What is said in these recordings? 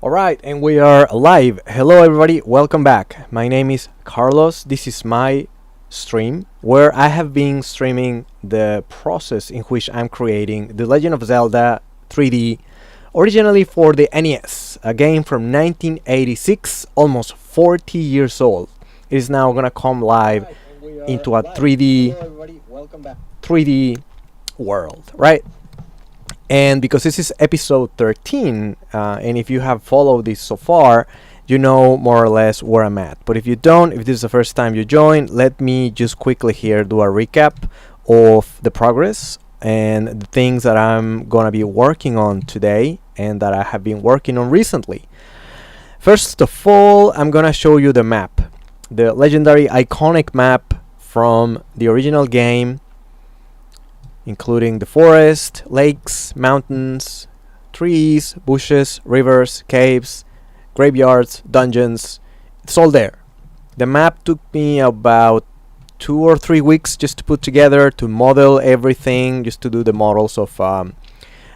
Alright, and we are live. Hello everybody, welcome back. My name is Carlos. This is my stream where I have been streaming the process in which I'm creating The Legend of Zelda 3D, originally for the NES, a game from 1986, almost 40 years old. It is now gonna come live into a 3D world, right? And because this is episode 13, and if you have followed this so far, you know more or less where I'm at. But if you don't, if this is the first time you join, let me just quickly here do a recap of the progress and the things that I'm gonna be working on today and that I have been working on recently. First of all, I'm gonna show you the map, the legendary iconic map from the original game, including the forest, lakes, mountains, trees, bushes, rivers, caves, graveyards, dungeons. It's all there. The map took me about 2 or 3 weeks just to put together, to model everything, just to do the models of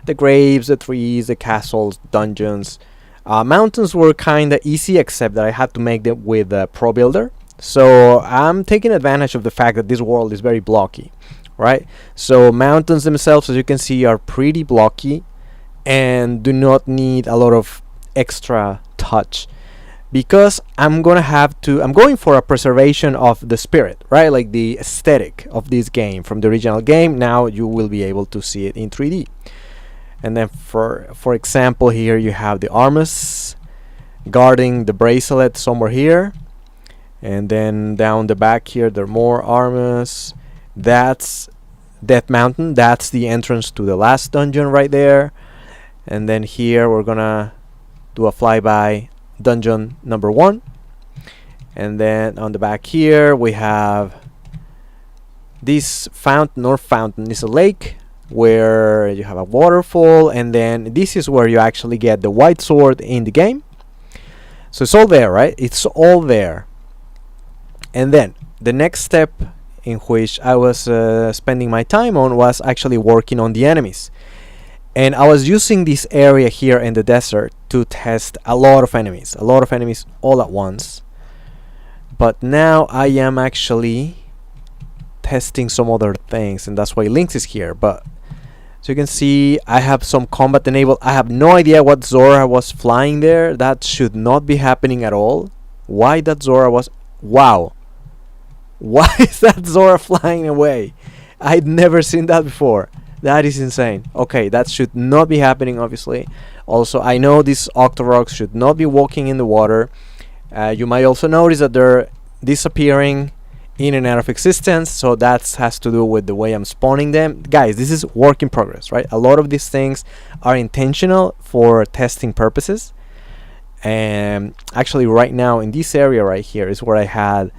the graves, the trees, the castles, dungeons. Mountains were kinda easy, except that I had to make them with Pro Builder. So I'm taking advantage of the fact that this world is very blocky. Right, so mountains themselves, as you can see, are pretty blocky and do not need a lot of extra touch, because I'm going for a preservation of the spirit, right? Like the aesthetic of this game from the original game. Now you will be able to see it in 3D. And then for example, here you have the armas guarding the bracelet somewhere here, and then down the back here there are more armas. That's Death Mountain. That's the entrance to the last dungeon right there. And then here we're gonna do a flyby dungeon number 1. And then on the back here we have this fountain, or fountain is a lake where you have a waterfall, and then this is where you actually get the white sword in the game. So it's all there, right? It's all there. And then the next step in which I was spending my time on was actually working on the enemies. And I was using this area here in the desert to test a lot of enemies all at once. But now I am actually testing some other things, and that's why Lynx is here. But so you can see I have some combat enabled. I have no idea what Zora was flying there. That should not be happening at all. Why that Zora was... Wow. Why is that Zora flying away? I'd never seen that before. That is insane. Okay, that should not be happening, obviously. Also, I know these Octoroks should not be walking in the water. You might also notice that they're disappearing in and out of existence, so that has to do with the way I'm spawning them. Guys, this is work in progress, right? A lot of these things are intentional for testing purposes. And actually right now in this area right here is where I had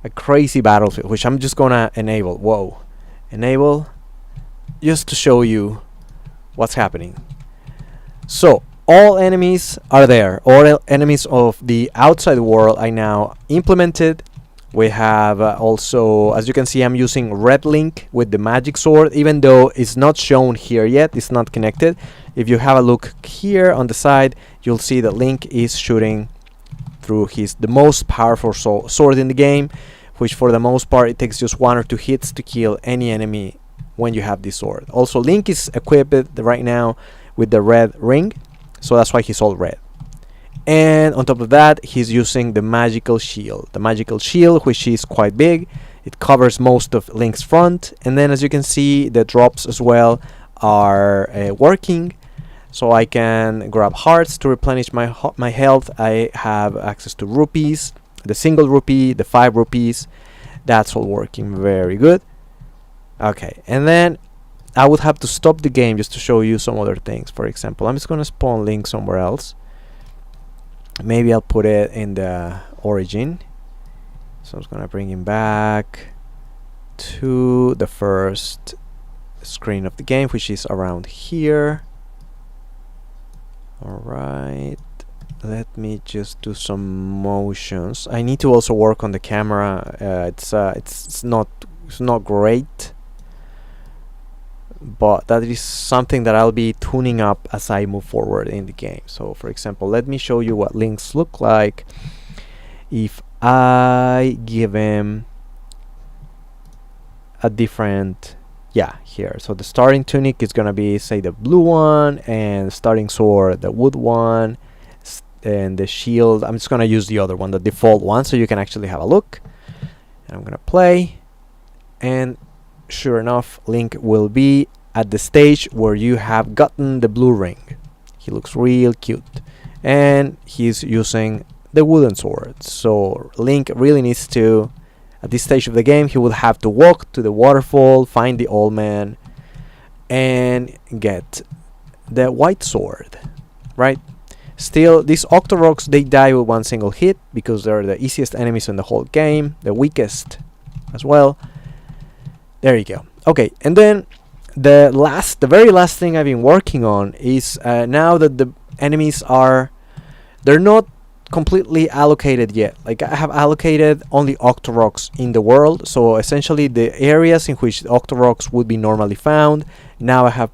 a crazy battlefield, which I'm just gonna enable. Whoa, enable, just to show you what's happening. So all enemies are there. All enemies of the outside world I now implemented. We have also, as you can see, I'm using Red Link with the magic sword, even though it's not shown here yet, it's not connected. If you have a look here on the side, you'll see that Link is shooting through the most powerful sword in the game, which for the most part it takes just 1 or 2 hits to kill any enemy when you have this sword. Also, Link is equipped right now with the red ring, so that's why he's all red. And on top of that, he's using the magical shield. The magical shield, which is quite big. It covers most of Link's front. And then as you can see, the drops as well are working. So I can grab hearts to replenish my health. I have access to rupees, the single rupee, the 5 rupees. That's all working very good. Okay, and then I would have to stop the game just to show you some other things. For example, I'm just gonna spawn Link somewhere else. Maybe I'll put it in the origin. So I'm just gonna bring him back to the first screen of the game, which is around here. Alright, let me just do some motions. I need to also work on the camera. It's not great. but that is something that I'll be tuning up as I move forward in the game. So for example, let me show you what links look like if I give him a different, here. So the starting tunic is gonna be, say, the blue one, and starting sword the wood one, and the shield, I'm just gonna use the other one, the default one, so you can actually have a look. And I'm gonna play, and sure enough, Link will be at the stage where you have gotten the blue ring. He looks real cute, and he's using the wooden sword. So Link really needs to, at this stage of the game, he will have to walk to the waterfall, find the old man, and get the white sword, right? Still, these Octoroks, they die with one single hit because they're the easiest enemies in the whole game, the weakest as well. There you go. Okay, and then the very last thing I've been working on is now that the enemies they're not completely allocated yet. Like, I have allocated only Octoroks in the world, so essentially the areas in which the Octoroks would be normally found, now I have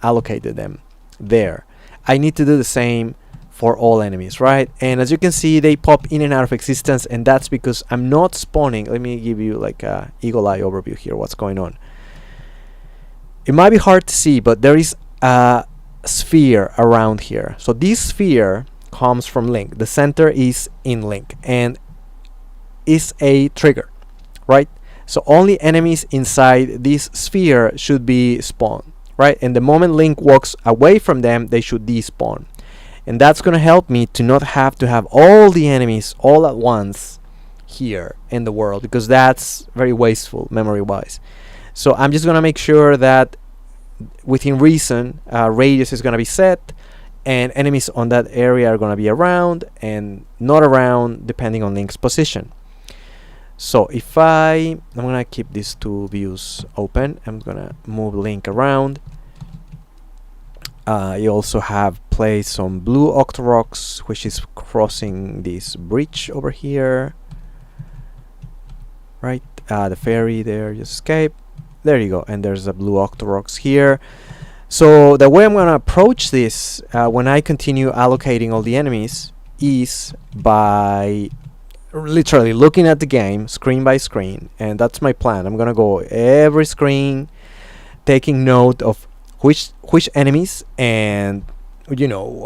allocated them there. I need to do the same for all enemies, right? And as you can see, they pop in and out of existence, and that's because I'm not spawning. Let me give you like a eagle eye overview here, what's going on. It might be hard to see, but there is a sphere around here. So this sphere comes from Link. The center is in Link and is a trigger, right? So only enemies inside this sphere should be spawned, right? And the moment Link walks away from them, they should despawn. And that's going to help me to not have to have all the enemies all at once here in the world, because that's very wasteful memory wise. So I'm just going to make sure that within reason, radius is going to be set, and enemies on that area are going to be around and not around depending on Link's position. So if I'm going to keep these two views open, I'm going to move Link around. You also have placed some blue Octoroks, which is crossing this bridge over here, right? The ferry there just escaped. There you go, and there's a blue Octoroks here. So the way I'm going to approach this when I continue allocating all the enemies is by literally looking at the game screen by screen, and that's my plan. I'm going to go every screen, taking note of which enemies and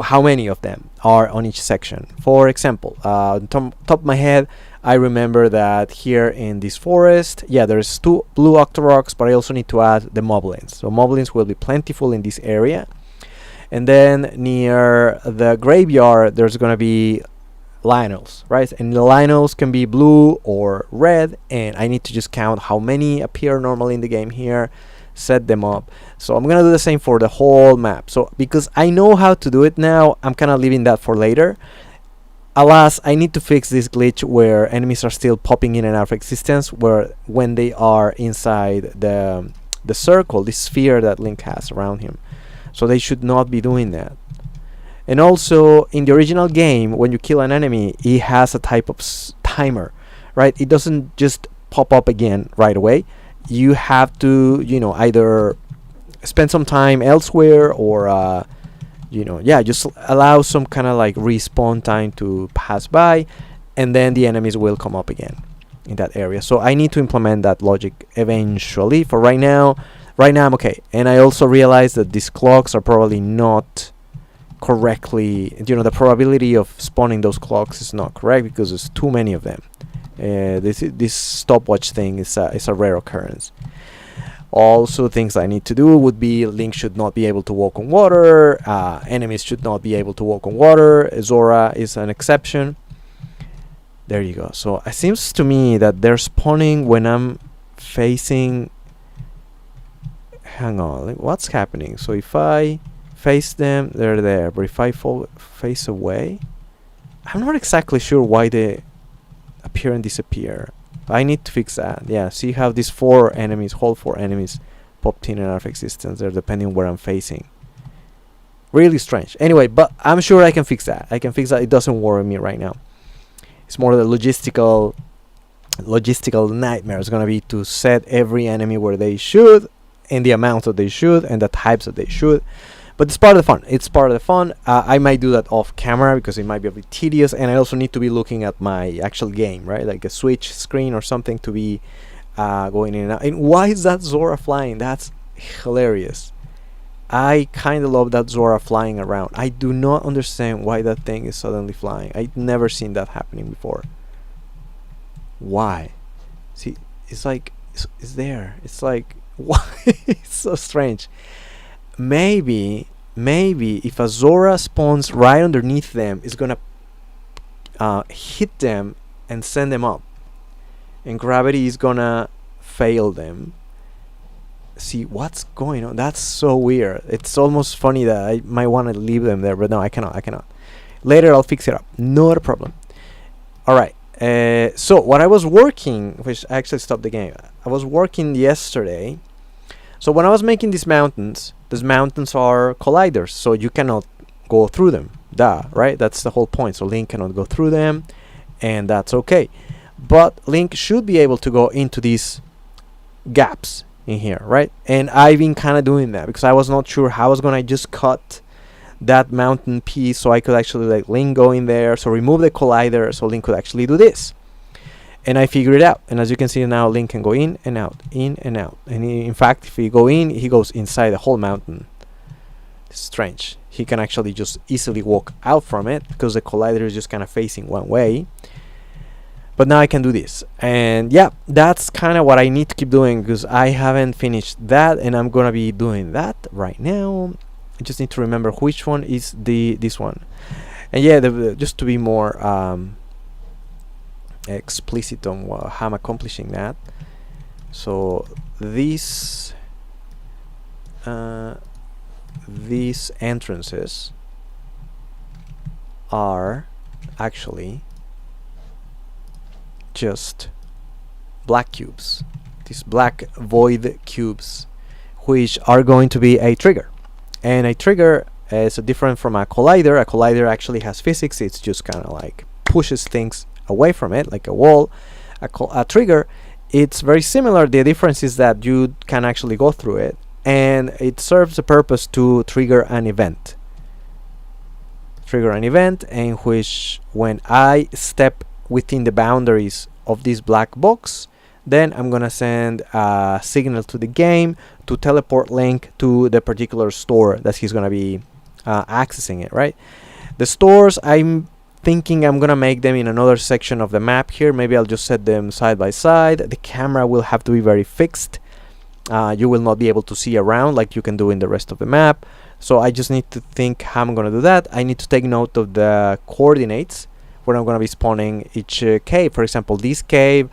how many of them are on each section. For example, on top of my head, I remember that here in this forest, there's 2 blue Octoroks, but I also need to add the Moblins. So Moblins will be plentiful in this area. And then near the graveyard, there's going to be Lionels, right? And the Lionels can be blue or red, and I need to just count how many appear normally in the game here, set them up. So I'm gonna do the same for the whole map. So because I know how to do it now, I'm kind of leaving that for later. Alas, I need to fix this glitch where enemies are still popping in and out of existence when they are inside the circle, this sphere that Link has around him. So they should not be doing that. And also in the original game, when you kill an enemy, it has a type of timer, right? It doesn't just pop up again right away. You have to, either spend some time elsewhere or, just allow some kind of like respawn time to pass by, and then the enemies will come up again in that area. So I need to implement that logic eventually. For right now I'm okay. And I also realized that these clocks are probably not correctly, the probability of spawning those clocks is not correct because there's too many of them. This stopwatch thing is a rare occurrence. Also, things I need to do would be Link should not be able to walk on water, enemies should not be able to walk on water. Zora is an exception. There you go. So it seems to me that they're spawning when I'm facing... Hang on, what's happening? So if I face them, they're there, but if I face away, I'm not exactly sure why they appear and disappear. I need to fix that. See how these 4 enemies, whole 4 enemies popped in and out of existence there depending where I'm facing. Really strange. Anyway, but I'm sure I can fix that. It doesn't worry me right now. It's more the logistical nightmare is gonna be to set every enemy where they should and the amount that they should and the types that they should. But it's part of the fun. It's part of the fun. I might do that off camera because it might be a bit tedious, and I also need to be looking at my actual game, right? Like a Switch screen or something to be going in and out. And why is that Zora flying? That's hilarious. I kind of love that Zora flying around. I do not understand why that thing is suddenly flying. I've never seen that happening before. Why? See, it's like it's there. It's like why? It's so strange. Maybe if a Zora spawns right underneath them, it's gonna hit them and send them up, and gravity is gonna fail them. See what's going on? That's so weird. It's almost funny that I might want to leave them there, but no, I cannot. Later I'll fix it up. Not a problem. All right. So what I was working, which I actually stopped the game. I was working yesterday. So when I was making these mountains are colliders, so you cannot go through them. Duh, right? That's the whole point. So Link cannot go through them, and that's okay. But Link should be able to go into these gaps in here, right? And I've been kind of doing that because I was not sure how I was gonna just cut that mountain piece so I could actually like Link go in there, so remove the collider so Link could actually do this. And I figured it out, and as you can see now, Link can go in and out, and in fact if he go in, he goes inside the whole mountain. It's strange. He can actually just easily walk out from it because the collider is just kind of facing one way. But now I can do this, and yeah, that's kind of what I need to keep doing because I haven't finished that, and I'm gonna be doing that right now. I just need to remember which one is this one. And yeah, just to be more explicit on how I'm accomplishing that. So these entrances are actually just black cubes, these black void cubes, which are going to be a trigger. And a trigger is different from a collider. A collider actually has physics. It's just kind of like pushes things away from it like a wall. A trigger, it's very similar. The difference is that you can actually go through it, and it serves a purpose to trigger an event. In which when I step within the boundaries of this black box, then I'm gonna send a signal to the game to teleport Link to the particular store that he's gonna be accessing it, right? The stores, I'm thinking I'm gonna make them in another section of the map here. Maybe I'll just set them side by side. The camera will have to be very fixed. You will not be able to see around like you can do in the rest of the map. So I just need to think how I'm gonna do that. I need to take note of the coordinates where I'm gonna be spawning each cave. For example, this cave,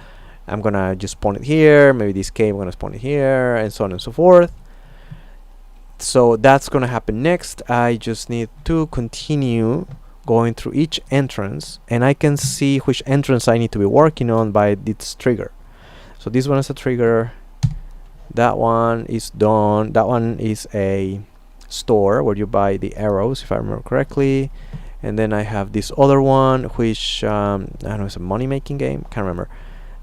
I'm gonna just spawn it here. Maybe this cave, I'm gonna spawn it here, and so on and so forth. So that's gonna happen next. I just need to continue going through each entrance, and I can see which entrance I need to be working on by this trigger. So this one is a trigger. That one is done. That one is a store where you buy the arrows, if I remember correctly. And then I have this other one, which I don't know, it's a money-making game. Can't remember.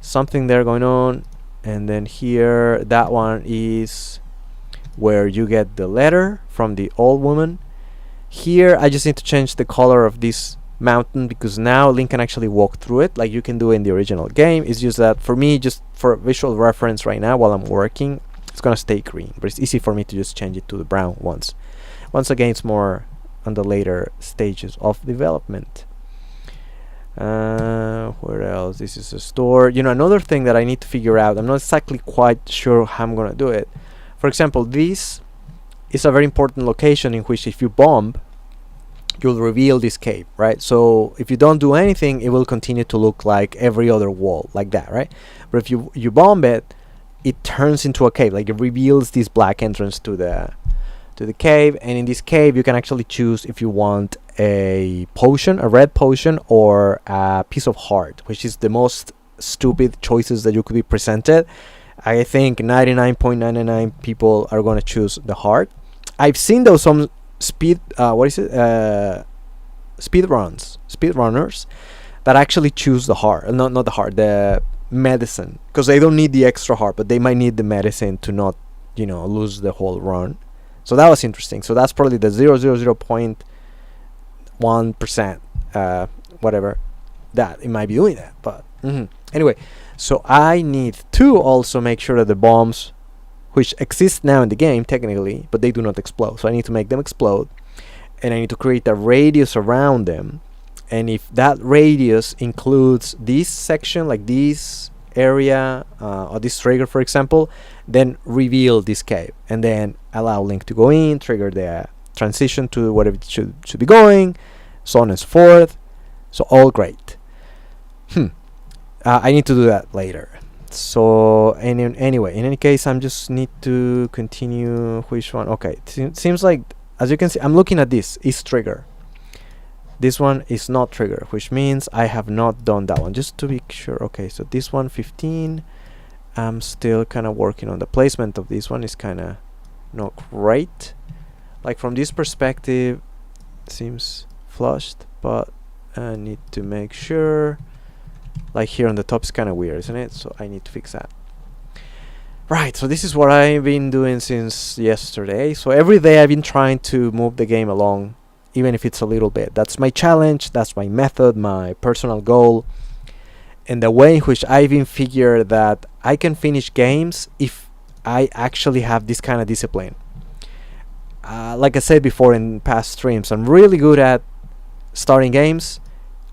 Something there going on. And then here, that one is where you get the letter from the old woman. Here, I just need to change the color of this mountain because now Link can actually walk through it like you can do in the original game. It's just that for me, just for visual reference right now while I'm working, it's gonna stay green. But it's easy for me to just change it to the brown ones. Once again, it's more on the later stages of development. Where else? This is a store. You know, another thing that I need to figure out, I'm not exactly quite sure how I'm gonna do it. For example, this is a very important location in which if you bomb, you'll reveal this cave, right? So if you don't do anything, it will continue to look like every other wall, like that, right? But if you bomb it, it turns into a cave, like it reveals this black entrance to the cave. And in this cave, you can actually choose if you want a potion, a red potion, or a piece of heart, which is the most stupid choices that you could be presented. I think 99.99 people are going to choose the heart. I've seen those some speedrunners that actually choose the heart, not the heart, the medicine, because they don't need the extra heart, but they might need the medicine to not lose the whole run. So that was interesting. So that's probably the 0.1%, whatever, that it might be doing that. But anyway, so I need to also make sure that the bombs, which exist now in the game technically, but they do not explode. So I need to make them explode, and I need to create a radius around them. And if that radius includes this section, like this area or this trigger, for example, then reveal this cave, and then allow Link to go in, trigger the transition to whatever it should be going, so on and so forth. So all great. I need to do that later. So anyway, in any case, I'm just need to continue. Which one? Okay, seems like, as you can see, I'm looking at this is trigger. This one is not trigger, which means I have not done that one, just to be sure. Okay, so this one 15, I'm still kind of working on the placement of this one. Is kind of not great, like from this perspective seems flushed, but I need to make sure, like here on the top is kind of weird, isn't it? So I need to fix that. Right, so this is what I've been doing since yesterday. So every day I've been trying to move the game along, even if it's a little bit. That's my challenge, that's my method, my personal goal, and the way in which I've even figured that I can finish games if I actually have this kind of discipline. Like I said before in past streams, I'm really good at starting games.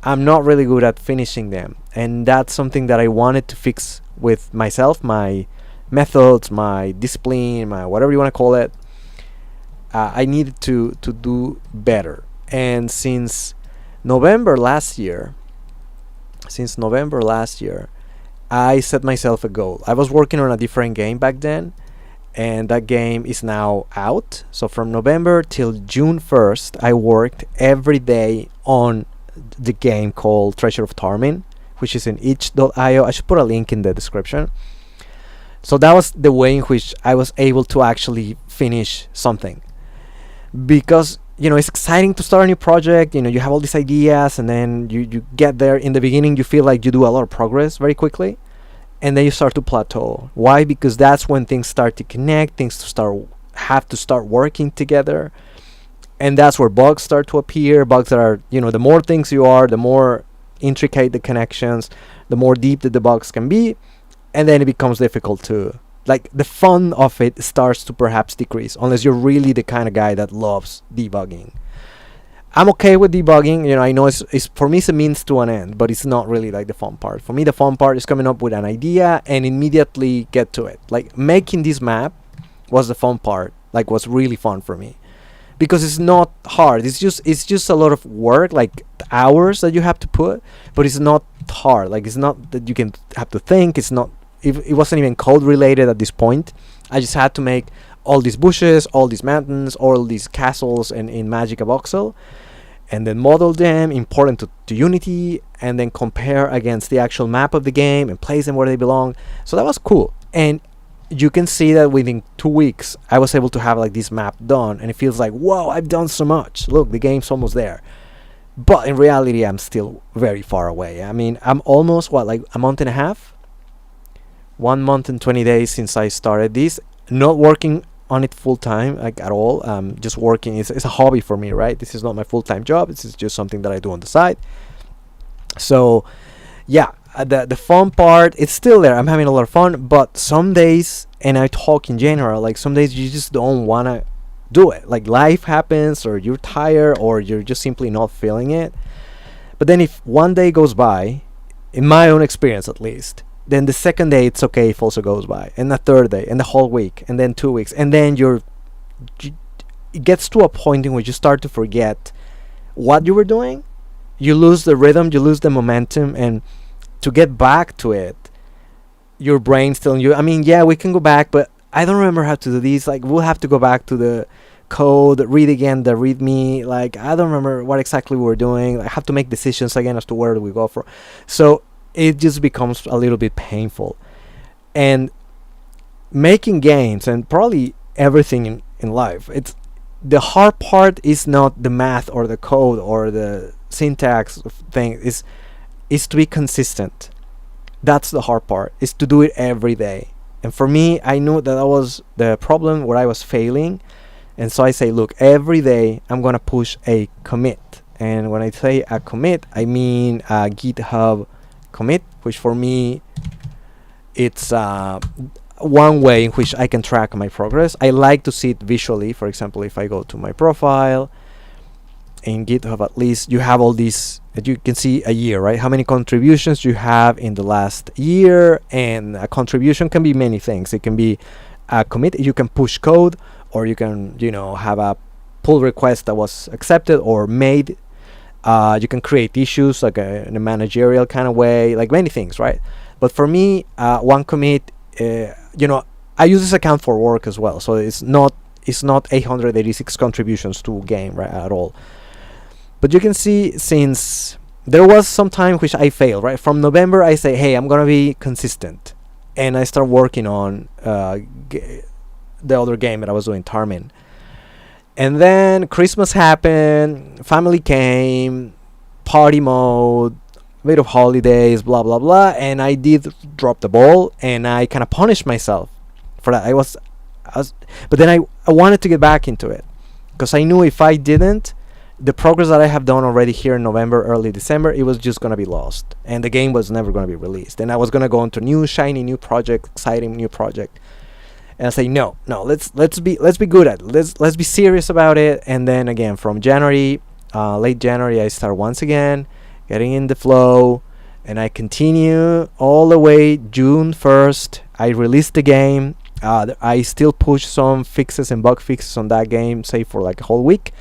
I'm not really good at finishing them, and that's something that I wanted to fix with myself, my methods, my discipline, my whatever you want to call it. I needed to do better. And since November last year, I set myself a goal. I was working on a different game back then, and that game is now out. So from November till June 1st, I worked every day on the game called Treasure of Tarmin, which is in itch.io. I should put a link in the description. So that was the way in which I was able to actually finish something. Because it's exciting to start a new project. You have all these ideas, and then you get there. In the beginning you feel like you do a lot of progress very quickly, and then you start to plateau. Why? Because that's when things start to connect, things have to start working together, and that's where bugs start to appear. Bugs that are, the more things you are, the more intricate the connections, the more deep that the bugs can be, and then it becomes difficult to, like, the fun of it starts to perhaps decrease, unless you're really the kind of guy that loves debugging. I'm okay with debugging. I know it's for me it's a means to an end, but it's not really like the fun part. For me, the fun part is coming up with an idea and immediately get to it. Like making this map was the fun part. Like, was really fun for me, because it's not hard. It's just a lot of work, like hours that you have to put, but it's not hard. Like, it's not that you can have to think. It wasn't even code related at this point. I just had to make all these bushes, all these mountains, all these castles in Magika Voxel, and then model them, import them to Unity, and then compare against the actual map of the game and place them where they belong. So that was cool. And you can see that within 2 weeks I was able to have like this map done, and it feels like, whoa, I've done so much. Look, the game's almost there. But in reality, I'm still very far away. I mean, I'm almost like a month and a half, 1 month and 20 days since I started this, not working on it full time, like at all. Just working. It's a hobby for me, right? This is not my full-time job. This is just something that I do on the side. So yeah, the fun part, it's still there. I'm having a lot of fun, but some days, and I talk in general, like some days you just don't want to do it. Like life happens, or you're tired, or you're just simply not feeling it. But then if one day goes by, in my own experience at least, then the second day it's okay if also goes by, and the third day, and the whole week, and then 2 weeks, and then it gets to a point in which you start to forget what you were doing. You lose the rhythm, you lose the momentum, and to get back to it, your brain's telling you, I mean, yeah, we can go back, but I don't remember how to do these. Like, we'll have to go back to the code, read again the readme. Like, I don't remember what exactly we were doing. I have to make decisions again as to where do we go for. So it just becomes a little bit painful. And making games, and probably everything in life, it's the hard part is not the math or the code or the syntax thing, is to be consistent. That's the hard part, is to do it every day. And for me, I knew that was the problem where I was failing. And so I say, look, every day I'm going to push a commit. And when I say a commit, I mean a GitHub commit, which for me, it's one way in which I can track my progress. I like to see it visually. For example, if I go to my profile in GitHub, at least you have all these, you can see a year, right? How many contributions you have in the last year. And a contribution can be many things. It can be a commit. You can push code, or you can, have a pull request that was accepted or made. You can create issues like in a managerial kind of way, like many things, right? But for me, one commit, I use this account for work as well, so it's not 886 contributions to a game, right, at all. But you can see, since there was some time which I failed, right? From November, I say, hey, I'm gonna be consistent, and I start working on the other game that I was doing, Tarmin. And then Christmas happened, family came, party mode, a bit of holidays, blah blah blah, and I did drop the ball, and I kind of punished myself for that. But then I wanted to get back into it, because I knew if I didn't, the progress that I have done already here in November, early December, it was just gonna be lost, and the game was never gonna be released, and I was gonna go into new shiny new project, exciting new project. And I say, no, let's be good at it. Let's be serious about it. And then again, from January, late January, I start once again getting in the flow, and I continue all the way. June 1st, I released the game. I still push some fixes and bug fixes on that game, say for like a whole week.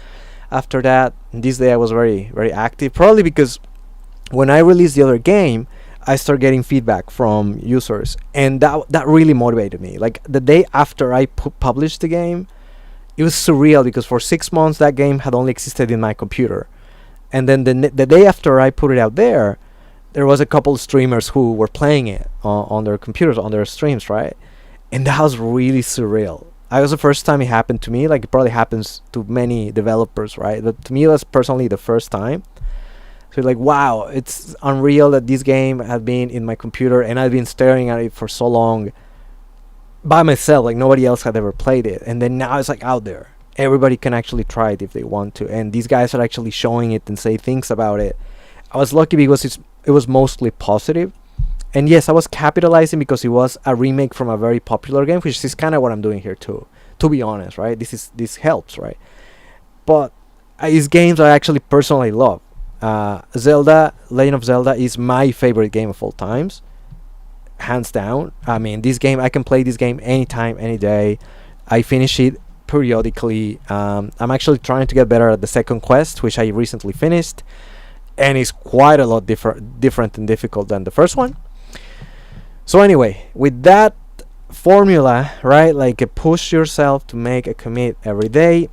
After that, this day I was very, very active, probably because when I released the other game, I started getting feedback from users, and that really motivated me. Like the day after I published the game, it was surreal, because for 6 months that game had only existed in my computer, and then the day after I put it out there was a couple of streamers who were playing it on their computers, on their streams, right? And that was really surreal. It was the first time it happened to me. Like it probably happens to many developers, right? But to me, it was personally the first time. So like, wow, it's unreal that this game had been in my computer, and I've been staring at it for so long by myself, like nobody else had ever played it. And then now it's like out there. Everybody can actually try it if they want to. And these guys are actually showing it and say things about it. I was lucky because it was mostly positive. And yes, I was capitalizing because it was a remake from a very popular game, which is kind of what I'm doing here too, to be honest, right? This helps, right? But these games I actually personally love. Zelda, Legend of Zelda is my favorite game of all times, hands down. I mean, this game, I can play this game anytime, any day. I finish it periodically. I'm actually trying to get better at the second quest, which I recently finished, and it's quite a lot different and difficult than the first one. So anyway, with that formula, right, like push yourself to make a commit every day.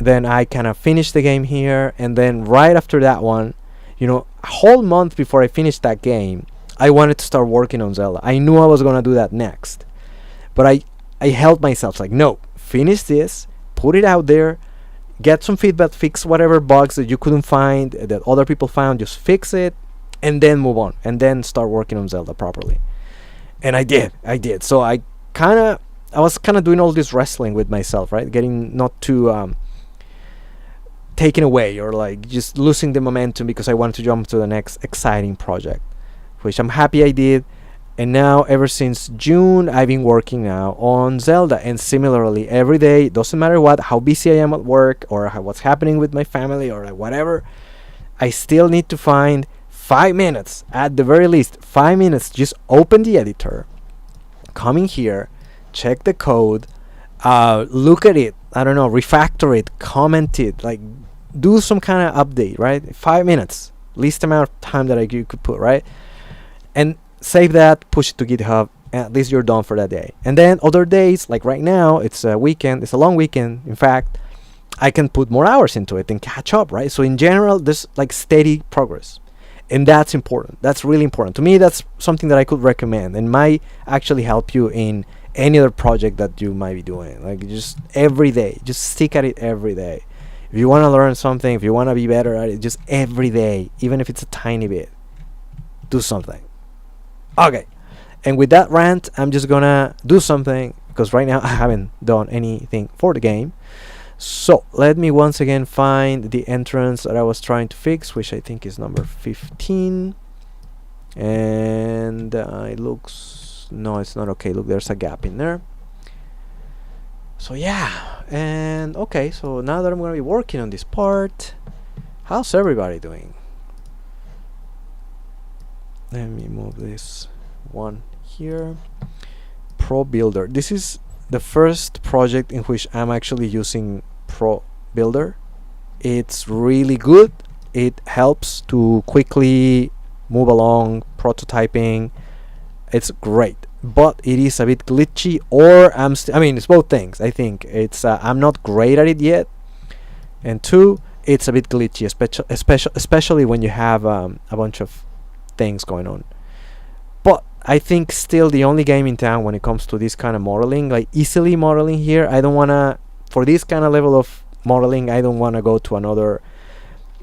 Then I kind of finished the game here, and then right after that one, a whole month before I finished that game, I wanted to start working on Zelda. I knew I was gonna do that next, but I held myself, like, no, finish this, put it out there, get some feedback, fix whatever bugs that you couldn't find, that other people found, just fix it, and then move on, and then start working on Zelda properly. And I did. So I was kind of doing all this wrestling with myself, right, getting not too taken away, or like just losing the momentum, because I wanted to jump to the next exciting project, which I'm happy I did. And now ever since June, I've been working now on Zelda, and similarly every day, doesn't matter how busy I am at work, or what's happening with my family, or like whatever, I still need to find 5 minutes, at the very least 5 minutes. Just open the editor, come in here, check the code, look at it, I don't know, refactor it, comment it, like do some kind of update, right? 5 minutes, least amount of time that you could put, right? And save that, push it to GitHub, and at least you're done for that day. And then other days, like right now, it's a weekend, it's a long weekend, in fact, I can put more hours into it and catch up, right? So in general, there's like steady progress. And that's important. That's really important. To me, that's something that I could recommend and might actually help you in any other project that you might be doing. Like just every day, just stick at it every day. If you want to learn something, if you want to be better at it, just every day, even if it's a tiny bit, do something. Okay. And with that rant, I'm just gonna do something, because right now I haven't done anything for the game. So let me once again find the entrance that I was trying to fix, which I think is number 15. And it looks, no, it's not okay. Look, there's a gap in there. So yeah, and okay, so now that I'm gonna be working on this part, how's everybody doing? Let me move this one here. Pro Builder. This is the first project in which I'm actually using Pro Builder. It's really good. It helps to quickly move along prototyping. It's great, but it is a bit glitchy, or I mean, it's both things. I think it's I'm not great at it yet, and two, it's a bit glitchy, especially when you have a bunch of things going on. But I think still the only game in town when it comes to this kind of modeling, like easily modeling here. I don't wanna, for this kind of level of modeling, I don't wanna go to another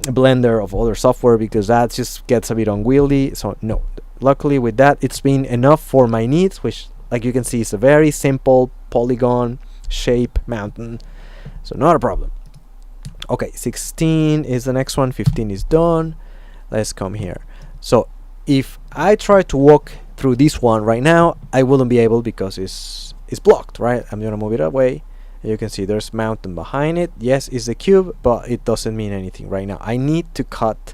blender of other software, because that just gets a bit unwieldy. So no, luckily with that, it's been enough for my needs, which, like you can see, is a very simple polygon shape mountain, so not a problem. Okay, 16 is the next one, 15 is done. Let's come here. So if I try to walk through this one right now, I wouldn't be able, because it's blocked, right? I'm gonna move it away. You can see there's mountain behind it. Yes, it's a cube, but it doesn't mean anything right now. I need to cut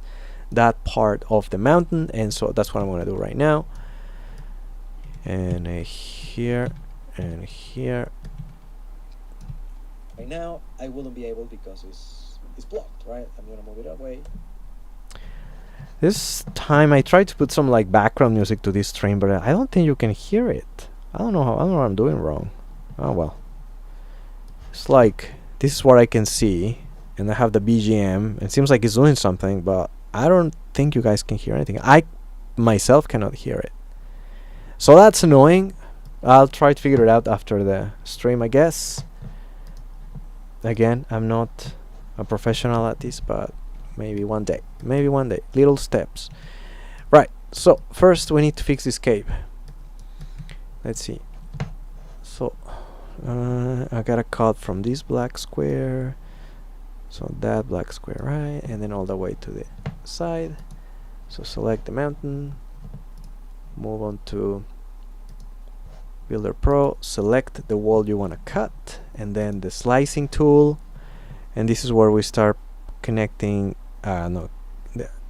that part of the mountain, and so that's what I'm gonna do right now. And here and here. Right now I wouldn't be able, because it's blocked, right? I'm gonna move it away. This time I tried to put some like background music to this stream, but I don't think you can hear it. I don't know what I'm doing wrong. Oh well. It's like, this is what I can see, and I have the BGM. It seems like it's doing something, but I don't think you guys can hear anything. I myself cannot hear it. So that's annoying. I'll try to figure it out after the stream, I guess. Again, I'm not a professional at this, but maybe one day. Maybe one day. Little steps. Right, so first we need to fix this cave. Let's see. So I gotta cut from this black square, so that black square, right, and then all the way to the side. So select the mountain, move on to Builder Pro, select the wall you want to cut, and then the slicing tool, and this is where we start connecting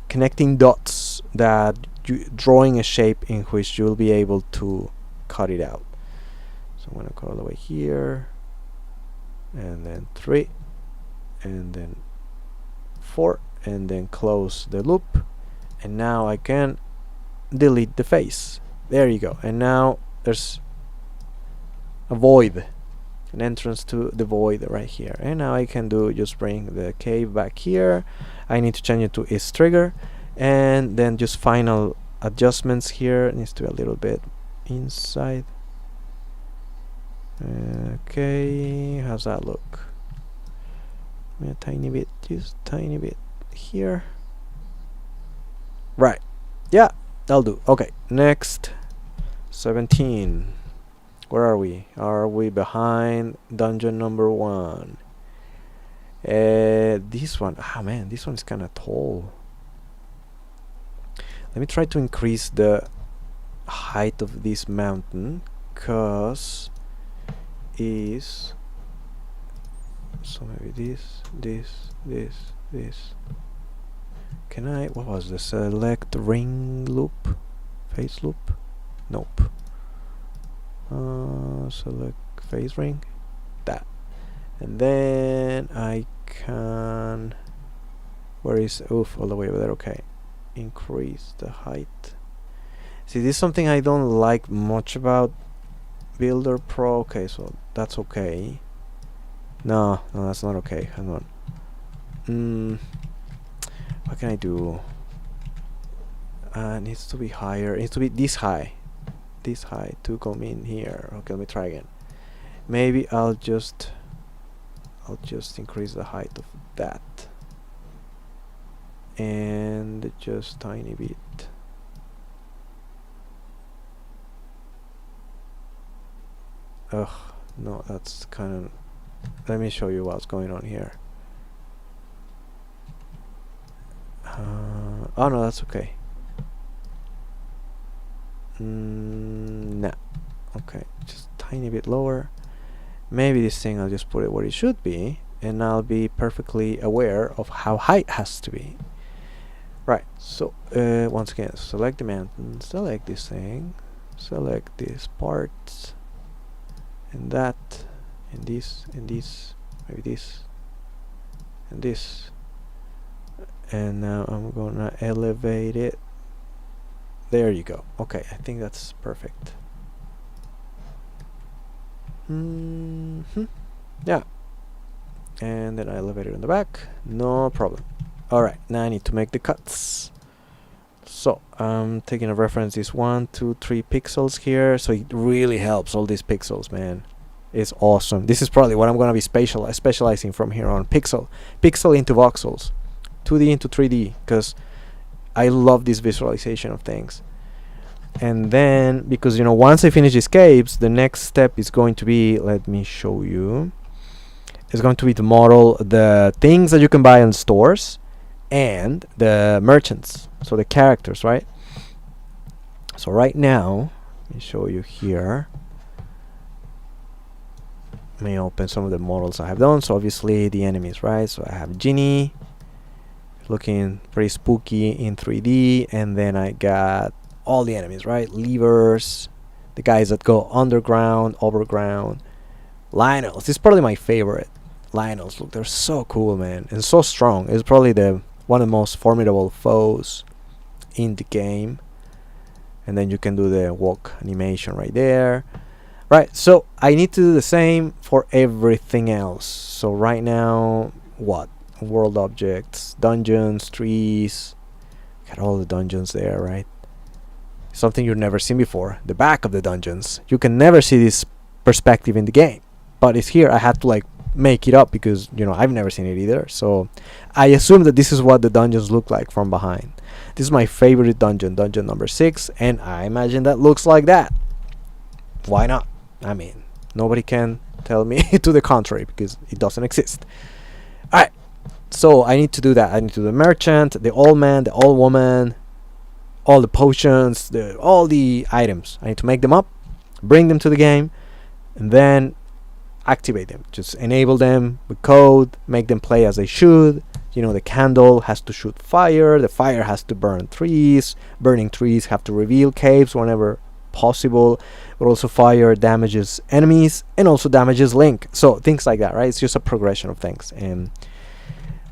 connecting dots, that drawing a shape in which you'll be able to cut it out. So I'm gonna go all the way here, and then 3, and then 4, and then close the loop, and now I can delete the face. There you go. And now there's a void, an entrance to the void right here. And now I can just bring the cave back here. I need to change it to is trigger, and then just final adjustments here. It needs to be a little bit inside. Okay, how's that look? A tiny bit, just tiny bit here. Right, yeah, that'll do. Okay, next, 17. Where are we? Are we behind dungeon number 1? This one, man, this one's kind of tall. Let me try to increase the height of this mountain, cause is, so maybe this. Can I, what was the select ring loop, face loop? Nope. Select face ring, that, and then I can, where is, oof, all the way over there. Okay, increase the height. See, this is something I don't like much about Builder Pro. Okay, so that's okay. No, that's not okay. Hang on. What can I do? It needs to be higher. It needs to be this high. This high to come in here. Okay, let me try again. Maybe I'll just increase the height of that, and just tiny bit. Ugh, no, that's kind of... Let me show you what's going on here. Oh no, that's okay. Nah. Okay, just tiny bit lower. Maybe this thing, I'll just put it where it should be, and I'll be perfectly aware of how high it has to be. Right, so once again, select the mountain, select this thing, select these parts, and that, and this, maybe this, and this. And now I'm gonna elevate it. There you go. Okay, I think that's perfect. Yeah. And then I elevate it on the back. No problem. Alright, now I need to make the cuts. So I'm taking a reference is 1, 2, 3 pixels here. So it really helps, all these pixels, man. It's awesome. This is probably what I'm gonna be specializing from here on. Pixel into voxels, 2D into 3D, because I love this visualization of things. And then, because you know, once I finish escapes, the next step is going to be, let me show you, it's going to be to model the things that you can buy in stores and the merchants, so the characters, right? So right now, let me show you here. Let me open some of the models I have done. So obviously the enemies, right? So I have Ginny, looking pretty spooky in 3D, and then I got all the enemies, right? Levers, the guys that go underground, overground. Lionels, this is probably my favorite. Lionels, look, they're so cool, man, and so strong. It's probably the one of the most formidable foes in the game. And then you can do the walk animation right there. Right, so I need to do the same for everything else. So right now, what? World objects, dungeons, trees. Got all the dungeons there, right? Something you've never seen before. The back of the dungeons. You can never see this perspective in the game, but it's here. I had to like make it up because, you know, I've never seen it either. So I assume that this is what the dungeons look like from behind. This is my favorite dungeon, dungeon number 6, and I imagine that looks like that. Why not? I mean, nobody can tell me to the contrary because it doesn't exist. Alright, so I need to do that. I need to do the merchant, the old man, the old woman, all the potions, all the items. I need to make them up, bring them to the game, and then activate them. Just enable them with code, make them play as they should. You know, the candle has to shoot fire, the fire has to burn trees, burning trees have to reveal caves whenever possible, but also fire damages enemies and also damages Link. So things like that, right? It's just a progression of things. And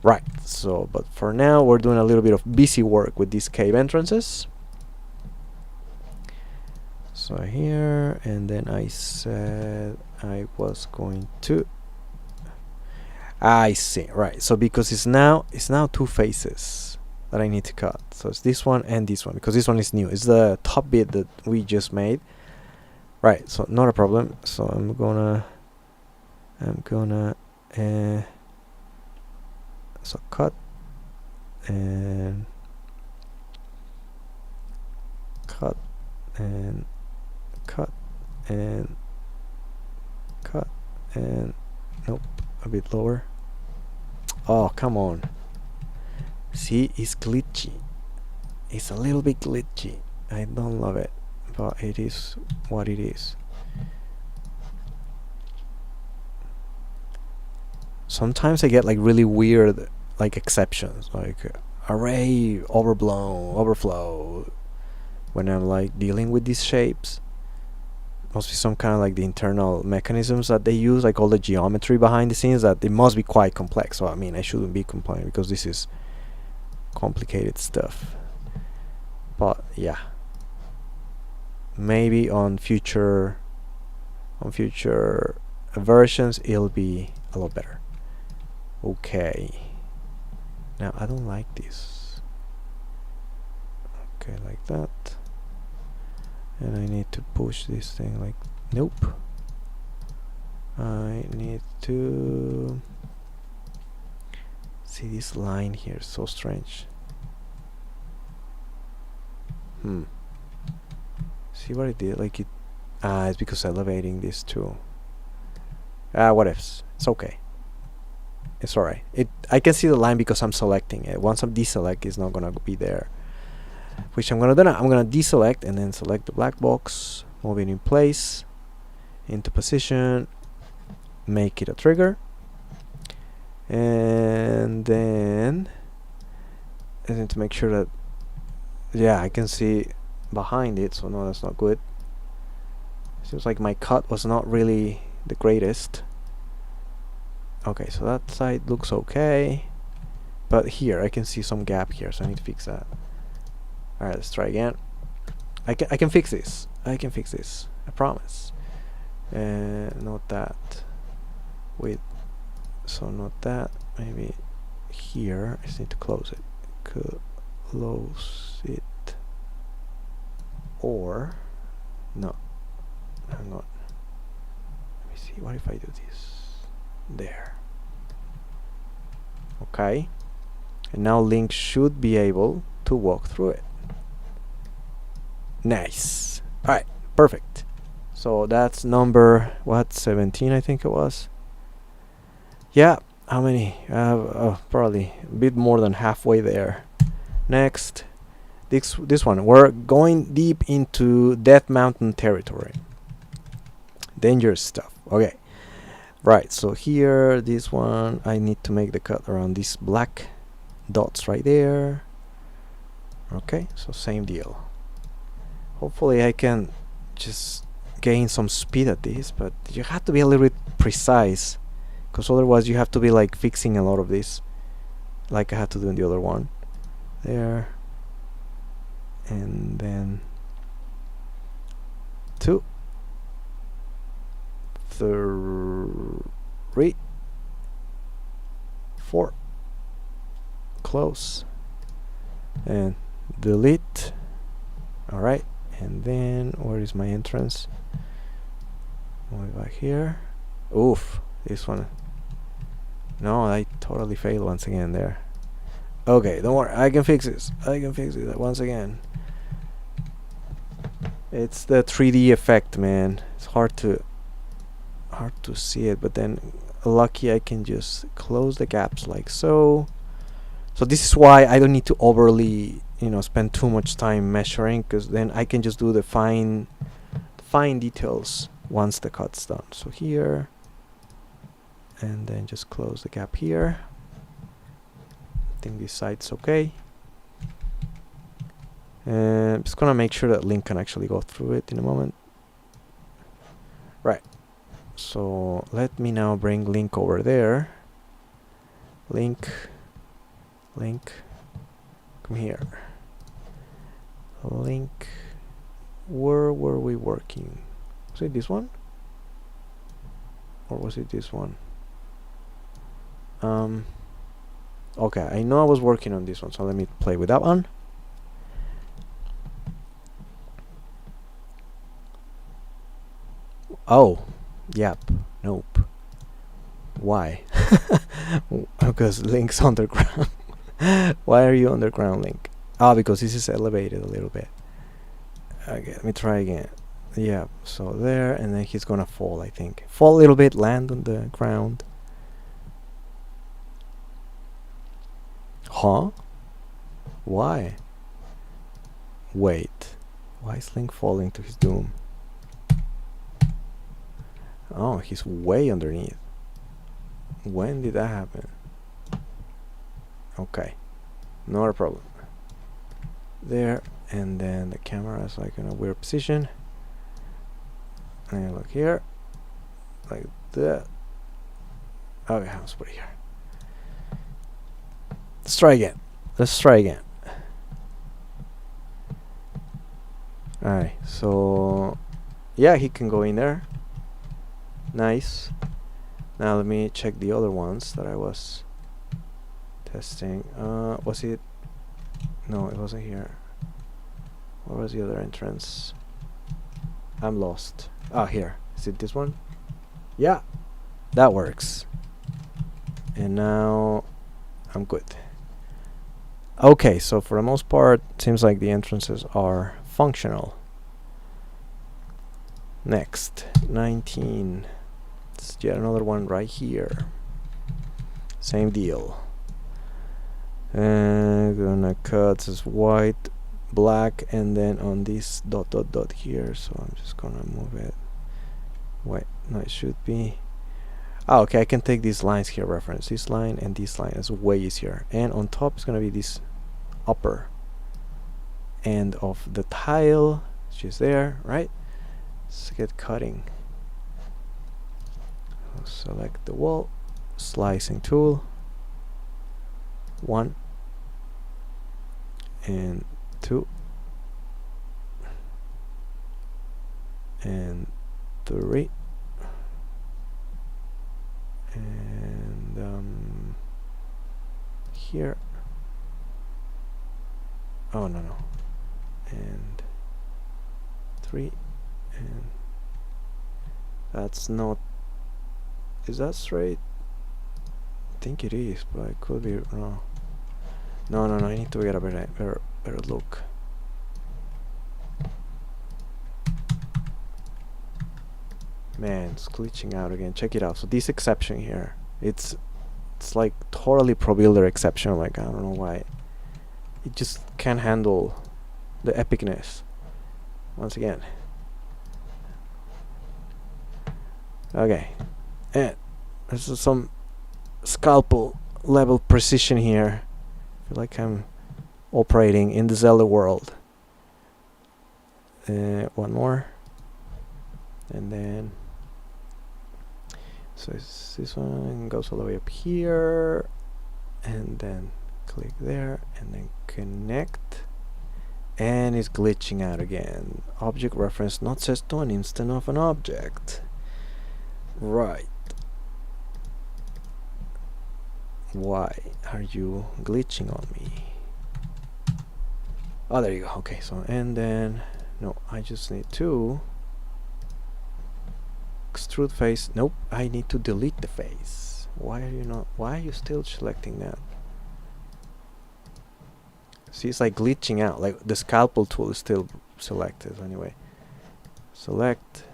right, so but for now we're doing a little bit of busy work with these cave entrances. So here, and then I said I was going to, I see, right? So because it's now 2 faces that I need to cut. So it's this one and this one, because this one is new. It's the top bit that we just made. Right, so not a problem. So I'm gonna so cut and cut and cut and cut and nope, a bit lower. Oh, come on. See, it's glitchy. It's a little bit glitchy. I don't love it, but it is what it is. Sometimes I get like really weird like exceptions, like array overflow when I'm like dealing with these shapes. Must be some kind of like the internal mechanisms that they use, like all the geometry behind the scenes, that it must be quite complex. So I mean, I shouldn't be complaining because this is complicated stuff. But yeah, maybe on future versions it'll be a lot better. Okay, now I don't like this. Okay, like that. And I need to push this thing like, nope. I need to see this line here, so strange. See what I did? Like it, it's because elevating this too. What ifs? It's okay. It's alright. I can see the line because I'm selecting it. Once I'm deselect, it's not gonna be there. Which I'm gonna do now. I'm gonna deselect and then select the black box, move it in place, into position, make it a trigger, and then I need to make sure that, yeah, I can see behind it. So no, that's not good. Seems like my cut was not really the greatest. Okay, so that side looks okay, but here I can see some gap here, so I need to fix that. All right, let's try again. I can fix this. I can fix this. I promise. Not that. Wait. So not that. Maybe here. I just need to close it. Close it. Or no. Hang on. Let me see. What if I do this? There. Okay. And now Link should be able to walk through it. Nice. Alright, perfect. So that's number, what, 17 I think it was? Yeah, how many? Probably a bit more than halfway there. Next, this one. We're going deep into Death Mountain territory. Dangerous stuff. Okay. Right, so here, this one, I need to make the cut around these black dots right there. Okay, so same deal. Hopefully I can just gain some speed at this, but you have to be a little bit precise, because otherwise you have to be like fixing a lot of this, like I had to do in the other one. There. And then 2, 3, 4. Close. And delete. Alright. And then where is my entrance? Move back here. Oof, this one. No, I totally failed once again there. Okay, don't worry, I can fix this. I can fix it once again. It's the 3D effect, man. It's hard to see it, but then lucky I can just close the gaps like so. So this is why I don't need to overly, spend too much time measuring, because then I can just do the fine details once the cut's done. So here, and then just close the gap here. I think this side's okay. And I'm just gonna make sure that Link can actually go through it in a moment. Right. So let me now bring Link over there. Link, come here. Link, where were we working? Was it this one? Or was it this one? Okay, I know I was working on this one, so let me play with that one. Oh, yep, nope. Why? Because Link's underground. Why are you underground, Link? Ah, because this is elevated a little bit. Okay, let me try again. Yeah, so there, and then he's gonna fall, I think. Fall a little bit, land on the ground. Huh? Why? Wait. Why is Link falling to his doom? Oh, he's way underneath. When did that happen? Okay, not a problem. There, and then the camera is like in a weird position. And look here, like that. Okay, let's put it here. Let's try again. Let's try again. Alright, so yeah, he can go in there. Nice. Now let me check the other ones that I was testing. Was it? No, it wasn't here. Where was the other entrance? I'm lost. Ah, here. Is it this one? Yeah, that works. And now I'm good. Okay, so for the most part, seems like the entrances are functional. Next, 19. It's yet another one right here. Same deal. And gonna cut this white, black, and then on this dot dot dot here. So I'm just gonna move it. Wait, no, it should be. Oh, okay, I can take these lines here, reference this line and this line. It's way easier. And on top is gonna be this upper end of the tile, which is there, right? Let's get cutting. Select the wall, slicing tool, 1 and 2 and 3 and here. Oh no, and 3 and that's not. Is that straight? I think it is, but I could be wrong. No, I need to get a better look. Man, it's glitching out again. Check it out. So this exception here, it's like totally Pro Builder exception. Like I don't know why. It just can't handle the epicness. Once again. Okay. And this is some scalpel level precision here. I feel like I'm operating in the Zelda world. One more. And then so this one goes all the way up here, and then click there, and then connect, and it's glitching out again. Object reference not set to an instance of an object. Right. Why are you glitching on me? Oh, there you go. Okay, so and then no, I just need to extrude face. Nope, I need to delete the face. Why are you not? Why are you still selecting that? See, it's like glitching out. Like the scalpel tool is still selected. Anyway, select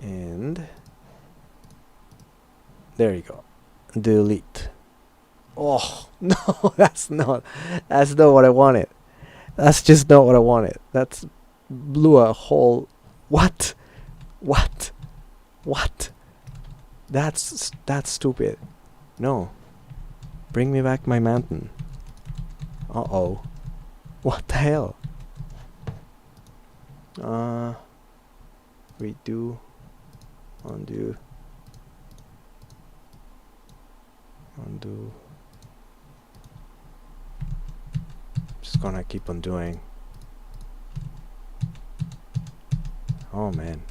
and there you go. Delete. Oh no, that's not what I wanted. That's just not what I wanted. That's blew a hole. What? That's stupid. No. Bring me back my mountain. Uh-oh. What the hell? Redo. Undo. Just gonna keep on doing. Oh man.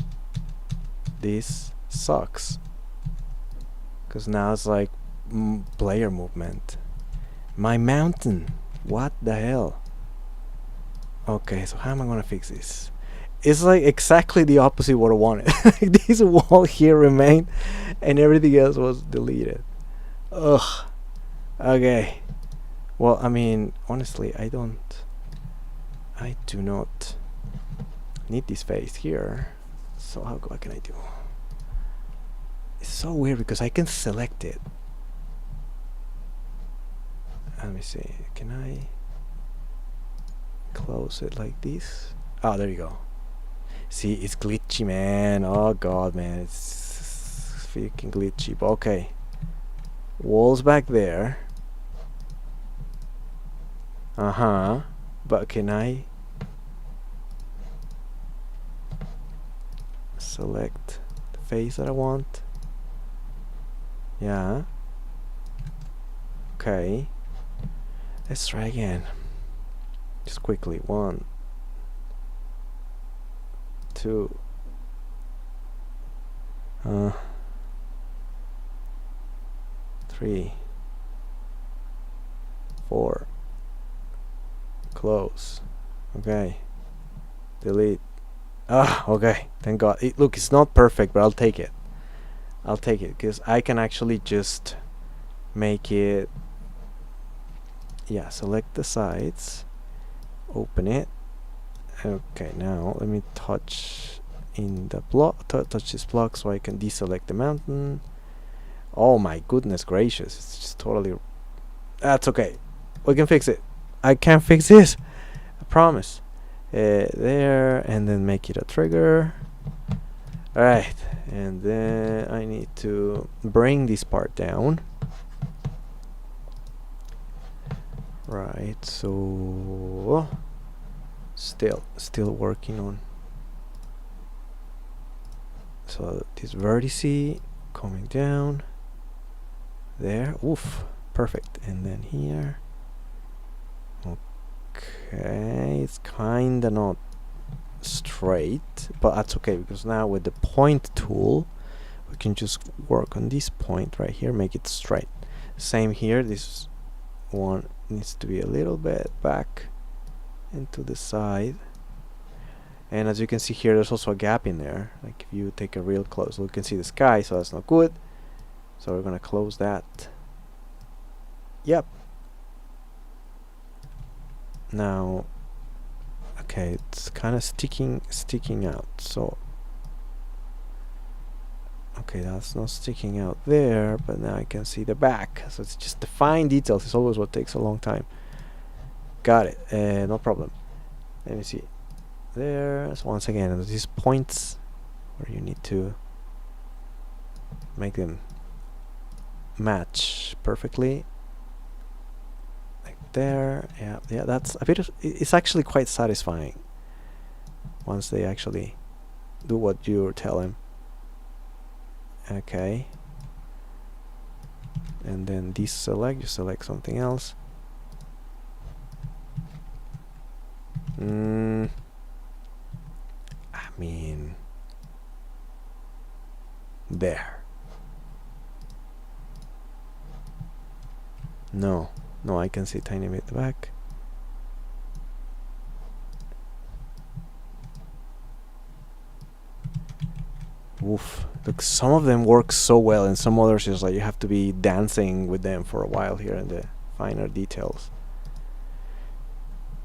This sucks. Cause now it's like player movement. My mountain. What the hell? Okay, so how am I gonna fix this? It's like exactly the opposite what I wanted. This wall here remained and everything else was deleted. Ugh. Okay. Well, I mean, honestly, I do not need this face here. So what can I do? It's so weird because I can select it. Let me see. Can I close it like this? Oh, there you go. See, it's glitchy, man. Oh god, man, it's freaking glitchy. But okay. Walls back there. But can I select the face that I want? Yeah. Okay. Let's try again. Just quickly. 1, 2. 3, 4. Close. Okay. Delete. Okay. Thank God. Look, it's not perfect, but I'll take it. I'll take it because I can actually just make it. Yeah. Select the sides. Open it. Okay. Now let me touch in the block. Touch this block so I can deselect the mountain. Oh my goodness gracious, it's just totally... That's okay. We can fix it. I can fix this. I promise. There, and then make it a trigger. Alright, and then I need to bring this part down. Right, so still working on. So this vertice coming down there. Oof, perfect. And then here. Okay, it's kinda not straight, but that's okay, because now with the point tool we can just work on this point right here, make it straight. Same here, this one needs to be a little bit back into the side, and as you can see here, there's also a gap in there. Like if you take a real close look, you can see the sky, so that's not good. So we're gonna close that. Yep. Now, okay, it's kind of sticking out. So, okay, that's not sticking out there, but now I can see the back. So it's just the fine details. It's always what takes a long time. Got it. No problem. Let me see. There. So once again, these points where you need to make them match perfectly. There, yeah, that's a bit of, it's actually quite satisfying once they actually do what you tell them. Okay, and then you select something else. I mean, there. No, I can see a tiny bit back. Oof. Look, some of them work so well, and some others is like you have to be dancing with them for a while here in the finer details.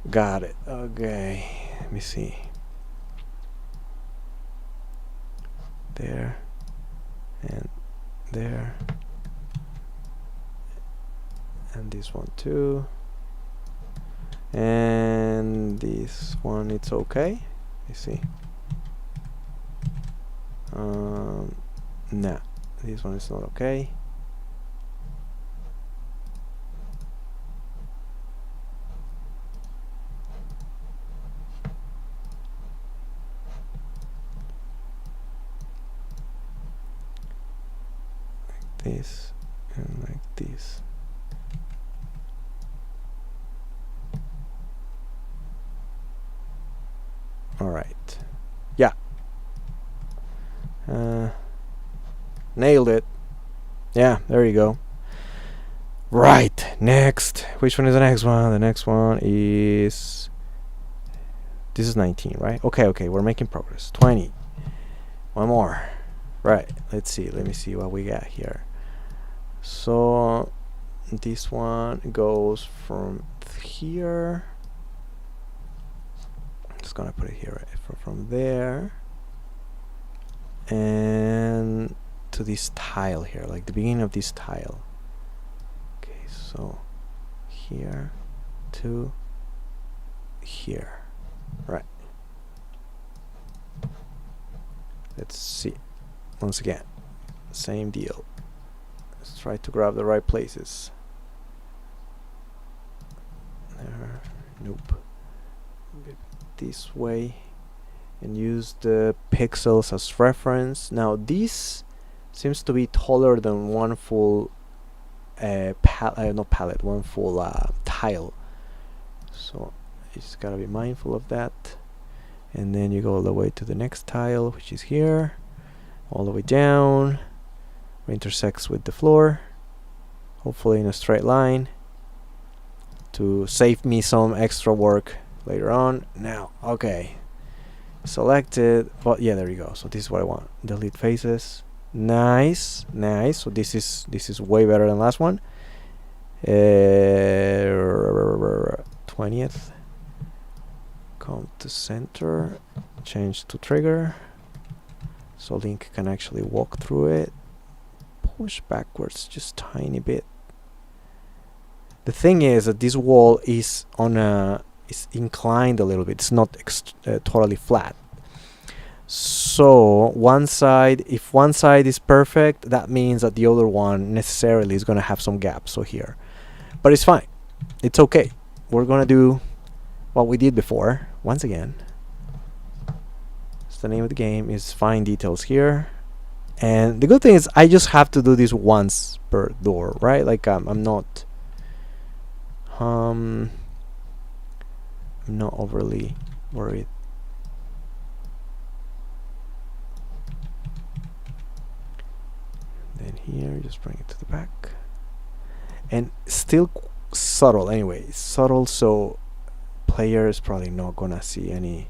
Got it. Okay. Let me see. There. And there. And this one too, and this one, it's okay. You see, nah, this one is not okay. Like this and like this. Alright. Yeah. Nailed it. Yeah, there you go. Right, next. Which one is the next one? The next one is... This is 19, right? Okay, we're making progress. 20. One more. Right, let's see. Let me see what we got here. So, this one goes from here... Just gonna put it here, right? From there and to this tile here, like the beginning of this tile. Okay, so here to here, right? Let's see. Once again, same deal. Let's try to grab the right places. There. Nope. This way, and use the pixels as reference. Now this seems to be taller than one full one full tile, so you just gotta be mindful of that. And then you go all the way to the next tile, which is here, all the way down, intersects with the floor, hopefully in a straight line, to save me some extra work later on. Now, okay, selected, but yeah, there you go. So this is what I want. Delete faces. Nice. So this is way better than last one. 20th. Come to center. Change to trigger, so Link can actually walk through it. push backwards just tiny bit. The thing is that this wall is is inclined a little bit. It's not totally flat. So one side, if one side is perfect, that means that the other one necessarily is gonna have some gaps. So here, but it's fine. It's okay. We're gonna do what we did before once again. So the name of the game is find details here. And the good thing is I just have to do this once per door, right? Like I'm not overly worried. Then here, just bring it to the back. And still subtle anyway. Subtle, so player is probably not gonna see any.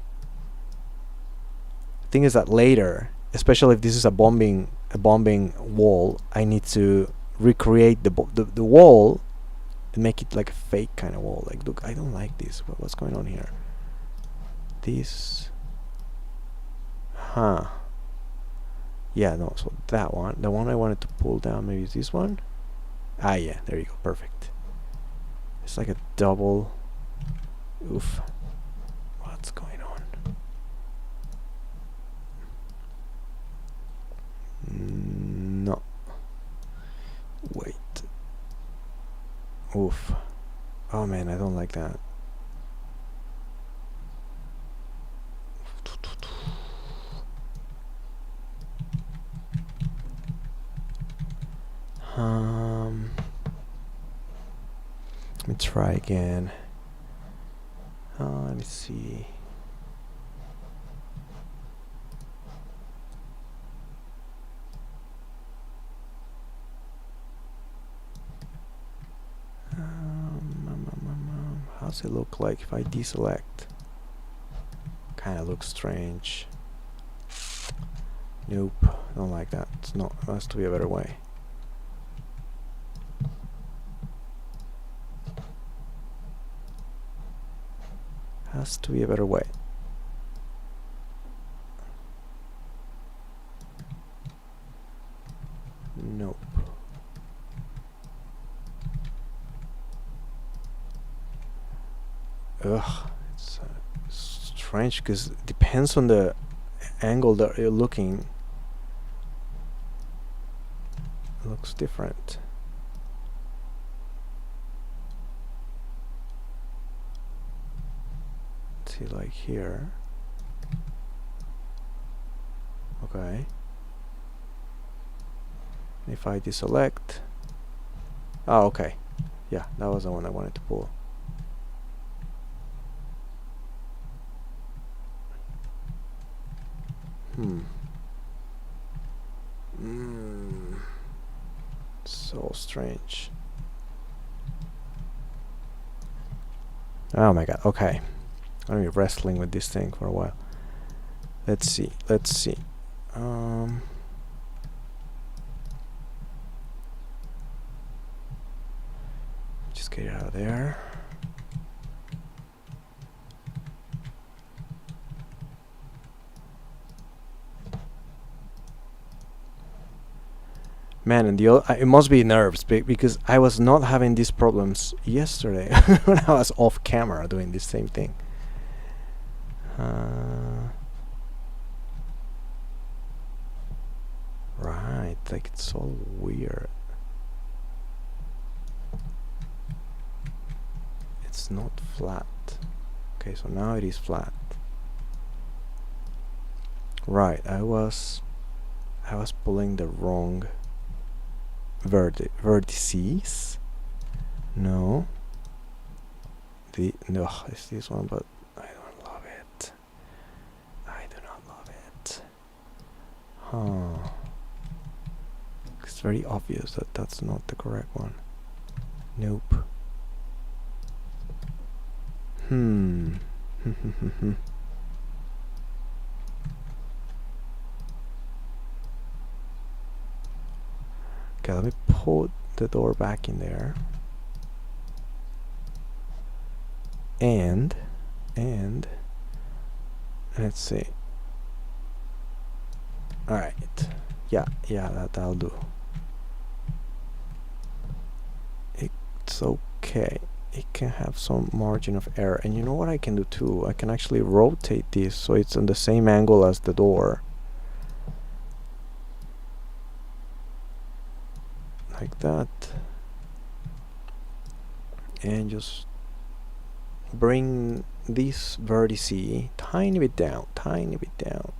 Thing is that later, especially if this is a bombing wall, I need to recreate the wall and make it like a fake kind of wall. Like, look, I don't like this. What's going on here? This, yeah, no. So that one, the one I wanted to pull down, maybe is this one. Ah, yeah, there you go, perfect. It's like a double. Oof. What's going on? No. Wait. Oof. Oh man, I don't like that. Let me try again. Let me see. How's it look like if I deselect? Kind of looks strange. Nope, don't like that. It's not. There has to be a better way. Has to be a better way. Nope. Ugh, it's strange because it depends on the angle that you're looking. It looks different. See, like here. Okay. If I deselect. Oh, okay. Yeah, that was the one I wanted to pull. So strange. Oh my god, okay. I'm gonna be wrestling with this thing for a while. Let's see. Just get it out of there. Man, and it must be nerves because I was not having these problems yesterday when I was off camera doing this same thing. Right, like it's all weird. It's not flat. Okay, so now it is flat. Right, I was pulling the wrong vertices. No, it's this one, but I don't love it. I do not love it. It's very obvious that that's not the correct one. Nope. Okay, let me put the door back in there. And let's see. All right. Yeah, that'll do. It's okay. It can have some margin of error. And you know what I can do too? I can actually rotate this so it's on the same angle as the door. Like that. And just bring this vertice tiny bit down, tiny bit down.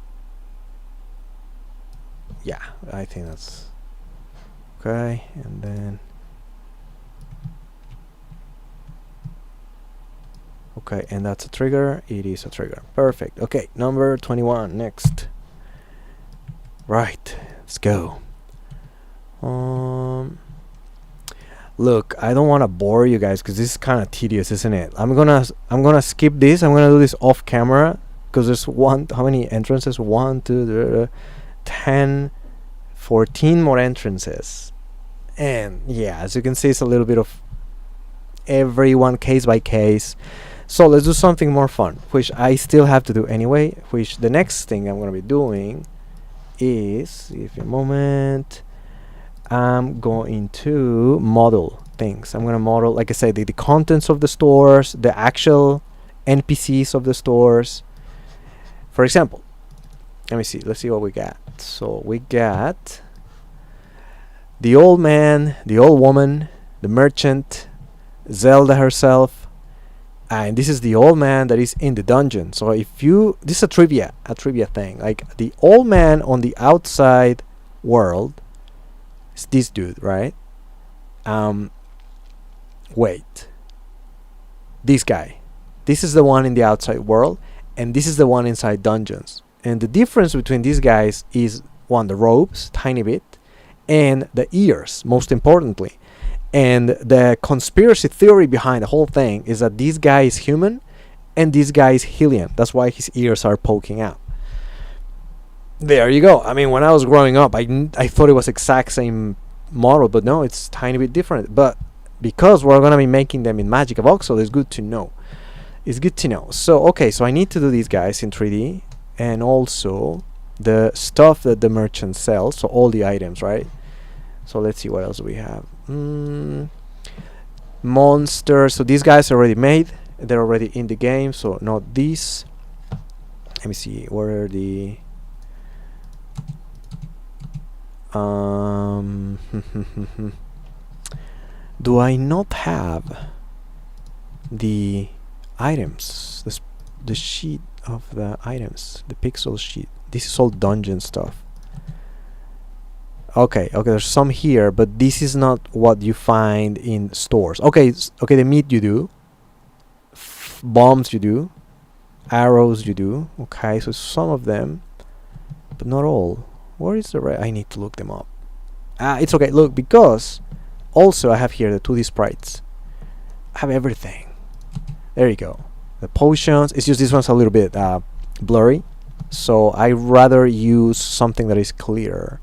Yeah, I think that's okay. And then okay, and that's a trigger. It is a trigger. Perfect. Okay, number 21 next. Right, let's go. Look, I don't want to bore you guys because this is kind of tedious, isn't it? I'm gonna skip this. I'm gonna do this off camera because there's how many entrances? 1, 2, 10, 14 more entrances. And yeah, as you can see, it's a little bit of everyone case by case. So let's do something more fun, which I still have to do anyway, which the next thing I'm gonna be doing is, give me a moment, I'm going to model things. I'm gonna model, like I said, the contents of the stores, the actual NPCs of the stores. For example, let me see, let's see what we got. So we got the old man, the old woman, the merchant, Zelda herself, and this is the old man that is in the dungeon. So if you, this is a trivia thing, like the old man on the outside world is this dude, right? Wait, this guy, this is the one in the outside world, and this is the one inside dungeons. And the difference between these guys is, one, the robes, tiny bit, and the ears, most importantly. And the conspiracy theory behind the whole thing is that this guy is human and this guy is Hylian. That's why his ears are poking out. There you go. I mean, when I was growing up, I thought it was exact same model, but no, it's tiny bit different. But because we're going to be making them in Magika Voxel, it's good to know. It's good to know. So, okay, so I need to do these guys in 3D, and also the stuff that the merchant sells, so all the items, right? So let's see what else we have. Monsters. So these guys are already made. They're already in the game, so not these. Let me see. Where are the... do I not have the items? The sheet of the items. The pixel sheet. This is all dungeon stuff. Okay, there's some here, but this is not what you find in stores. Okay, the meat you do, bombs you do, arrows you do. Okay, so some of them, but not all. Where is the I need to look them up. It's okay. Look, because also I have here the 2D sprites. I have everything. There you go. The potions. It's just this one's a little bit blurry, so I rather use something that is clearer,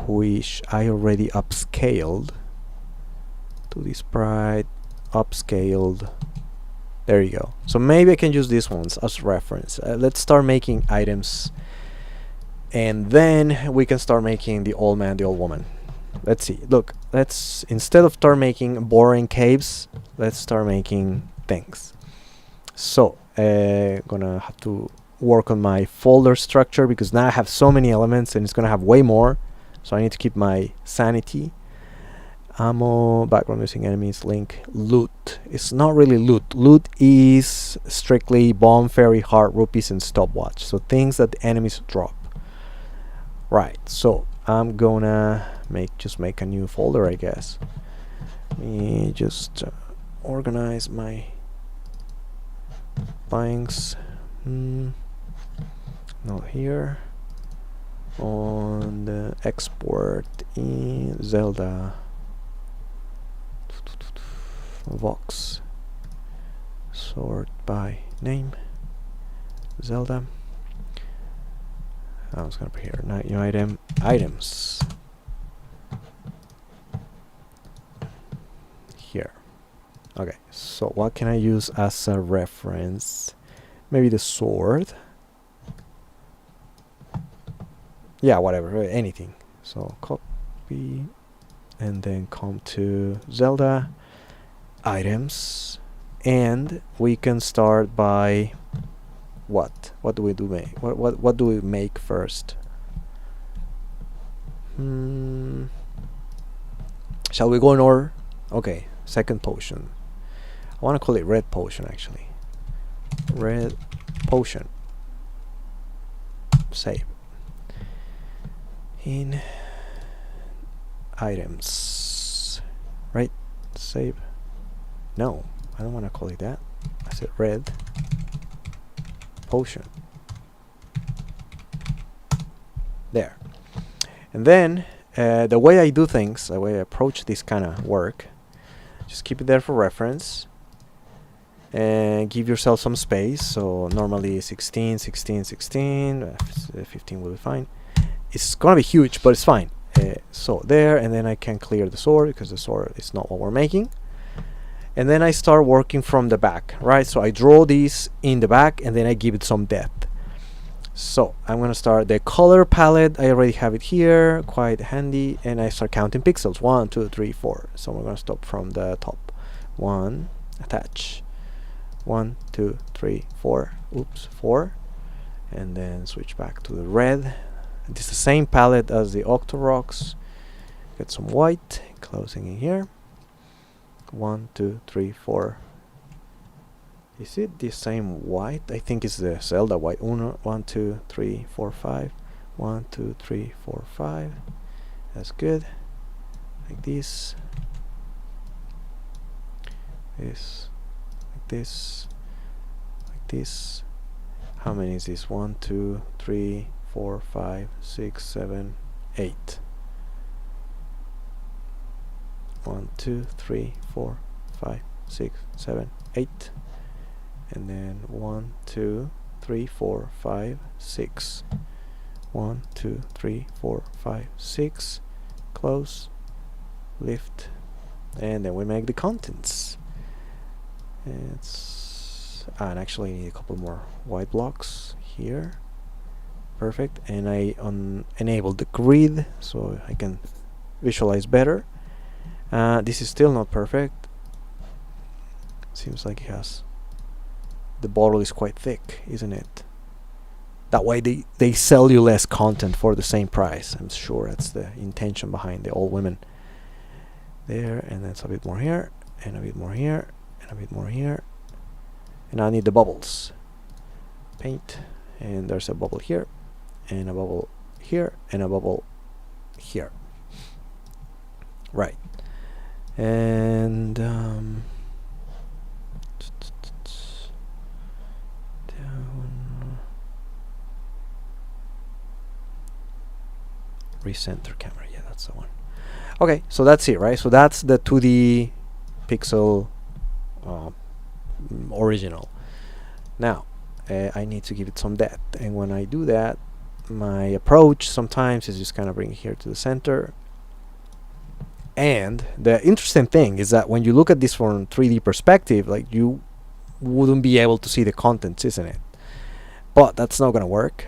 which I already upscaled. To this sprite, upscaled. There you go. So maybe I can use these ones as reference. Let's start making items, and then we can start making the old man, the old woman. Let's see. Look, let's, instead of start making boring caves, let's start making things. So gonna have to work on my folder structure because now I have so many elements and it's gonna have way more. So I need to keep my sanity. Ammo, background using enemies, link, loot. It's not really loot. Loot is strictly bomb, fairy, heart, rupees, and stopwatch. So things that the enemies drop. Right, so I'm gonna just make a new folder, I guess. Let me just organize my things. Not here. On the export in Zelda Vox, sort by name, Zelda. I was gonna put here new items here. Okay, so what can I use as a reference? Maybe the sword. Yeah, whatever, anything. So copy and then come to Zelda, items, and we can start by what do we do make? What do we make first? Shall we go in order? Okay, second potion. I want to call it red potion actually. Red potion. Save. In items. Right? Save. No, I don't want to call it that. I said red potion. There. And then the way I do things, the way I approach this kind of work, just keep it there for reference and give yourself some space. So normally 16, 16, 16, 15 will be fine. It's gonna be huge, but it's fine. So there, and then I can clear the sword because the sword is not what we're making. And then I start working from the back, right? So I draw these in the back and then I give it some depth. So I'm gonna start the color palette. I already have it here, quite handy, and I start counting pixels. 1, 2, 3, 4. So we're gonna stop from the top. 1, attach. 1, 2, 3, 4. Oops, 4. And then switch back to the red. It's the same palette as the Octoroks. Get some white, closing in here. 1, 2, 3, 4. Is it the same white? I think it's the Zelda white. 1, 2, 3, 4, 5. 1, 2, 3, 4, 5. That's good. Like this. This. Like this. Like this. How many is this? 1, 2, 3, 4, 5, 6, 7, 8. 1, 2, 3, 4, 5, 6, 7, 8. And then 1, 2, 3, 4, 5, 6. 1, 2, 3, 4, 5, 6. Close. Lift. And then we make the contents. And actually I need a couple more white blocks here. Perfect. And I enable the grid so I can visualize better. This is still not perfect. Seems like it has. The bottle is quite thick, isn't it? That way they sell you less content for the same price. I'm sure that's the intention behind the old women. There, and then it's a bit more here, and a bit more here, and a bit more here. And I need the bubbles. Paint, and there's a bubble here, and a bubble here, and a bubble here. Right. And down. Recenter camera, yeah, that's the one. Okay, so that's it, right? So that's the 2D pixel original. Now I need to give it some depth, and when I do that, my approach sometimes is just kind of bring it here to the center. And the interesting thing is that when you look at this from 3D perspective, like, you wouldn't be able to see the contents, isn't it? But that's not gonna work.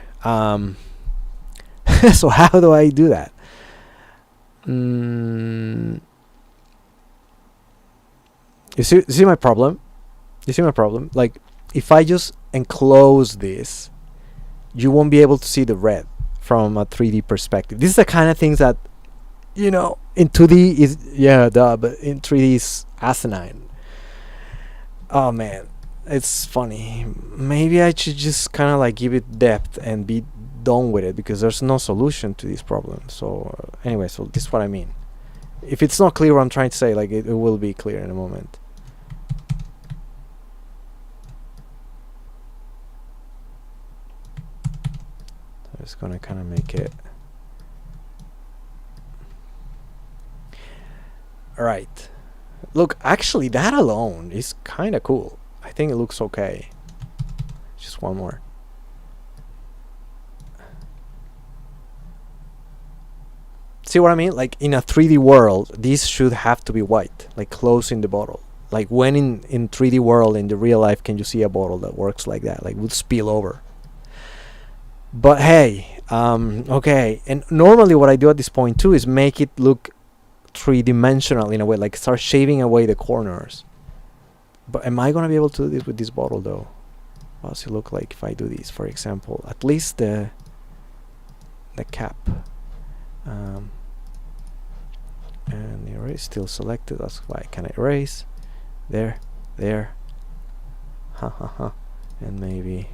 So how do I do that? You see my problem? You see my problem? Like, if I just enclose this, you won't be able to see the red from a 3D perspective. This is the kind of things that, you know, in 2D is, yeah, duh, but in 3D is asinine. Oh man, it's funny. Maybe I should just kind of like give it depth and be done with it, because there's no solution to this problem. So anyway, so this is what I mean. If it's not clear what I'm trying to say, like, it will be clear in a moment. I'm just gonna kind of make it. Alright. Look, actually that alone is kind of cool. I think it looks okay. Just one more. See what I mean? Like, in a 3D world, this should have to be white, like closing the bottle. Like, when in 3D world, in the real life, can you see a bottle that works like that? Like, would spill over. But hey, okay. And normally what I do at this point too is make it look three-dimensional in a way, like start shaving away the corners. But am I gonna be able to do this with this bottle though? What does it look like if I do this, for example? At least the cap. And erase, still selected, that's why I can erase. There. Ha ha ha. And maybe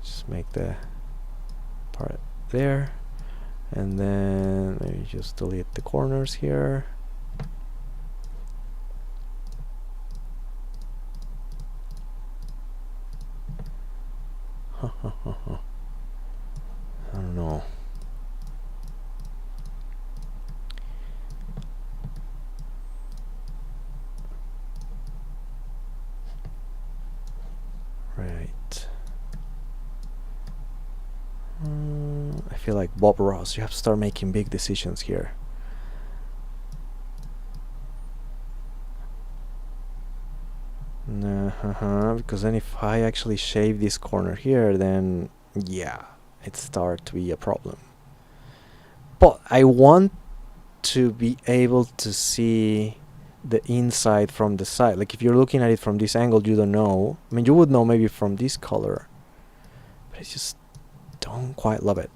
just make the part there. And then maybe just delete the corners here. I don't know. Right. I feel like Bob Ross. You have to start making big decisions here. Because then if I actually shave this corner here, then yeah, it starts to be a problem. But I want to be able to see the inside from the side. Like if you're looking at it from this angle, you don't know. I mean, you would know maybe from this color, but I just don't quite love it.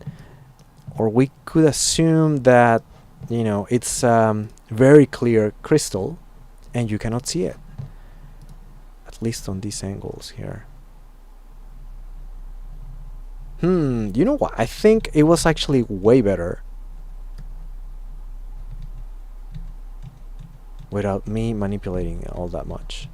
Or we could assume that, you know, it's very clear crystal and you cannot see it, at least on these angles here. You know what? I think it was actually way better without me manipulating all that much.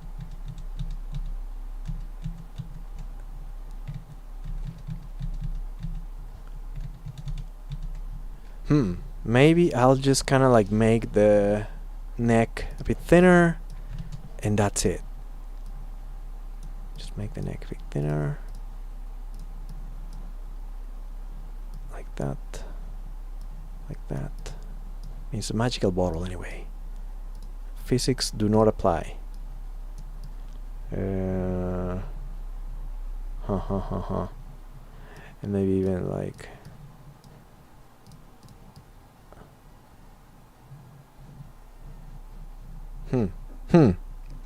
Maybe I'll just kind of like make the neck a bit thinner and that's it. Just make the neck a bit thinner. Like that. Like that. It's a magical bottle anyway. Physics do not apply. And maybe even like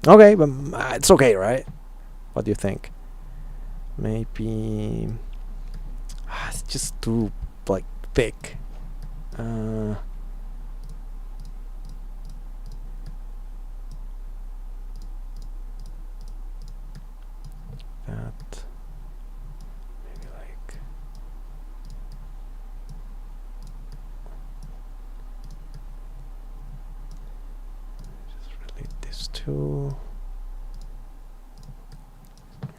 okay, but it's okay, right? What do you think? Maybe it's just too like thick. That maybe like just delete this too.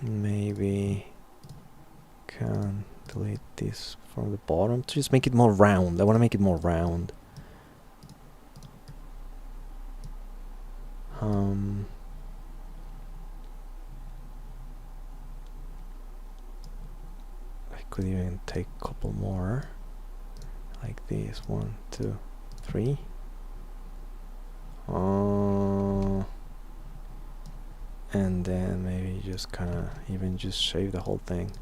Maybe can delete this from the bottom to just make it more round. I want to make it more round. I could even take a couple more like this. 1, 2, 3. And then maybe just kind of even just shave the whole thing.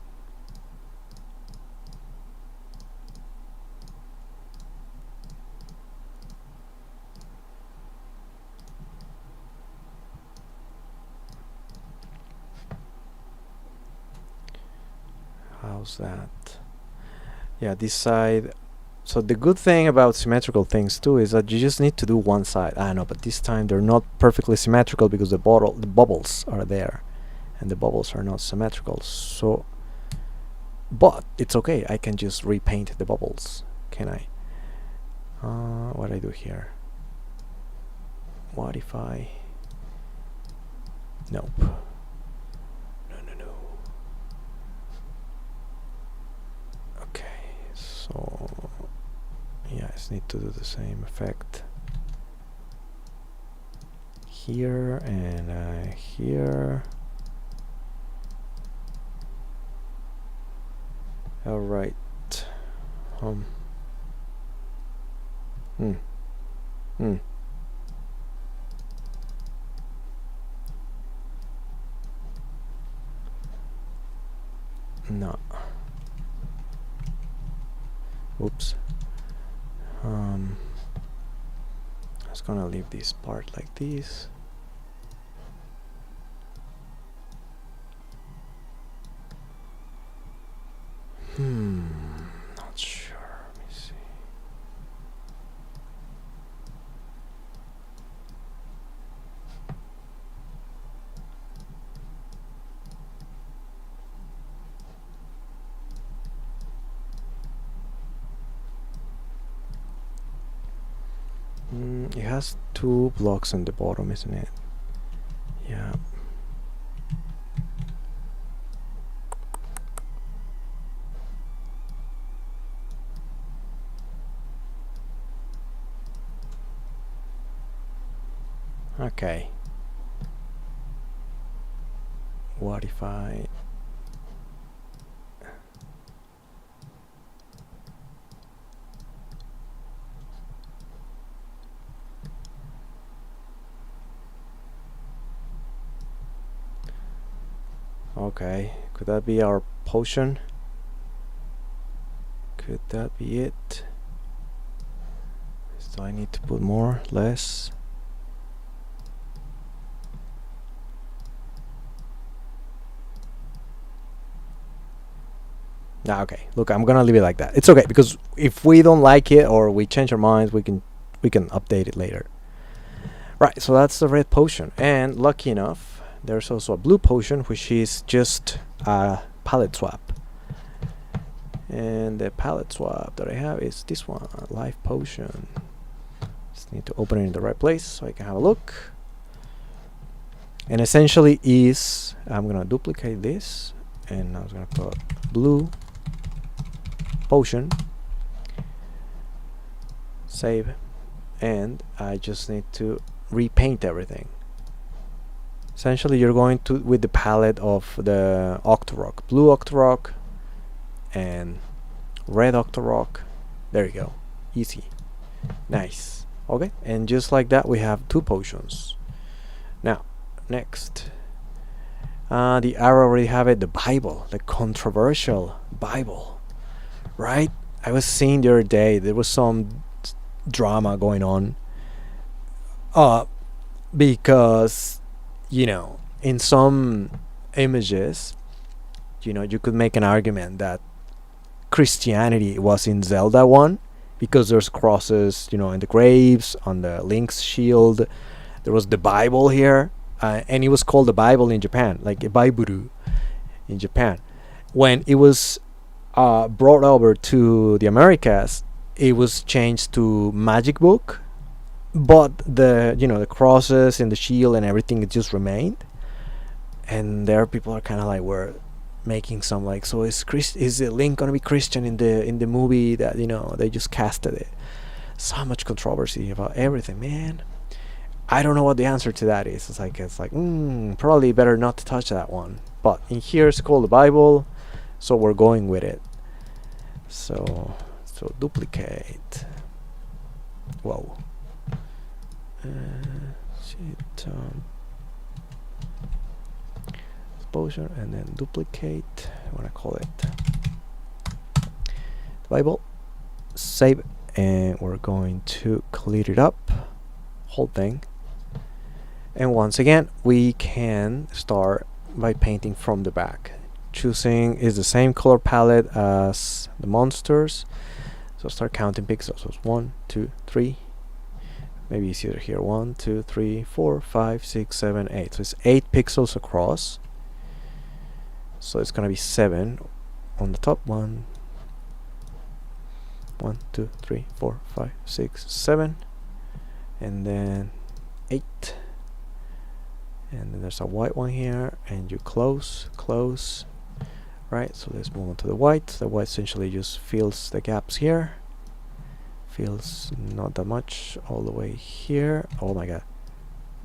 How's that? Yeah, this side. So the good thing about symmetrical things too is that you just need to do one side. I know, but this time they're not perfectly symmetrical because the bubbles are there, and the bubbles are not symmetrical. So, but it's okay. I can just repaint the bubbles, can I? What do I do here? What if I? Nope. No. Okay, so yeah, I just need to do the same effect here and here. All right. No. Oops. I was gonna leave this part like this. Not sure. Let me see. It has 2 blocks on the bottom, isn't it? Yeah. Okay. What if I... Okay, could that be our potion? Could that be it? So I need to put more, less? Nah, okay. Look, I'm gonna leave it like that. It's okay, because if we don't like it or we change our minds, we can update it later. Right, so that's the red potion. And lucky enough, there's also a blue potion, which is just a palette swap. And the palette swap that I have is this one, life potion. Just need to open it in the right place so I can have a look. And essentially is, I'm gonna duplicate this, and I was gonna put blue potion, save, and I just need to repaint everything. Essentially you're going to with the palette of the Octorok, blue Octorok and red Octorok. There you go, easy, nice. Okay, and just like that we have 2 potions. Now next, the arrow already have it, the Bible, the controversial Bible, right? I was seeing the other day there was some drama going on because, you know, in some images, you know, you could make an argument that Christianity was in Zelda 1 because there's crosses, you know, in the graves, on the Link's shield. There was the Bible here, and it was called the Bible in Japan, like a Baiburu in Japan. When it was brought over to the Americas, it was changed to Magic Book, but the, you know, the crosses and the shield and everything, it just remained. And there people are kind of like, we're making some like, so is the Link gonna be Christian in the movie that, you know, they just casted it? So much controversy about everything, man. I don't know what the answer to that is. It's like probably better not to touch that one. But in here it's called the Bible, so we're going with it. So duplicate. Whoa. Exposure, and then duplicate. I want to call it Bible. Save, and we're going to clear it up, whole thing. And once again, we can start by painting from the back. Choosing is the same color palette as the monsters. So start counting pixels. So it's 1, 2, 3. Maybe easier here. 1, 2, 3, 4, 5, 6, 7, 8. So it's 8 pixels across. So it's gonna be 7 on the top. 1, 2, 3, 4, 5, 6, 7, and then 8. And then there's a white one here, and you close. Right, so let's move on to the white. The white essentially just fills the gaps here. Fills not that much all the way here. Oh my god.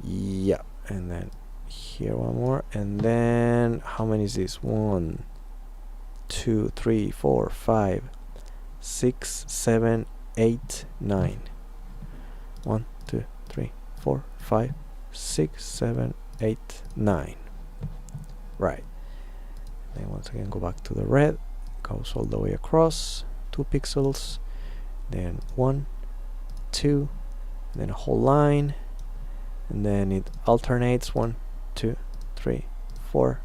Yeah, and then here one more, and then how many is this? 1, 2, 3, 4, 5, 6, 7, 8, 9. 1, 2, 3, 4, 5, 6, 7, 8, 9. Right. Then once again go back to the red, goes all the way across, 2 pixels, then 1, 2, then a whole line, and then it alternates 1, 2, 3, 4,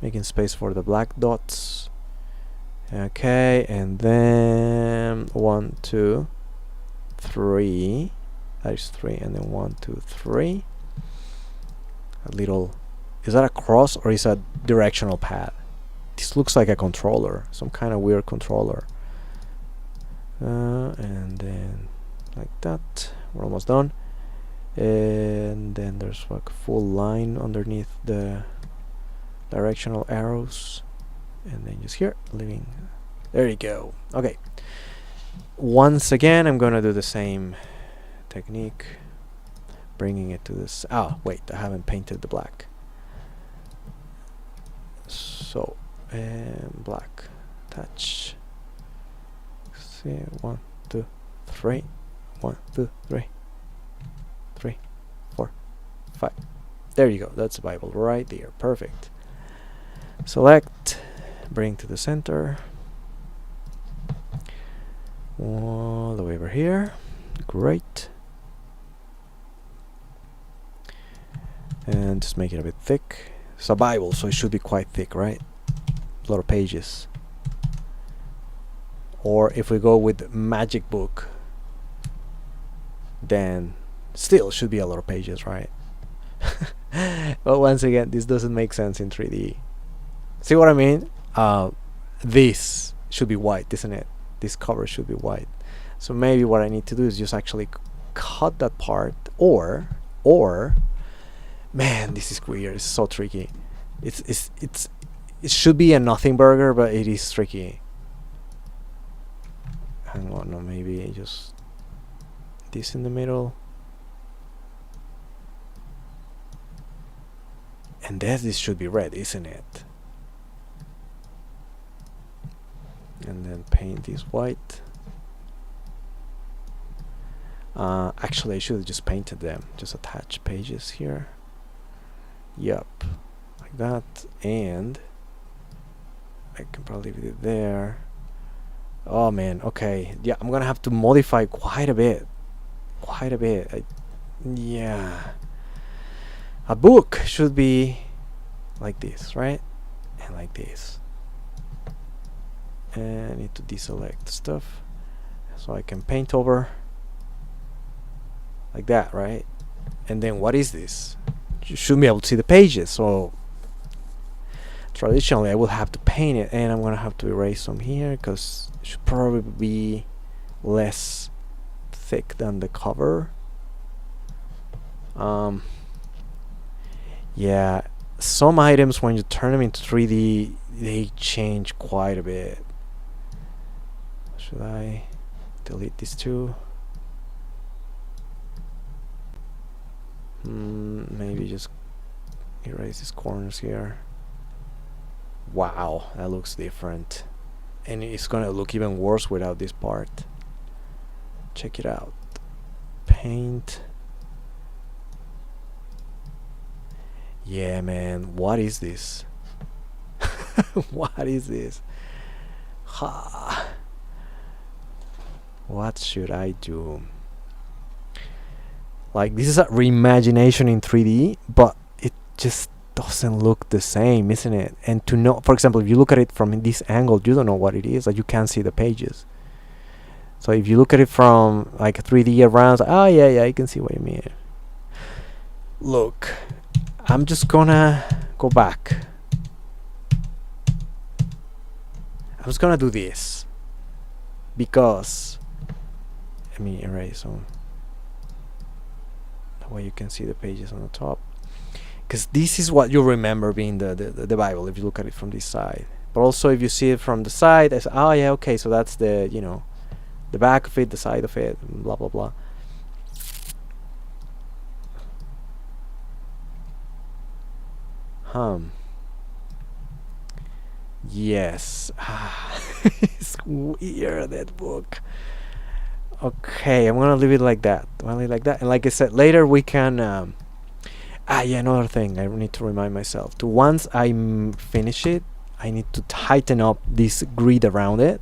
making space for the black dots, Okay, and then 1, 2, 3. That is 3, and then 1, 2, 3. A little. Is that a cross or is that directional pad? This looks like a controller, some kind of weird controller. And then like that. We're almost done. And then there's like a full line underneath the directional arrows. And then just here, leaving. There you go. Okay. Once again, I'm gonna do the same technique, bringing it to this. Oh, wait, I haven't painted the black. So, black touch. See, 1, 2, 3. 1, 2, 3. 3, 4, 5. There you go. That's the Bible right there. Perfect. Select, bring to the center. All the way over here. Great. And just make it a bit thick. It's a Bible, so it should be quite thick, right? A lot of pages. Or if we go with Magic Book, then still should be a lot of pages, right? But once again, this doesn't make sense in 3D. See what I mean? This should be white, isn't it? This cover should be white. So maybe what I need to do is just actually cut that part, or man, this is weird. It's so tricky. It should be a nothing burger, but it is tricky. Hang on, no, maybe just this in the middle. And this should be red, isn't it? And then paint this white. Actually, I should have just painted them. Just attach pages here. Yup, like that. And I can probably leave it there. Oh man, okay. Yeah, I'm gonna have to modify quite a bit. Yeah. A book should be like this, right? And like this. And I need to deselect stuff so I can paint over like that, right? And then what is this? You should be able to see the pages, so traditionally I will have to paint it, and I'm gonna have to erase some here because it should probably be less thick than the cover. Yeah, some items when you turn them into 3D they change quite a bit. Should I delete these two? Maybe just erase these corners here. Wow, that looks different. And it's gonna look even worse without this part. Check it out. Paint. Yeah, man, what is this? What is this? Ha. What should I do? Like, this is a reimagination in 3D, but it just doesn't look the same, isn't it? And to know, for example, if you look at it from this angle, you don't know what it is. Like, you can't see the pages. So if you look at it from like 3D around, oh yeah, I can see what you mean. Look, I'm just gonna go back. I'm just gonna do this because let me erase some. That way you can see the pages on the top. Because this is what you remember being the Bible if you look at it from this side. But also if you see it from the side, I say, oh yeah, okay, so that's the, you know, the back of it, the side of it, blah blah blah. Yes. It's weird, that book. Okay, I'm gonna leave it like that. And like I said, later we can yeah, another thing I need to remind myself to, once I finish it, I need to tighten up this grid around it,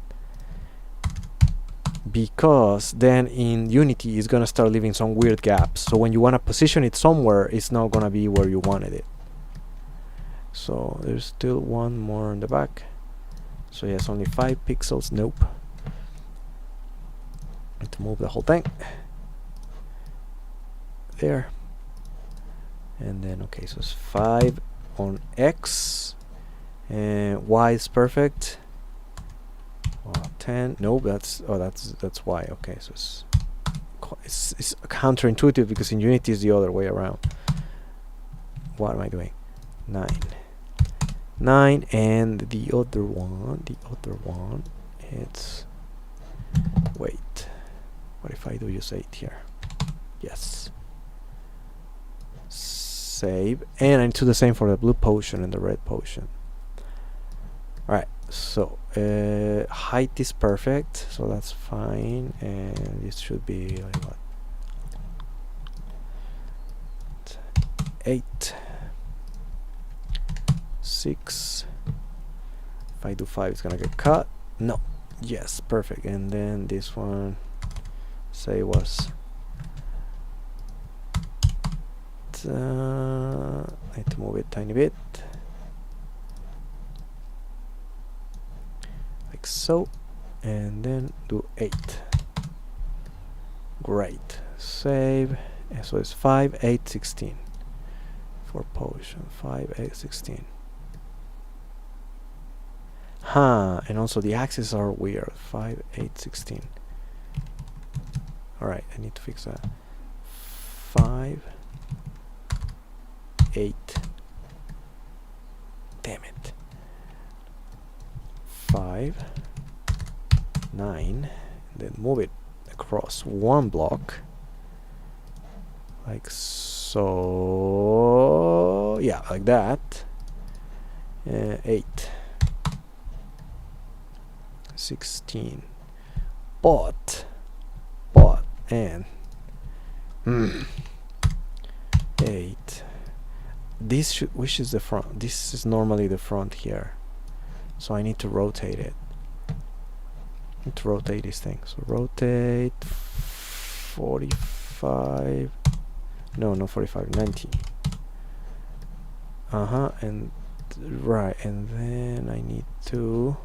because then in Unity it's gonna start leaving some weird gaps. So when you wanna position it somewhere, it's not gonna be where you wanted it. So there's still one more in the back. So yes, only 5 pixels. Nope. Need to move the whole thing. There. And then okay, so it's 5 on X, and Y is perfect. 10. Nope, that's Y. Okay, so it's counterintuitive because in Unity is the other way around. What am I doing? 9, and the other one, it's, wait, what if I do use 8 here? Yes. Save, and I do the same for the blue potion and the red potion. Alright, so height is perfect, so that's fine, and this should be like what? 8, 6. If I do 5, it's gonna get cut. No. Yes, perfect. And then this one, say was I need to move it a tiny bit, like so, and then do 8. Great. Save. And so it's 5, 8, 16 for potion. 5, 8, 16. And also the axes are weird. 5, 8, 16. Alright, I need to fix that. 5, 8. Damn it. 5, 9. Then move it across one block. Like so. Yeah, like that. 8. 16. But and 8. Which is the front? This is normally the front here, so I need to rotate it. Need to rotate this thing. So rotate 45. No, not 45. 90. And right, and then I need to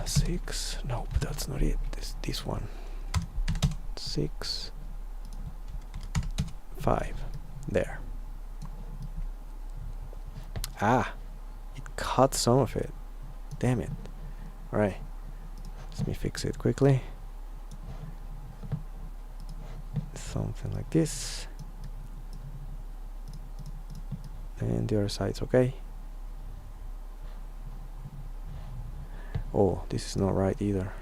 6. Nope, that's not it. This one. 6, 5. There. It cut some of it. Damn it. Alright. Let me fix it quickly. Something like this. And the other side's okay. Oh, this is not right either.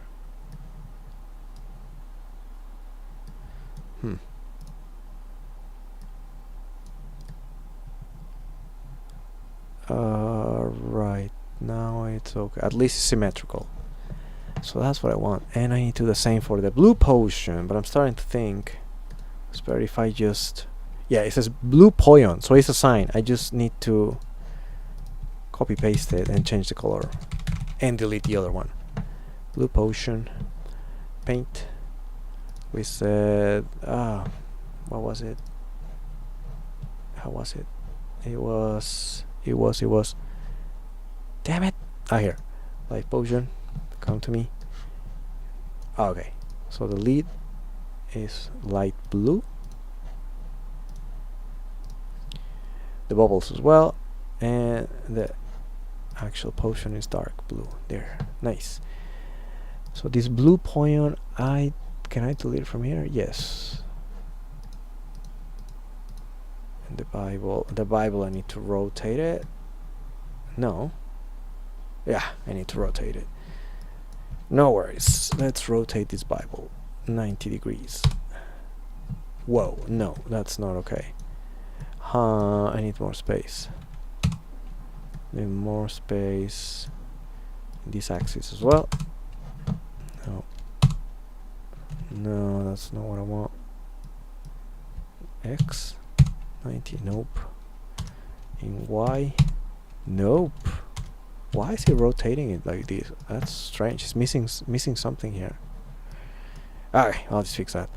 Right, now it's okay. At least it's symmetrical. So that's what I want. And I need to do the same for the blue potion, but I'm starting to think it's better if I just... Yeah, it says blue potion, so it's a sign. I just need to copy paste it and change the color and delete the other one. Blue potion, paint. We said, what was it? How was it? It was. Damn it! Here. Life potion. Come to me. Okay. So the lead is light blue. The bubbles as well. And the actual potion is dark blue. There. Nice. So this blue potion, can I delete it from here? Yes. And the Bible I need to rotate it. No. Yeah, I need to rotate it. No worries. Let's rotate this Bible 90 degrees. Whoa, no, that's not okay. I need more space. Need more space in this axis as well. No, that's not what I want. X 90. Nope. In Y. Nope. Why is he rotating it like this? That's strange. It's missing something here. Alright, I'll just fix that.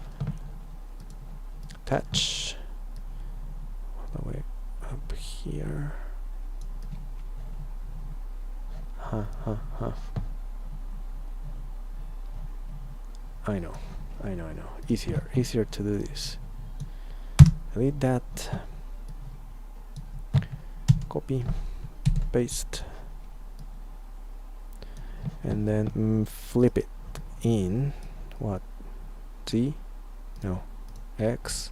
Attach. All the way up here. I know. Easier to do this. Delete that. Copy, paste, and then flip it in what? Z? No. X?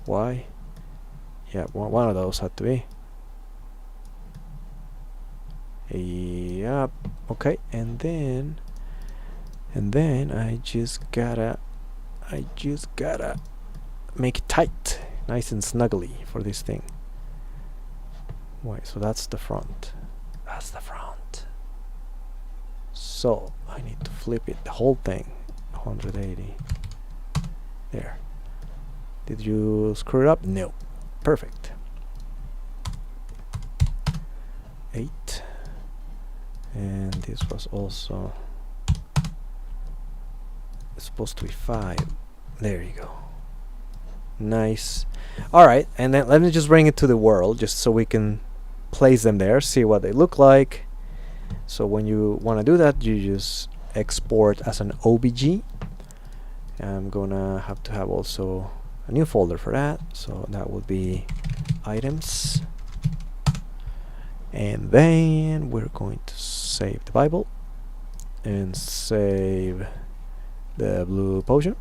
Y? Yeah, one of those had to be. Yep. Okay, and then I just gotta make it tight, nice and snuggly for this thing. Wait, so that's the front. So I need to flip it, the whole thing, 180. There. Did you screw it up? No. Perfect. 8. And this was also supposed to be 5. There you go. Nice. Alright, and then let me just bring it to the world just so we can place them there, see what they look like. So when you want to do that, you just export as an OBJ. I'm gonna have to have also a new folder for that, so that would be items, and then we're going to save the Bible and save the blue potion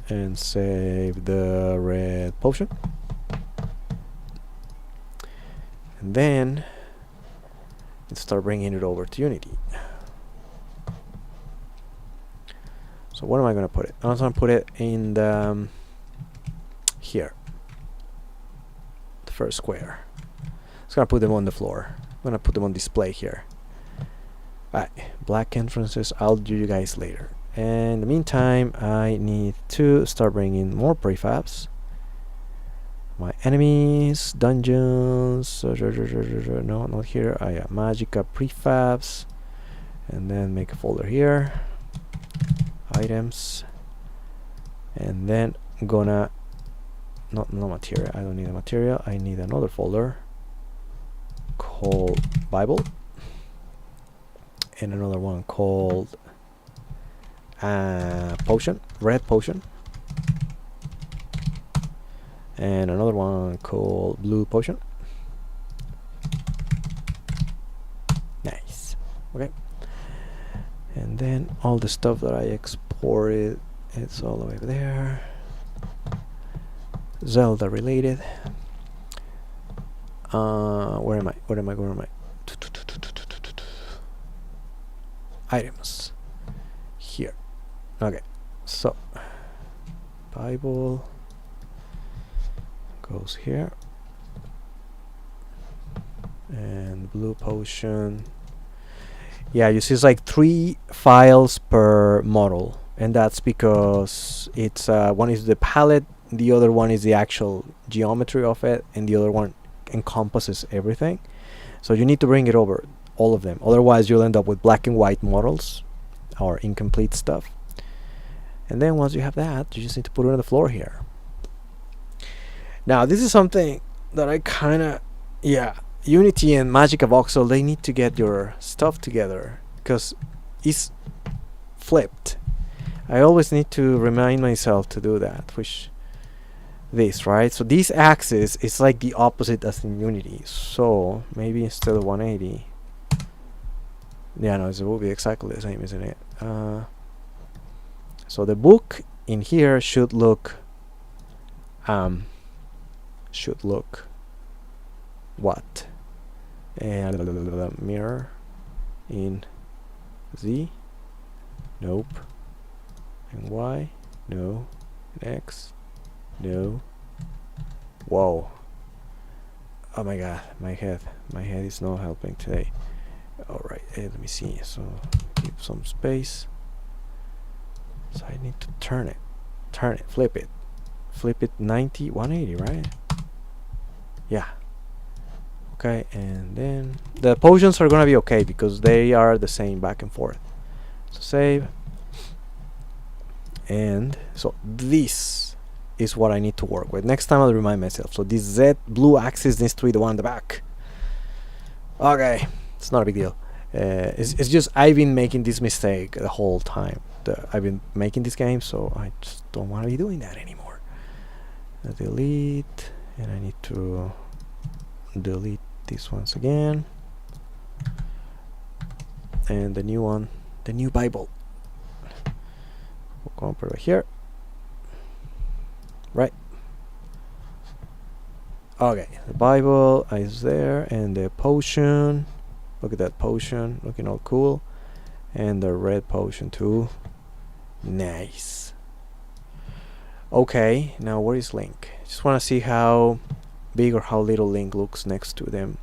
and save the red potion, and then let's start bringing it over to Unity. So what am I going to put it? I'm going to put it in the here, the first square. It's going to put them on the floor. I'm going to put them on display here. Alright, black entrances, I'll do you guys later. And in the meantime, I need to start bringing more prefabs. My enemies, dungeons, no, not here. I have Magika prefabs, and then make a folder here, items, and then I'm gonna no material. I don't need a material. I need another folder called Bible, and another one called potion, red potion, and another one called blue potion. Nice. Okay, and then all the stuff that I exported, it's all the way there. Zelda related. Where am I? Items here. Okay, so Bible goes here, and blue potion. Yeah, you see it's like 3 files per model, and that's because it's one is the palette, the other one is the actual geometry of it, and the other one encompasses everything. So you need to bring it over, all of them, otherwise you'll end up with black and white models or incomplete stuff. And then once you have that, you just need to put it on the floor here. Now this is something that I kinda, Unity and Magika Voxel, they need to get your stuff together, because it's flipped. I always need to remind myself to do that, which this, right? So this axis is like the opposite as in Unity, so maybe instead of 180, yeah, no, it will be exactly the same, isn't it? So the book in here should look what? And mirror in Z, nope, and Y, no, and X, no. Whoa, oh my god, my head is not helping today. Alright, let me see, so keep some space. So I need to turn it, flip it 90, 180, right? Yeah. Okay, and then the potions are gonna be okay because they are the same back and forth. So save. And so this is what I need to work with. Next time I'll remind myself. So this Z blue axis needs to be the one in the back. Okay, it's not a big deal. It's just I've been making this mistake the whole time. I've been making this game, so I just don't want to be doing that anymore. Delete, and I need to delete this once again. And the new one, the new Bible. We'll come over here. Right. Okay, the Bible is there, and the potion. Look at that potion, looking all cool. And the red potion too. Nice. Okay, now where is Link? Just want to see how big or how little Link looks next to them.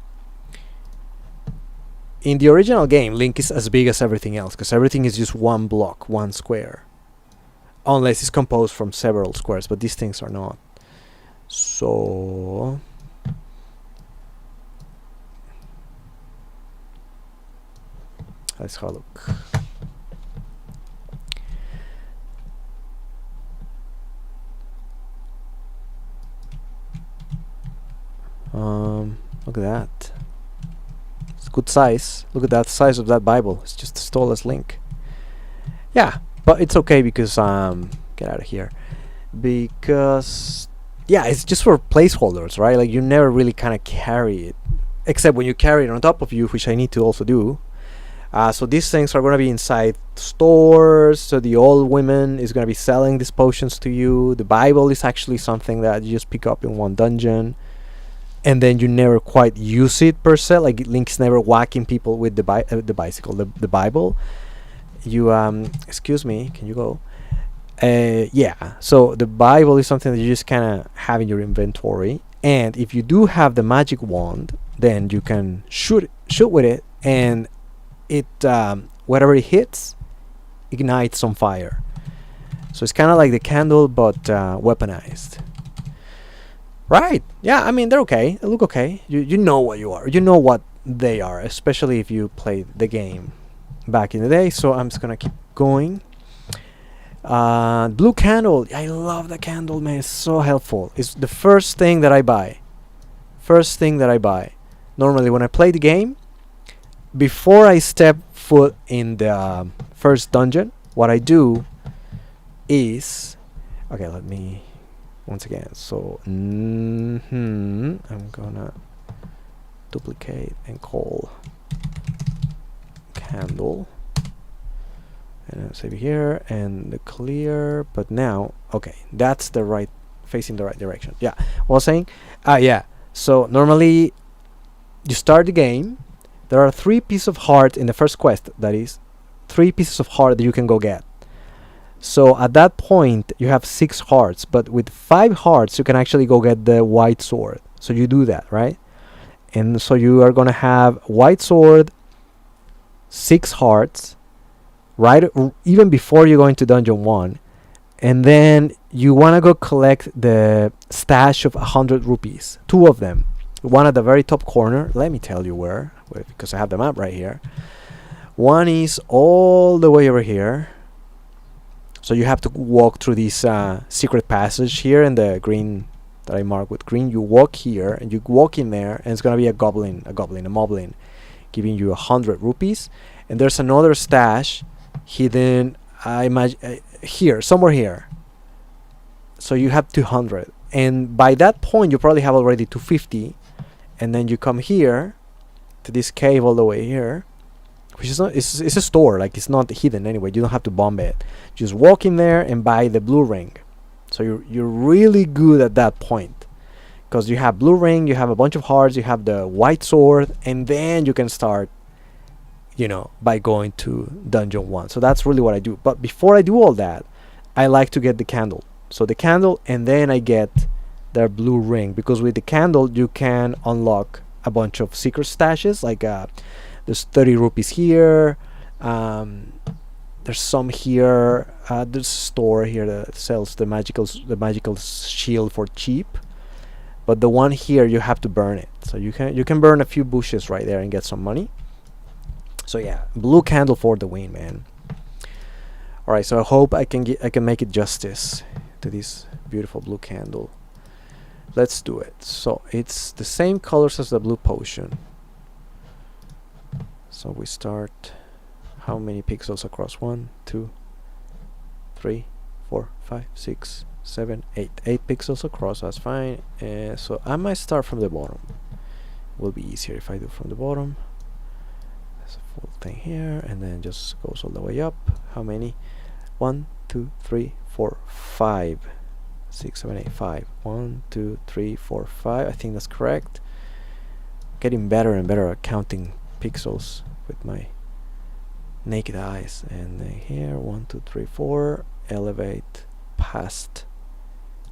In the original game, Link is as big as everything else, because everything is just one block, one square. Unless it's composed from several squares, but these things are not. So let's have a look. Look at that. It's good size. Look at that size of that Bible. It's just as tall as Link. Yeah, but it's okay because get out of here. Because yeah, it's just for placeholders, right? Like you never really kind of carry it, except when you carry it on top of you, which I need to also do. So these things are going to be inside stores. So the old woman is going to be selling these potions to you. The Bible is actually something that you just pick up in one dungeon, and then you never quite use it per se. Like Link's never whacking people with the bicycle, the Bible. You excuse me, can you go? Yeah. So the Bible is something that you just kind of have in your inventory, and if you do have the magic wand, then you can shoot with it, and it whatever it hits ignites on fire. So it's kind of like the candle, but weaponized. Right. Yeah, I mean, they're okay. They look okay. You know what you are. You know what they are, especially if you played the game back in the day. So I'm just gonna keep going. Blue candle. I love the candle, man. It's so helpful. It's the first thing that I buy. Normally when I play the game, before I step foot in the first dungeon, what I do is, okay, let me once again. So I'm gonna duplicate and call candle, and I'll save it here and the clear. But now, okay, that's the right, facing the right direction. Yeah, what I was saying. Yeah. So normally you start the game. There are 3 pieces of heart in the first quest. That is 3 pieces of heart that you can go get. So at that point you have 6 hearts, but with 5 hearts you can actually go get the white sword. So you do that, right? And so you are gonna have white sword, 6 hearts, right? Even before you go into dungeon 1, and then you wanna go collect the stash of 100 rupees. 2 of them. One at the very top corner. Let me tell you where, because I have the map right here. One is all the way over here. So you have to walk through this secret passage here in the green that I marked with green. You walk here and you walk in there, and it's gonna be a moblin, giving you 100 rupees. And there's another stash hidden, I imagine, here, somewhere here. So you have 200, and by that point you probably have already 250. And then you come here to this cave all the way here, which is not, it's a store, like it's not hidden anyway. You don't have to bomb it. Just walk in there and buy the blue ring. So you're really good at that point, because you have blue ring, you have a bunch of hearts, you have the white sword, and then you can start, you know, by going to dungeon 1. So that's really what I do. But before I do all that, I like to get the candle. So the candle, and then I get their blue ring, because with the candle you can unlock a bunch of secret stashes. Like there's 30 rupees here, there's some here, there's a store here that sells the magical shield for cheap, but the one here you have to burn it. So you can burn a few bushes right there and get some money. So yeah, blue candle for the win, man. All right, so I hope I can make it justice to this beautiful blue candle. Let's do it. So it's the same colors as the blue potion. So we start. How many pixels across? 1, 2, 3, 4, 5, 6, 7, 8. 8 pixels across. That's fine. So I might start from the bottom. Will be easier if I do from the bottom. There's a full thing here, and then just goes all the way up. How many? 1, 2, 3, 4, 5, 6, 7, 8, 5. 1, 2, 3, 4, 5. I think that's correct. Getting better and better at counting pixels with my naked eyes. And here 1, 2, 3, 4. Elevate past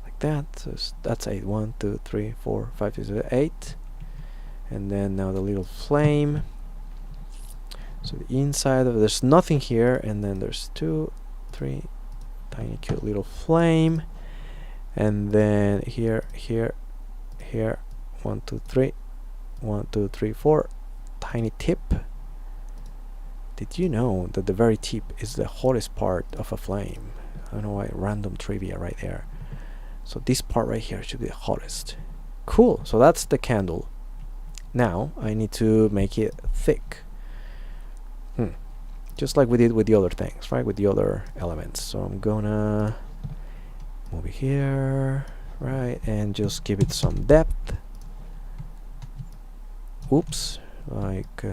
like that. So that's 8. 1, 2, 3, 4, 5, 6, 7, 8. And then now the little flame. So the inside of there's nothing here, and then there's 2, 3 tiny cute little flame, and then here, 1, 2, 3, 1, 2, 3, 4 tiny tip. Did you know that the very tip is the hottest part of a flame? I don't know why. Random trivia right there. So this part right here should be the hottest. Cool. So that's the candle. Now I need to make it thick. Just like we did with the other things, right? With the other elements. So I'm gonna move it here, right? And just give it some depth. Oops. Like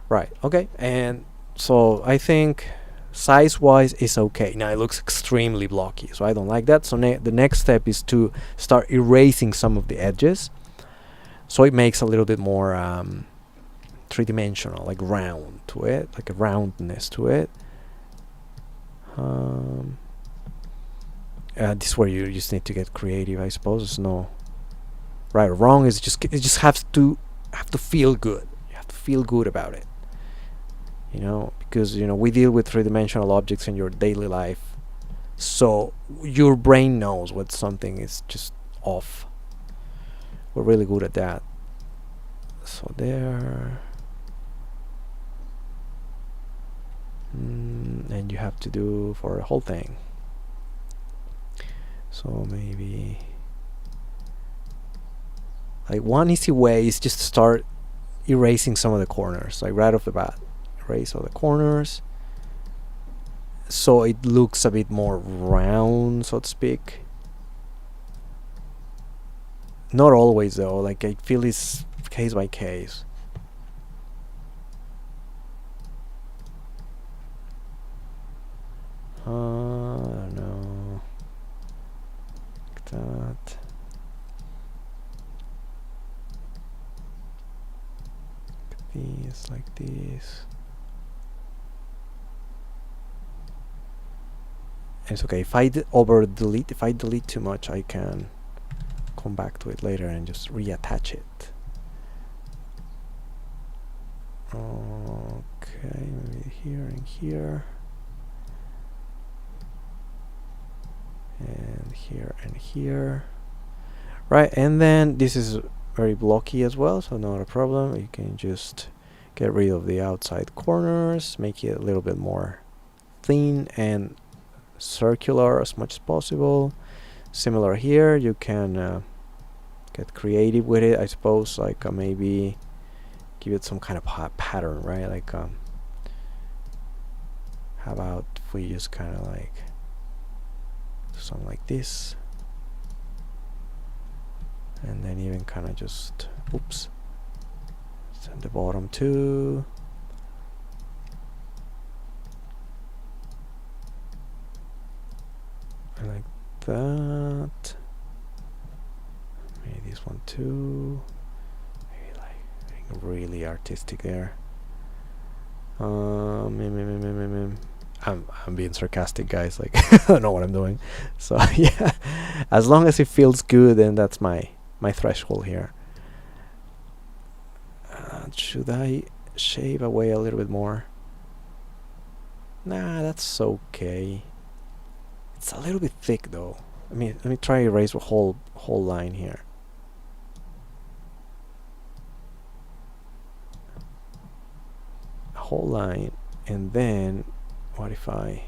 right, okay. And so I think size-wise is okay. Now it looks extremely blocky, so I don't like that. So the next step is to start erasing some of the edges, so it makes a little bit more three-dimensional, like round to it, like a roundness to it. This is where you just need to get creative, I suppose. There's no right or wrong. It just has to feel good. You have to feel good about it. You know, because we deal with three-dimensional objects in your daily life, so your brain knows when something is just off. We're really good at that. So there, and you have to do for the whole thing. So maybe like one easy way is just to start erasing some of the corners, like right off the bat. Erase all the corners so it looks a bit more round, so to speak. Not always though, like I feel it's case by case. I don't know, like that. These like this. It's okay if I delete. If I delete too much, I can come back to it later and just reattach it. Okay, maybe here and here, and here and here. Right, and then this is very blocky as well, so not a problem. You can just get rid of the outside corners, make it a little bit more thin and circular as much as possible. Similar here, you can get creative with it, I suppose, like maybe give it some kind of pattern, right? Like how about if we just kind of like do something like this, and then even kind of just oops, send the bottom too. Like that. Maybe this one too. Maybe like being really artistic there. I'm being sarcastic, guys. Like I don't know what I'm doing. So yeah, as long as it feels good, then that's my threshold here. Should I shave away a little bit more? Nah, that's okay. It's a little bit thick though. Let me try to erase the whole line here. A whole line, and then What if I...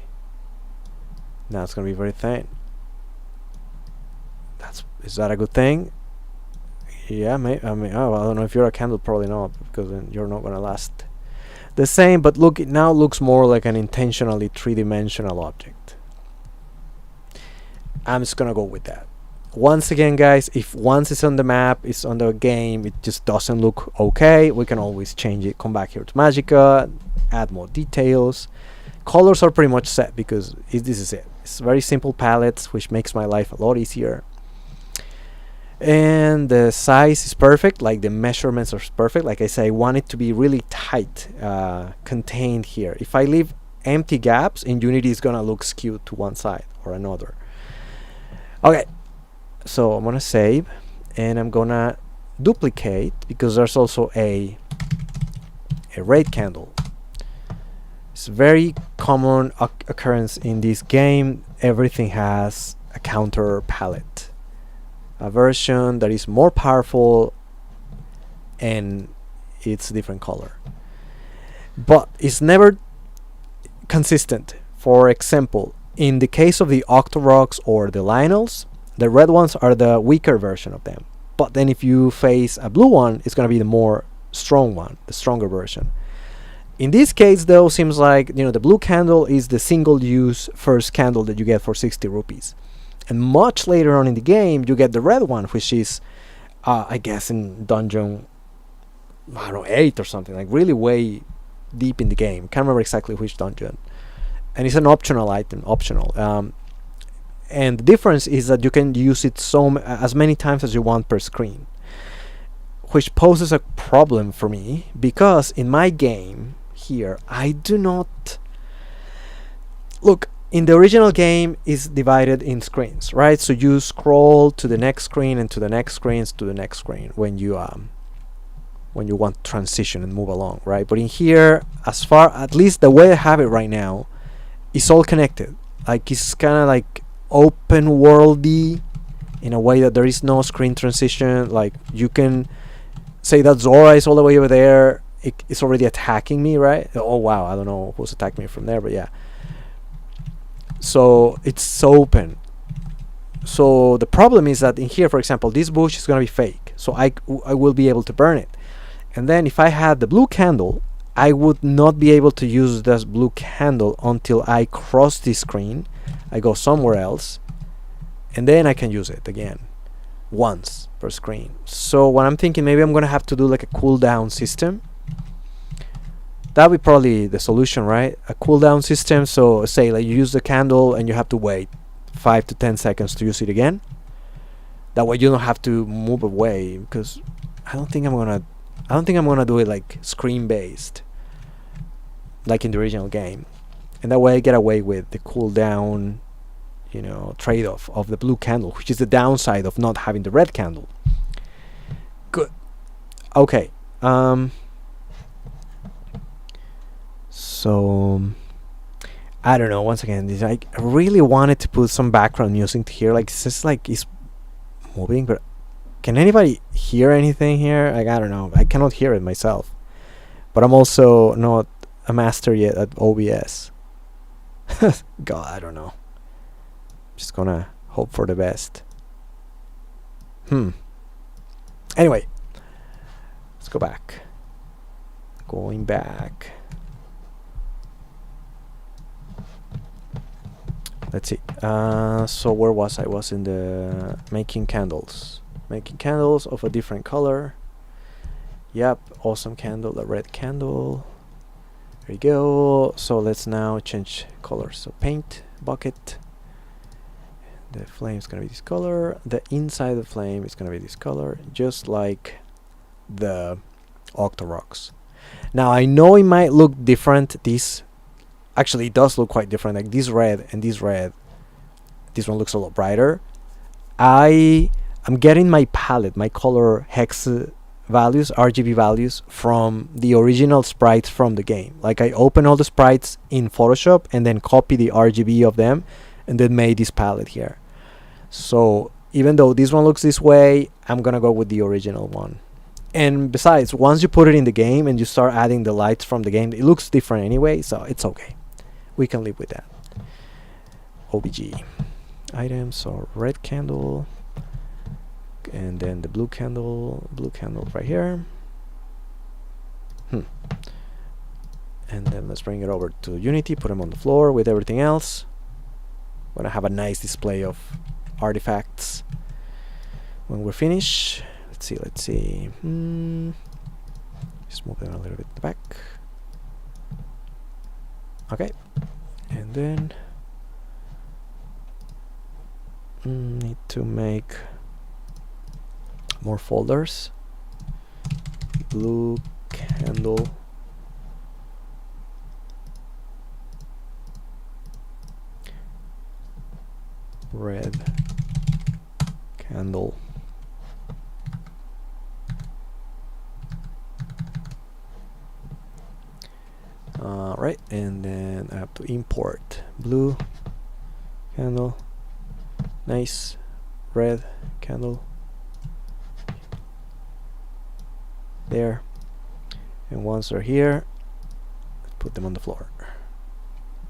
Now it's gonna be very thin. Is that a good thing? Yeah, I mean, oh, I don't know if you're a candle, probably not, because then you're not gonna last the same. But look, it now looks more like an intentionally three-dimensional object. I'm just gonna go with that. Once again, guys, if once it's on the map, it's on the game, it just doesn't look okay, we can always change it. Come back here to Magika, add more details. Colors are pretty much set because this is it. It's very simple palettes, which makes my life a lot easier. And the size is perfect, like the measurements are perfect. Like I say, I want it to be really tight, contained here. If I leave empty gaps in Unity, it's gonna look skewed to one side or another. Okay, so I'm gonna save, and I'm gonna duplicate, because there's also a red candle. It's a very common occurrence in this game. Everything has a counter palette, a version that is more powerful, and it's a different color, but it's never consistent. For example, in the case of the Octoroks or the Lionels, the red ones are the weaker version of them, but then if you face a blue one, it's going to be the more strong one, the stronger version. In this case, though, seems like, you know, the blue candle is the single use first candle that you get for 60 rupees. And much later on in the game, you get the red one, which is, I guess, in dungeon, I don't know, 8 or something, like really way deep in the game. Can't remember exactly which dungeon. And it's an optional item, and the difference is that you can use it as many times as you want per screen, which poses a problem for me, because in my game here, I do not... Look, in the original game is divided in screens, right? So you scroll to the next screen and to the next screens to the next screen when you want to transition and move along, right? But in here, at least the way I have it right now, it's all connected. Like, it's kind of like open worldy in a way that there is no screen transition. Like, you can say that Zora is all the way over there, it's already attacking me, right? Oh wow, I don't know who's attacking me from there, but yeah. So it's open. So the problem is that in here, for example, this bush is going to be fake, so I will be able to burn it. And then if I had the blue candle, I would not be able to use this blue candle until I cross this screen, I go somewhere else, and then I can use it again once per screen. So what I'm thinking, maybe I'm gonna have to do like a cooldown system. That would be probably the solution, right? A cooldown system. So say like you use the candle and you have to wait 5 to 10 seconds to use it again. That way you don't have to move away, because I don't think I'm gonna do it like screen based, like in the original game. And that way I get away with the cooldown, you know, trade-off of the blue candle, which is the downside of not having the red candle. Good. Okay. So I don't know. Once again, I really wanted to put some background music here. Like, it's just like it's moving, but can anybody hear anything here? Like, I don't know. I cannot hear it myself. But I'm also not a master yet at OBS. God, I don't know. Just gonna hope for the best. Anyway, let's go back. Going back. Let's see. So where was I? Was in the making candles. Making candles of a different color. Yep, awesome candle, the red candle. There you go. So let's now change colors. So paint, bucket. The flame is gonna be this color. The inside of the flame is gonna be this color, just like the Octoroks. Now I know it might look different. This actually it does look quite different. Like this red and this red. This one looks a lot brighter. I'm getting my palette, my color hex values, RGB values from the original sprites from the game. Like I open all the sprites in Photoshop and then copy the RGB of them and then made this palette here. So even though this one looks this way, I'm gonna go with the original one. And besides, once you put it in the game and you start adding the lights from the game, it looks different anyway, so it's okay. we can live with that. OBG items are red candle, and then the blue candle right here. And then let's bring it over to Unity, put them on the floor with everything else. Want to have a nice display of artifacts when we're finished. Let's see. Just move them a little bit back. Okay, and then need to make more folders. Blue candle, red candle, right, and then I have to import blue candle, nice, red candle there, and once they're here, put them on the floor.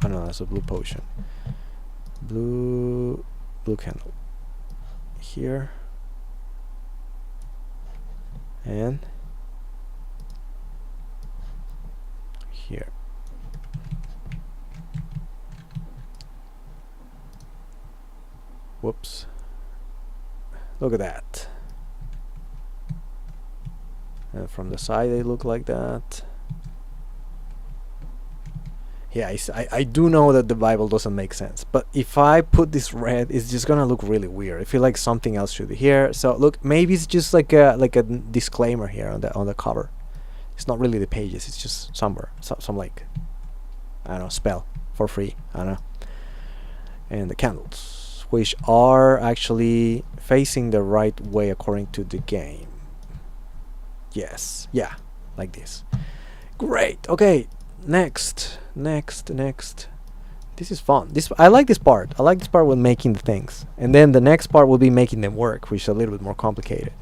Oh no, that's a blue potion. Blue candle here, and here. Whoops, look at that. And from the side they look like that. Yeah, I do know that the Bible doesn't make sense, but if I put this red, it's just gonna look really weird. I feel like something else should be here. So look, maybe it's just like a disclaimer here on the cover. It's not really the pages, it's just somewhere some like, I don't know, spell for free, I don't know. And the candles, which are actually facing the right way according to the game. Yes, yeah, like this. Great. Okay, next. This is fun. I like this part. I like this part with making the things, and then the next part will be making them work, which is a little bit more complicated,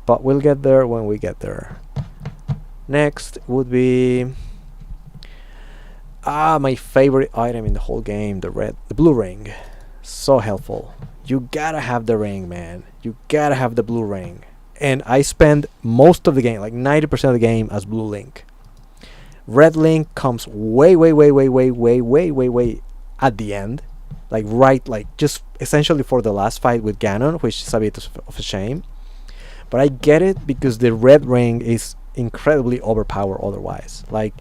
but we'll get there when we get there. Next would be my favorite item in the whole game, the blue ring. So helpful. You gotta have the ring, man. You gotta have the blue ring. And I spend most of the game, like 90% of the game, as blue Link. Red Link comes way at the end, like just essentially for the last fight with Ganon, which is a bit of a shame. But I get it because the red ring is incredibly overpowered otherwise. Like,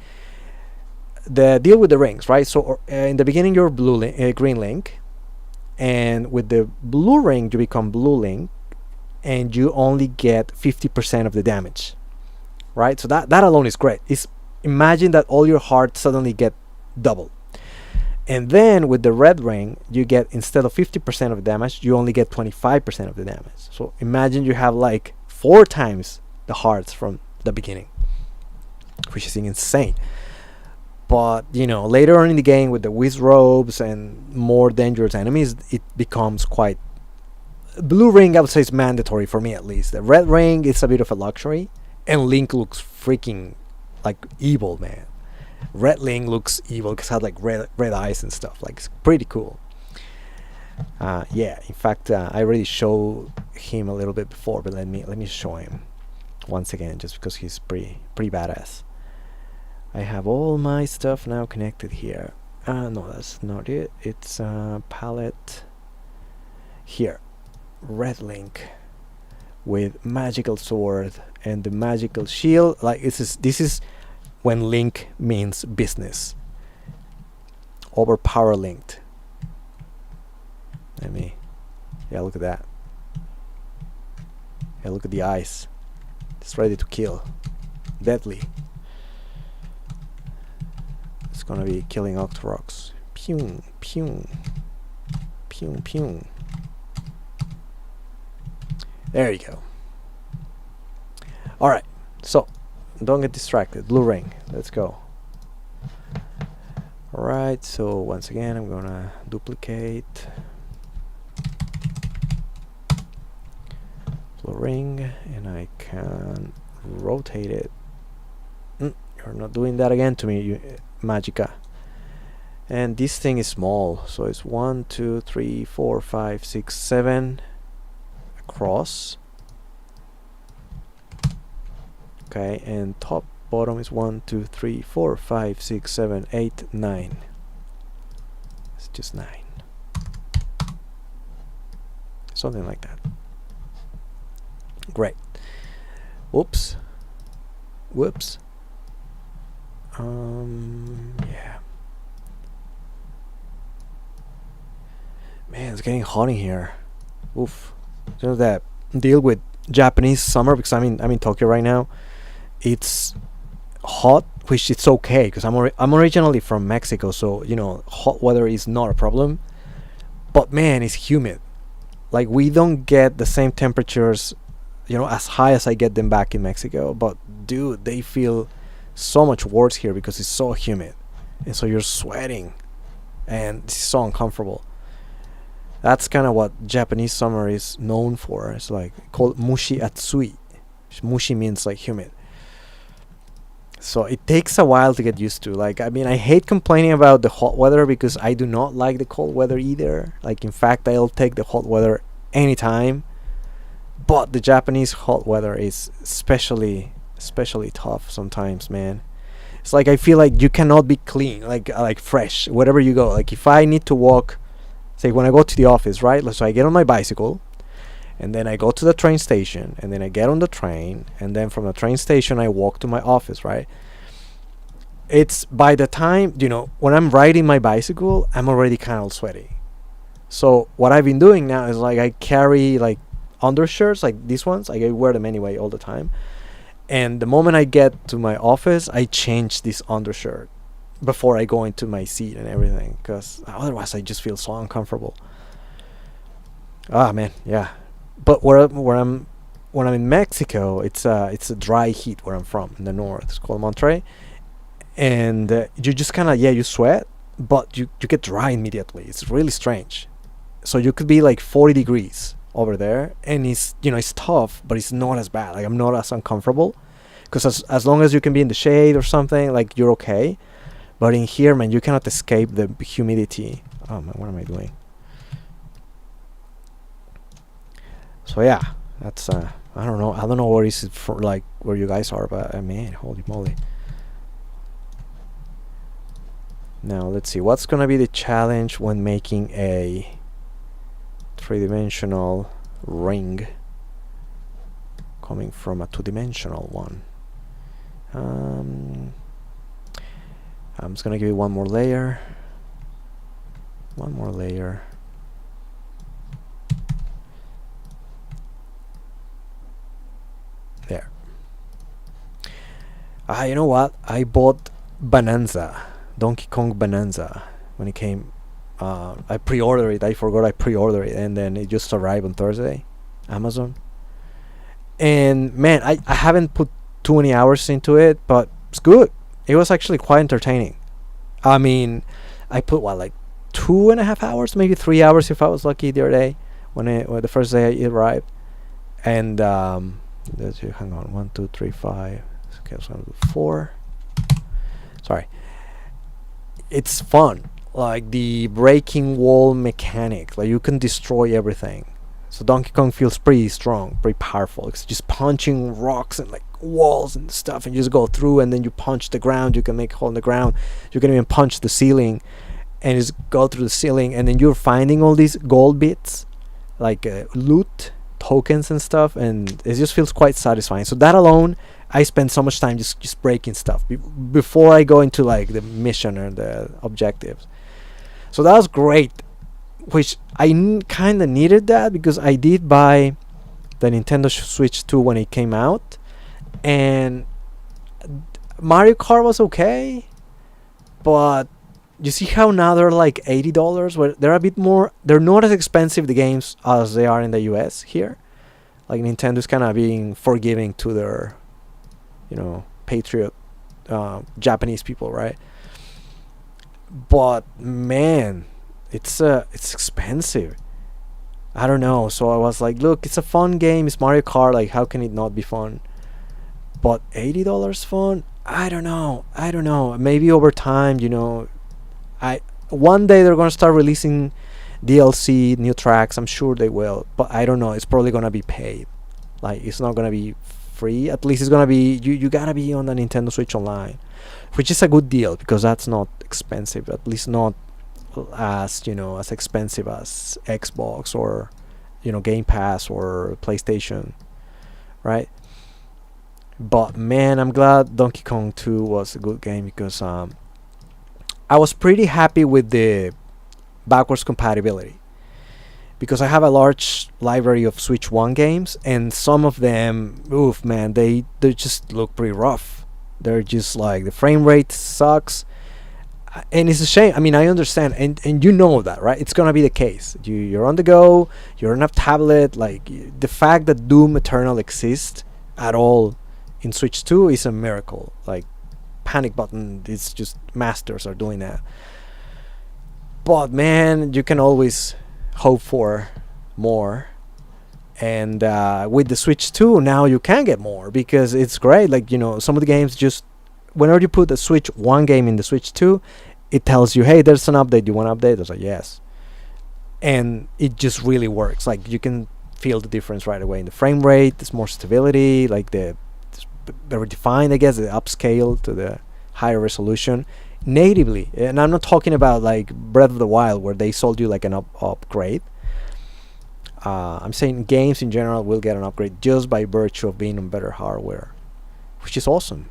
the deal with the rings, right? So in the beginning you're green Link, and with the blue ring you become blue Link, and you only get 50% of the damage, right? So that alone is great. Imagine that all your hearts suddenly get double, and then with the red ring you get, instead of 50% of the damage, you only get 25% of the damage. So imagine you have like 4 times the hearts from the beginning, which is insane. But you know, later on in the game with the Wizrobes and more dangerous enemies, it becomes quite. Blue ring, I would say, is mandatory for me at least. The red ring is a bit of a luxury, and Link looks freaking like evil, man. Red Link looks evil because it has like red eyes and stuff. Like, it's pretty cool. Yeah, in fact, I already showed him a little bit before, but let me show him once again, just because he's pretty badass. I have all my stuff now connected here. No, that's not it. It's palette here. Red Link with magical sword and the magical shield. Like, this is when Link means business. Overpower linked. Yeah, look at that. Yeah, look at the eyes. It's ready to kill. Deadly. It's gonna be killing Octoroks. Pew, pew, pew, pew. There you go. Alright, so don't get distracted. Blue ring, let's go. Alright, so once again I'm gonna duplicate blue ring, and I can rotate it. You're not doing that again to me, you Magika. And this thing is small, so it's 1, 2, 3, 4, 5, 6, 7 across. Okay, and top bottom is 1, 2, 3, 4, 5, 6, 7, 8, 9. It's just 9. Something like that. Great. Whoops. Whoops. Yeah. Man, it's getting hot in here. Oof. You know that deal with Japanese summer, because I'm in Tokyo right now. It's hot, which it's okay because I'm originally from Mexico, so you know hot weather is not a problem. But man, it's humid. Like we don't get the same temperatures, you know, as high as I get them back in Mexico. But dude, they feel so much worse here because it's so humid, and so you're sweating, and it's so uncomfortable. That's kind of what Japanese summer is known for. It's like called mushi atsui. Mushi means like humid. So it takes a while to get used to. Like, I mean, I hate complaining about the hot weather because I do not like the cold weather either. Like, in fact, I'll take the hot weather anytime. But the Japanese hot weather is especially tough sometimes, man. It's like I feel like you cannot be clean, like fresh, wherever you go. Like if I need to walk, say when I go to the office, right? So I get on my bicycle, and then I go to the train station, and then I get on the train, and then from the train station I walk to my office, right? It's by the time, you know, when I'm riding my bicycle, I'm already kind of sweaty. So what I've been doing now is like I carry like undershirts like these ones. Like I wear them anyway all the time. And the moment I get to my office, I change this undershirt before I go into my seat and everything, because otherwise I just feel so uncomfortable. Ah man, yeah. But when I'm in Mexico, it's a dry heat where I'm from in the north. It's called Monterrey, and you just kind of you sweat, but you get dry immediately. It's really strange. So you could be like 40 degrees over there, and it's it's tough, but it's not as bad. Like I'm not as uncomfortable, because as long as you can be in the shade or something, like you're okay. But in here, man, you cannot escape the humidity. Oh man, what am I doing? So yeah, that's I don't know where is it for, like where you guys are, but man, holy moly. Now let's see what's gonna be the challenge when making a three-dimensional ring coming from a two-dimensional one. I'm just gonna give it one more layer. There. You know what? I bought Donkey Kong Bonanza when it came. I pre-ordered it. I forgot I pre-ordered it, and then it just arrived on Thursday, Amazon. And man, I haven't put too many hours into it, but it's good. It was actually quite entertaining. I mean, I put like 2.5 hours, maybe 3 hours if I was lucky the other day when the first day it arrived. And hang on, 1, 2, 3, 5. Okay, I was gonna do 4. Sorry. It's fun, like the breaking wall mechanic. Like you can destroy everything. So Donkey Kong feels pretty strong, pretty powerful. It's just punching rocks and like walls and stuff, and you just go through, and then you punch the ground. You can make a hole in the ground. You can even punch the ceiling, and just go through the ceiling. And then you're finding all these gold bits, like loot tokens and stuff, and it just feels quite satisfying. So that alone, I spend so much time just breaking stuff before I go into like the mission or the objectives. So that was great, which I kind of needed that because I did buy the Nintendo Switch 2 when it came out, and Mario Kart was okay, but you see how now they're like $80, where they're a bit more, they're not as expensive, the games, as they are in the US here. Like Nintendo's kind of being forgiving to their patriot Japanese people, right? But man, it's expensive. I don't know. So I was like, look, it's a fun game. It's Mario Kart. Like, how can it not be fun? But $80 fun? I don't know. Maybe over time, I one day they're gonna start releasing DLC, new tracks. I'm sure they will, but I don't know. It's probably gonna be paid. Like, it's not gonna be free. At least it's gonna be, you gotta be on the Nintendo Switch Online, which is a good deal because that's not expensive. At least not as, as expensive as Xbox or Game Pass or PlayStation, right? But man, I'm glad Donkey Kong 2 was a good game because I was pretty happy with the backwards compatibility, because I have a large library of Switch 1 games, and some of them, oof, man, they just look pretty rough. They're just like, the frame rate sucks, and it's a shame. I mean, I understand, and you know that, right? It's gonna be the case. You're on the go, you're on a tablet. Like, the fact that Doom Eternal exists at all in Switch 2 is a miracle. Like, Panic Button, it's just masters are doing that. But man, you can always hope for more, and with the Switch 2 now you can get more, because it's great. Like, some of the games, just whenever you put a Switch 1 game in the Switch 2, it tells you, hey, there's an update, you want to update? I was like, yes. And it just really works. Like, you can feel the difference right away in the frame rate. There's more stability, like it's better defined, I guess, the upscale to the higher resolution natively. And I'm not talking about like Breath of the Wild, where they sold you like an upgrade. I'm saying games in general will get an upgrade just by virtue of being on better hardware, which is awesome.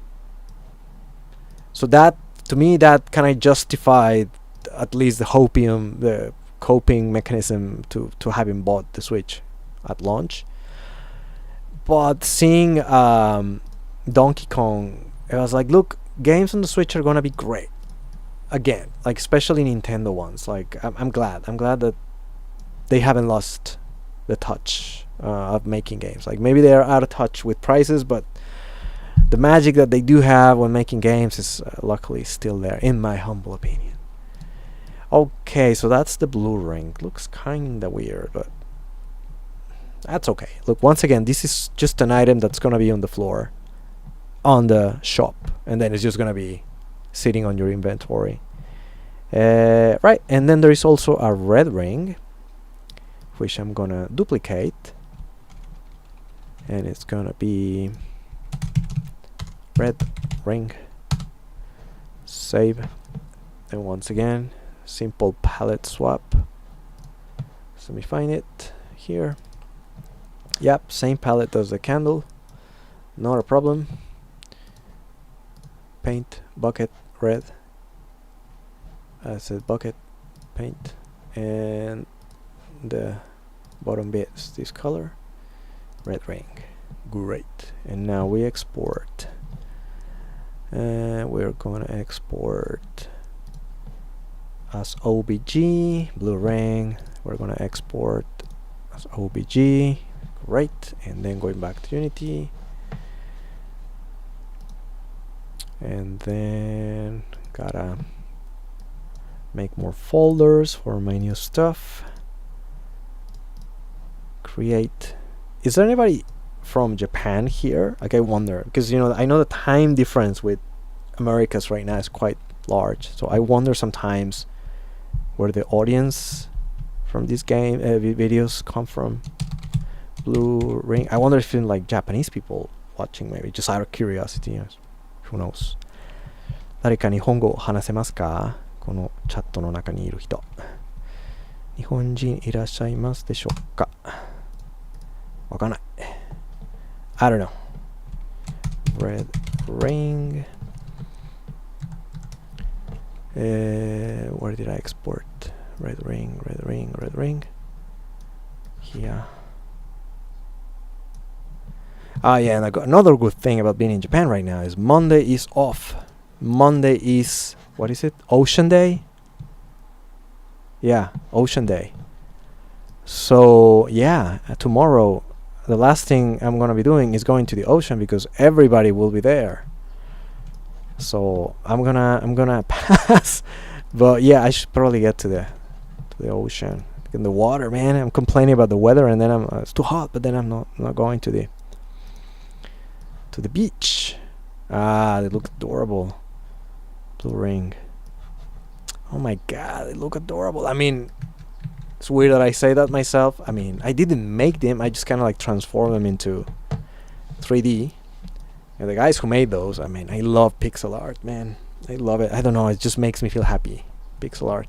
So that, to me, that kind of justified at least the coping mechanism to having bought the Switch at launch. But seeing Donkey Kong, I was like, look, games on the Switch are gonna be great again, like especially Nintendo ones. Like, I'm glad that they haven't lost the touch of making games. Like, maybe they are out of touch with prices, but the magic that they do have when making games is luckily still there, in my humble opinion. Okay, so that's the blue ring. Looks kinda weird, but that's okay. Look, once again, this is just an item that's gonna be on the floor on the shop, and then it's just gonna be sitting on your inventory. Right, and then there is also a red ring, which I'm gonna duplicate, and it's gonna be red ring. Save, and once again, simple palette swap. So let me find it here. Yep, same palette as the candle, not a problem. Paint, bucket, red. I said bucket, paint, and the bottom bit is this color, red ring. Great. And now we export. We're gonna export as OBJ, blue ring. We're gonna export as OBJ. Great. And then going back to Unity, and then gotta make more folders for my new stuff. Create. Is there anybody from Japan here? Like, I wonder, because I know the time difference with Americas right now is quite large, so I wonder sometimes where the audience from this game videos come from. Blue ring. I wonder if even like Japanese people watching, maybe just out of curiosity. Who knows? 誰か日本語を話せますか？このチャットの中にいる人。日本人いらっしゃいますでしょうか？わかんない。I don't know. Red ring. Where did I export? Red ring, red ring, red ring. Here. Yeah, and I got another good thing about being in Japan right now is Monday is off. Monday is, what is it? Ocean Day? Yeah, Ocean Day. So, yeah, tomorrow, the last thing I'm gonna be doing is going to the ocean, because everybody will be there. So I'm gonna pass. But yeah, I should probably get to the ocean. In the water, man. I'm complaining about the weather, and then it's too hot, but then I'm not going to the beach. They look adorable. Blue ring. Oh my god, they look adorable. I mean, it's weird that I say that myself. I mean, I didn't make them. I just kind of like transformed them into 3D. And the guys who made those, I mean, I love pixel art, man. I love it. I don't know. It just makes me feel happy. Pixel art.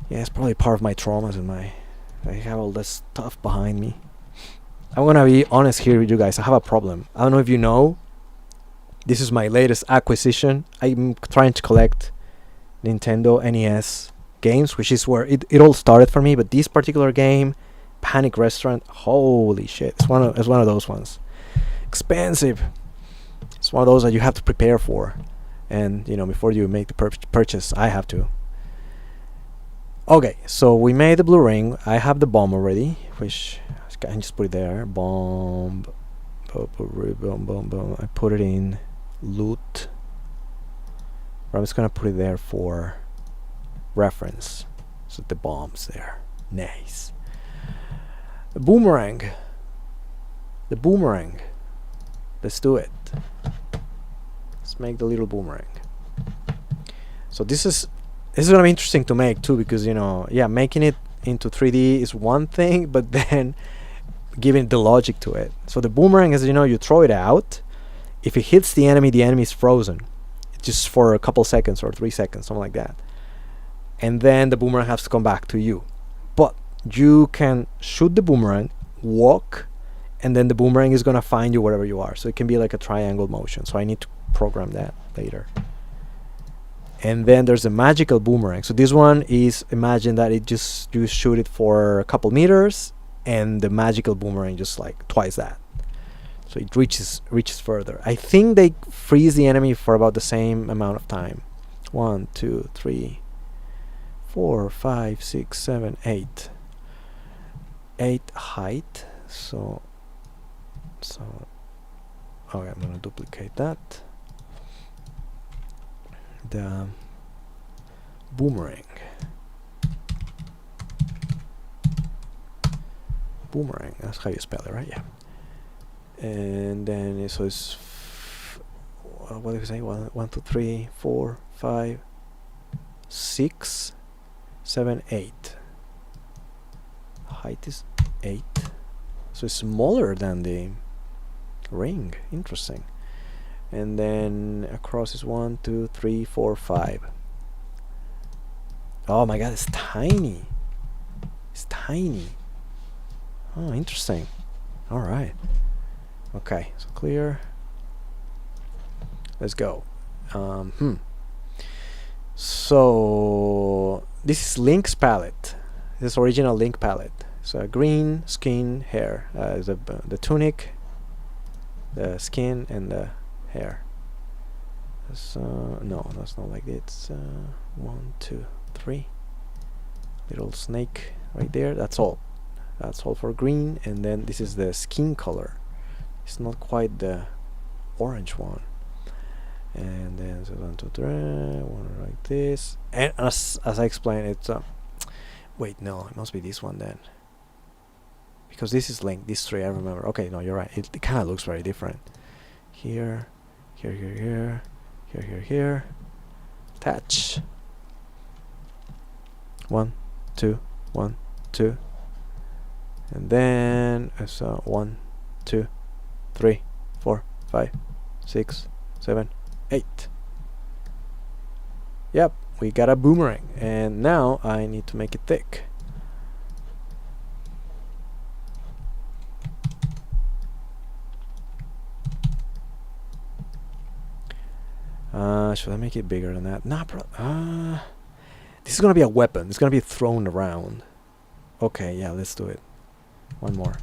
Yeah, it's probably part of my traumas and my... I have all this stuff behind me. I'm gonna be honest here with you guys. I have a problem. I don't know if you know. This is my latest acquisition. I'm trying to collect Nintendo NES games, which is where it all started for me. But this particular game, Panic Restaurant, holy shit! It's one of those ones. Expensive. It's one of those that you have to prepare for, and you know, before you make the purchase, I have to. Okay, so we made the blue ring. I have the bomb already, which I can just put it there. Bomb, boom, boom, boom, boom. I put it in loot. But I'm just gonna put it there for reference. So the bomb's there. Nice. The boomerang. The boomerang. Let's do it. Let's make the little boomerang. So this is gonna be interesting to make too, because you know, yeah, making it into 3D is one thing, but then giving the logic to it. So the boomerang is, you know, you throw it out. If it hits the enemy is frozen, just for a couple seconds or 3 seconds, something like that. And then the boomerang has to come back to you. But you can shoot the boomerang, walk, and then the boomerang is gonna find you wherever you are. So it can be like a triangle motion. So I need to program that later. And then there's a magical boomerang. So this one is, imagine that you shoot it for a couple meters, and the magical boomerang just like twice that. So it reaches further. I think they freeze the enemy for about the same amount of time. 1, 2, 3, 4, 5, 6, 7, 8. 8 height. So okay, I'm gonna duplicate that. The boomerang. Boomerang, that's how you spell it, right? Yeah. And then so it's what do you say? 1, 2, 3, 4, 5, 6, 7, 8. Height is 8. So it's smaller than the ring. Interesting. And then across is 1, 2, 3, 4, 5. Oh my god, it's tiny. It's tiny. Oh, interesting. All right. Okay, so clear. Let's go. So this is Link's palette. This is original Link palette. So green skin, hair. The tunic, the skin, and the hair. No, that's not like it. It's 1, 2, 3. Little snake right there. That's all. That's all for green. And then this is the skin color. It's not quite the orange one. And then so 1, 2, 3. One like this. And as I explained, it's wait, no, it must be this one then. Because this is Link. These 3 I remember. Okay, no, you're right. It kind of looks very different. Here, here, here, here, here, here, here. Attach. 1, 2, 1, 2. And then so 1, 2, 3, 4, 5, 6, 7, 8. Yep, we got a boomerang. And now I need to make it thick. Should I make it bigger than that? Nah, this is gonna be a weapon. It's gonna be thrown around. Okay, yeah, let's do it. One more.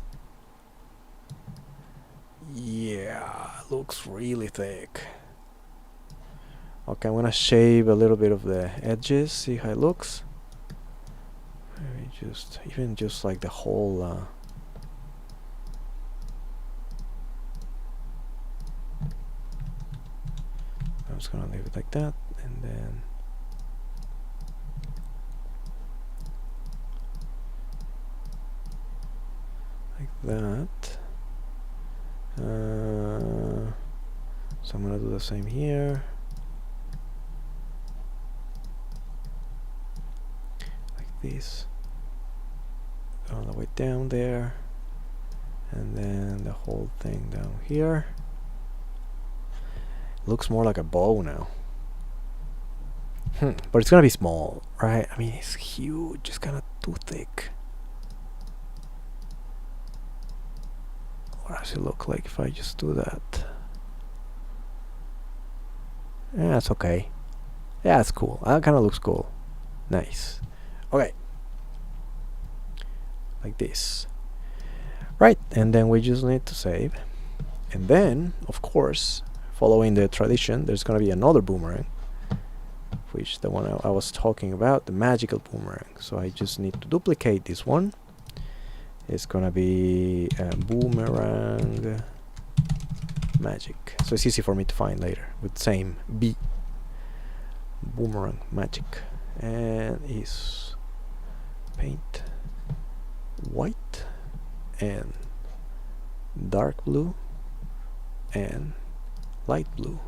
Yeah, looks really thick. Okay, I'm gonna shave a little bit of the edges. See how it looks. Maybe even just like the whole. I'm just gonna leave it like that, and then like that. So I'm gonna do the same here. this all the way down there, and then the whole thing down here. Looks more like a bow now. But it's gonna be small, right? I mean, it's huge. It's kind of too thick. What does it look like if I just do that? Yeah, it's okay. Yeah, it's cool. That kind of looks cool. Nice. Okay. Like this. Right, and then we just need to save. And then, of course, following the tradition, there's gonna be another boomerang, which the one I was talking about, the magical boomerang. So I just need to duplicate this one. It's gonna be boomerang magic. So it's easy for me to find later with same B. Boomerang magic. And is paint white and dark blue and light blue.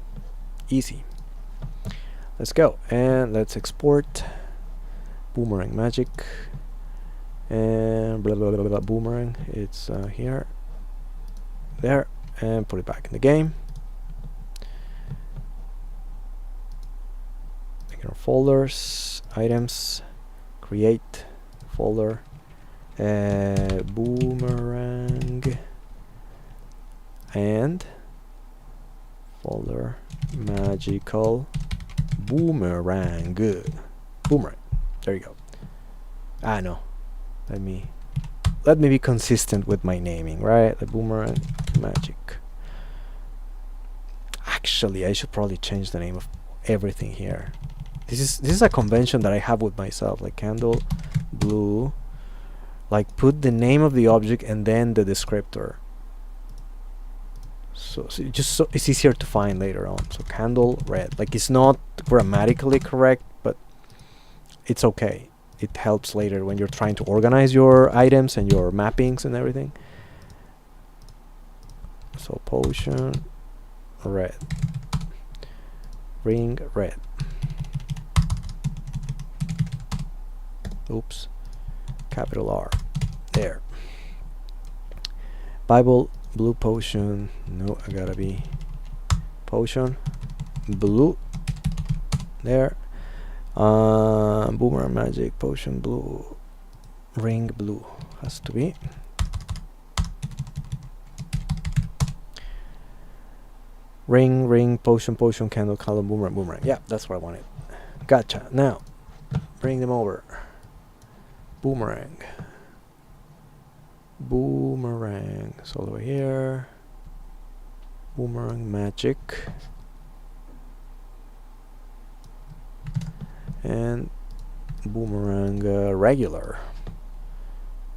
Easy. Let's go and let's export boomerang magic and blah blah blah, blah boomerang. It's here, there, and put it back in the game. Make our folders, items, create folder, boomerang, and folder magical boomerang. Good. Boomerang. There you go. No. Let me be consistent with my naming, right? The boomerang magic. Actually, I should probably change the name of everything here. This is a convention that I have with myself, like candle blue, like put the name of the object and then the descriptor. So it's easier to find later on. So candle red, like it's not grammatically correct, but it's okay. It helps later when you're trying to organize your items and your mappings and everything. So potion red, ring red. Oops, capital R. There. Bible blue potion. No, I gotta be potion blue. There. Boomerang magic potion blue, ring blue has to be. Ring potion candle column boomerang. Yeah, that's what I wanted. Gotcha. Now bring them over. Boomerang. So over here. Boomerang magic. And boomerang regular.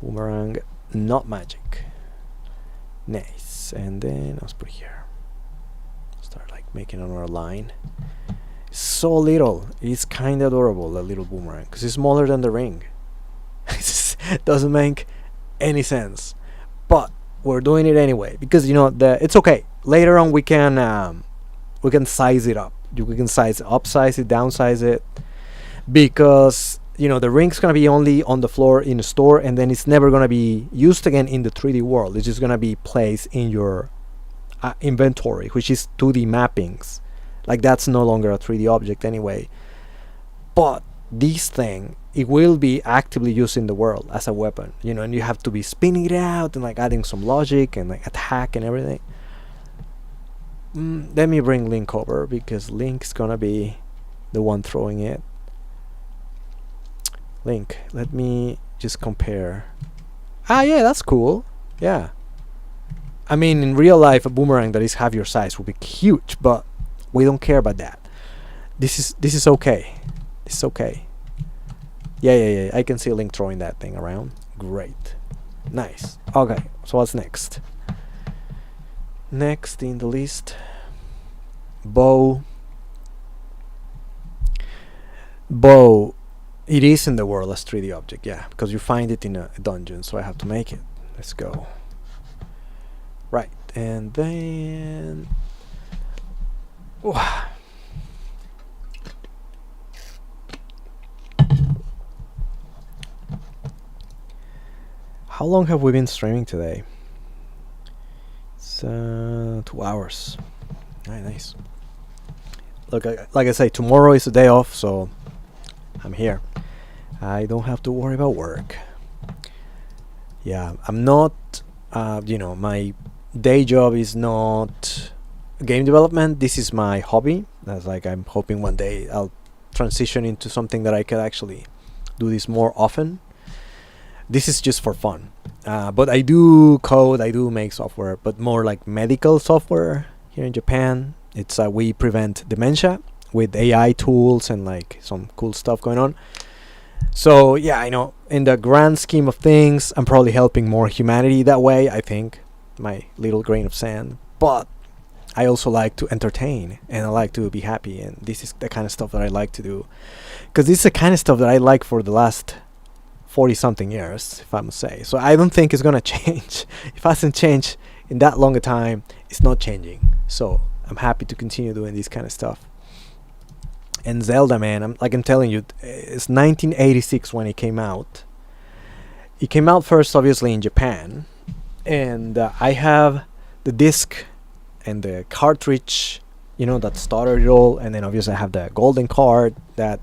Boomerang not magic. Nice. And then let's put here. Start like making another line. So little. It's kind of adorable, that little boomerang, because it's smaller than the ring. It doesn't make any sense, but we're doing it anyway because it's okay. Later on we can size it up. We can upsize it, downsize it, because the ring's gonna be only on the floor in the store, and then it's never gonna be used again in the 3D world. It's just gonna be placed in your inventory, which is 2D mappings. Like that's no longer a 3D object anyway. But this thing, it will be actively used in the world as a weapon, and you have to be spinning it out and like adding some logic and like attack and everything. Let me bring Link over because Link's gonna be the one throwing it. Link, let me just compare. Yeah, that's cool. Yeah, I mean, in real life, a boomerang that is half your size would be huge, but we don't care about that. This is okay. It's okay. Yeah. I can see Link throwing that thing around. Great. Nice. Okay, so what's next? Next in the list, bow. It is in the world as 3D object, yeah, because you find it in a dungeon, so I have to make it. Let's go. Right, and then How long have we been streaming today? It's 2 hours. Nice. Look, like I say, tomorrow is a day off, so I'm here. I don't have to worry about work. Yeah, I'm not, my day job is not game development. This is my hobby. That's like, I'm hoping one day I'll transition into something that I can actually do this more often. This is just for fun. But I do code, I do make software, but more like medical software here in Japan. It's we prevent dementia with AI tools and like some cool stuff going on. So yeah, I know in the grand scheme of things, I'm probably helping more humanity that way, I think. My little grain of sand. But I also like to entertain and I like to be happy, and this is the kind of stuff that I like to do. Because this is the kind of stuff that I like for the last 40 something years, if I must say. So I don't think it's gonna change. If it hasn't changed in that long a time, it's not changing. So I'm happy to continue doing this kind of stuff. And Zelda, man, I'm telling you, it's 1986 when it came out. It came out first, obviously, in Japan, and I have the disc and the cartridge, that started it all, and then obviously I have the golden card that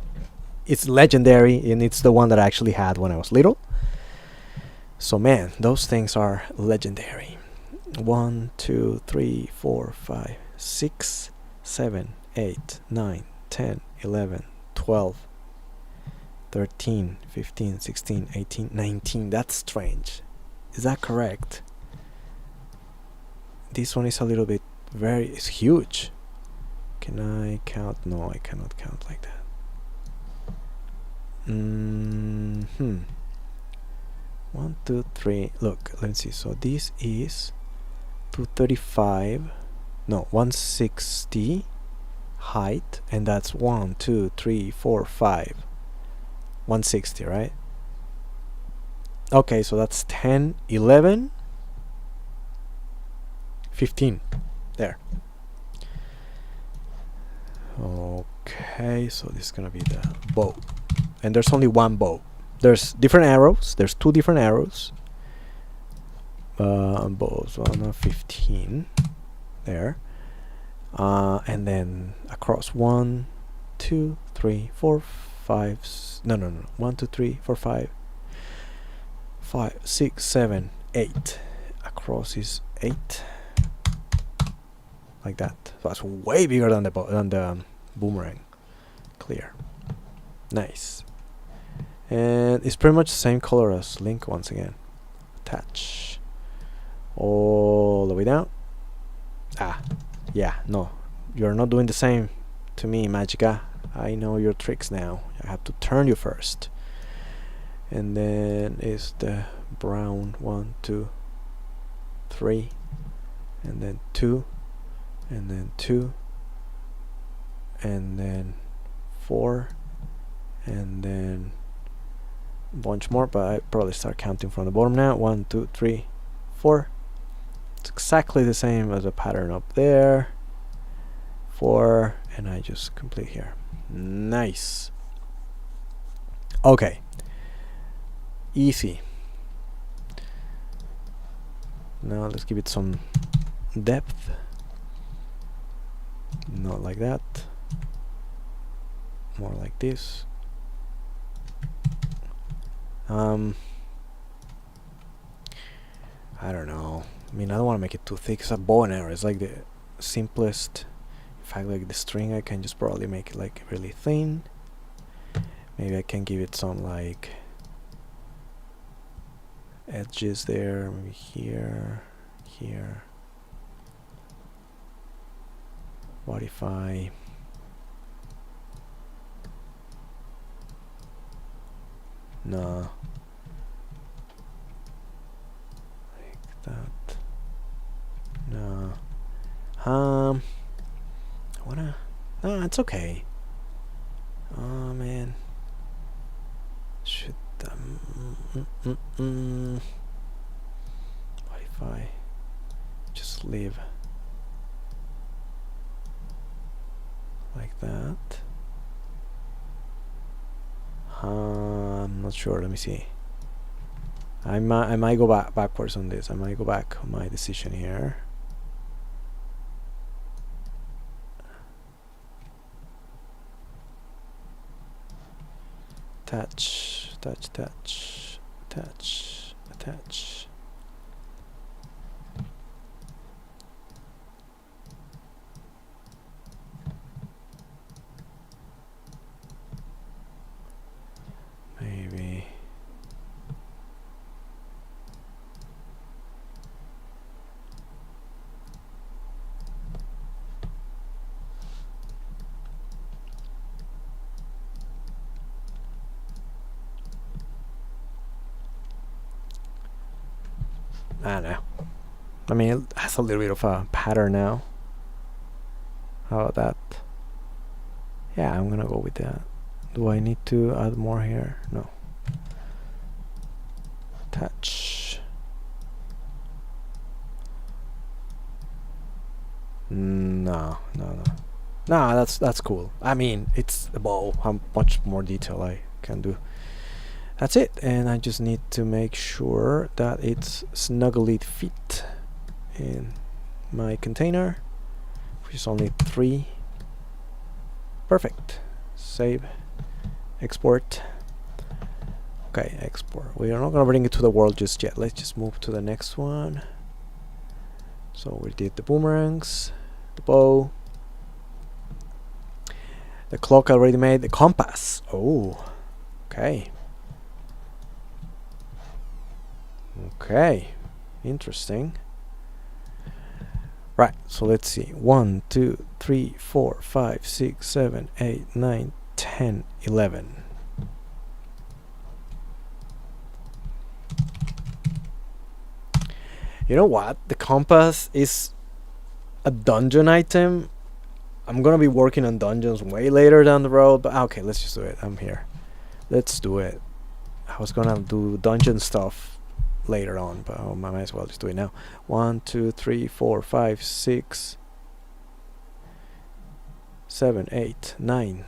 it's legendary, and it's the one that I actually had when I was little. So man, those things are legendary. 1, 2, 3, 4, 5, 6, 7, 8, 9, 10, 11, 12, 13, 15, 16, 18, 19. That's strange. Is that correct? This one is a little bit it's huge. Can I count? No, I cannot count like that. 1, 2, 3. Look, let's see. So this is 235. No, 160 height, and that's 1, 2, 3, 4, 5. 160, right? Okay, so that's 10, 11, 15. There. Okay, so this is gonna be the bow. And there's only one bow. There's different arrows. There's 2 different arrows. Bows 15. There. And then across 1, 2, 3, 4, 5. No. 1, 2, 3, 4, 5. 5, 6, 7, 8. Across is 8. Like that. So that's way bigger than the boomerang. Clear. Nice. And it's pretty much the same color as Link once again. Attach. All the way down. Yeah, no. You're not doing the same to me, Magika. I know your tricks now. I have to turn you first. And then is the brown 1, 2, 3. And then 2. And then 2. And then 4. And then a bunch more, but I probably start counting from the bottom now. 1, 2, 3, 4. It's exactly the same as the pattern up there. 4, and I just complete here. Nice. Okay. Easy. Now let's give it some depth. Not like that. More like this. I don't know. I mean, I don't want to make it too thick. It's a bow and arrow. It's like the simplest. In fact, like the string, I can just probably make it like really thin. Maybe I can give it some like edges there. Maybe here. What if I no, like that. No. No, it's okay. Oh man. Should what if I just leave like that? I'm not sure. Let me see. I might go backwards on this. I might go back on my decision here. Attach, attach, attach, attach, attach. Maybe. I don't know. I mean, it has a little bit of a pattern now. How about that? Yeah, I'm gonna go with that. Do I need to add more here? No. Touch. No. No, that's cool. I mean, it's a bow. How much more detail I can do. That's it, and I just need to make sure that it's snugly fit in my container, which is only 3. Perfect. Save. Export. Okay, export. We are not gonna bring it to the world just yet. Let's just move to the next one. So we did the boomerangs, the bow, the clock I already made, the compass. Oh, okay. Okay, interesting. Right, so let's see. 1, 2, 3, 4, 5, 6, 7, 8, 9, 10, 11. You know what? The compass is a dungeon item. I'm gonna be working on dungeons way later down the road, but okay, let's just do it. I'm here. Let's do it. I was gonna do dungeon stuff later on, but I might as well just do it now. 1, 2, 3, 4, 5, 6, 7, 8, 9,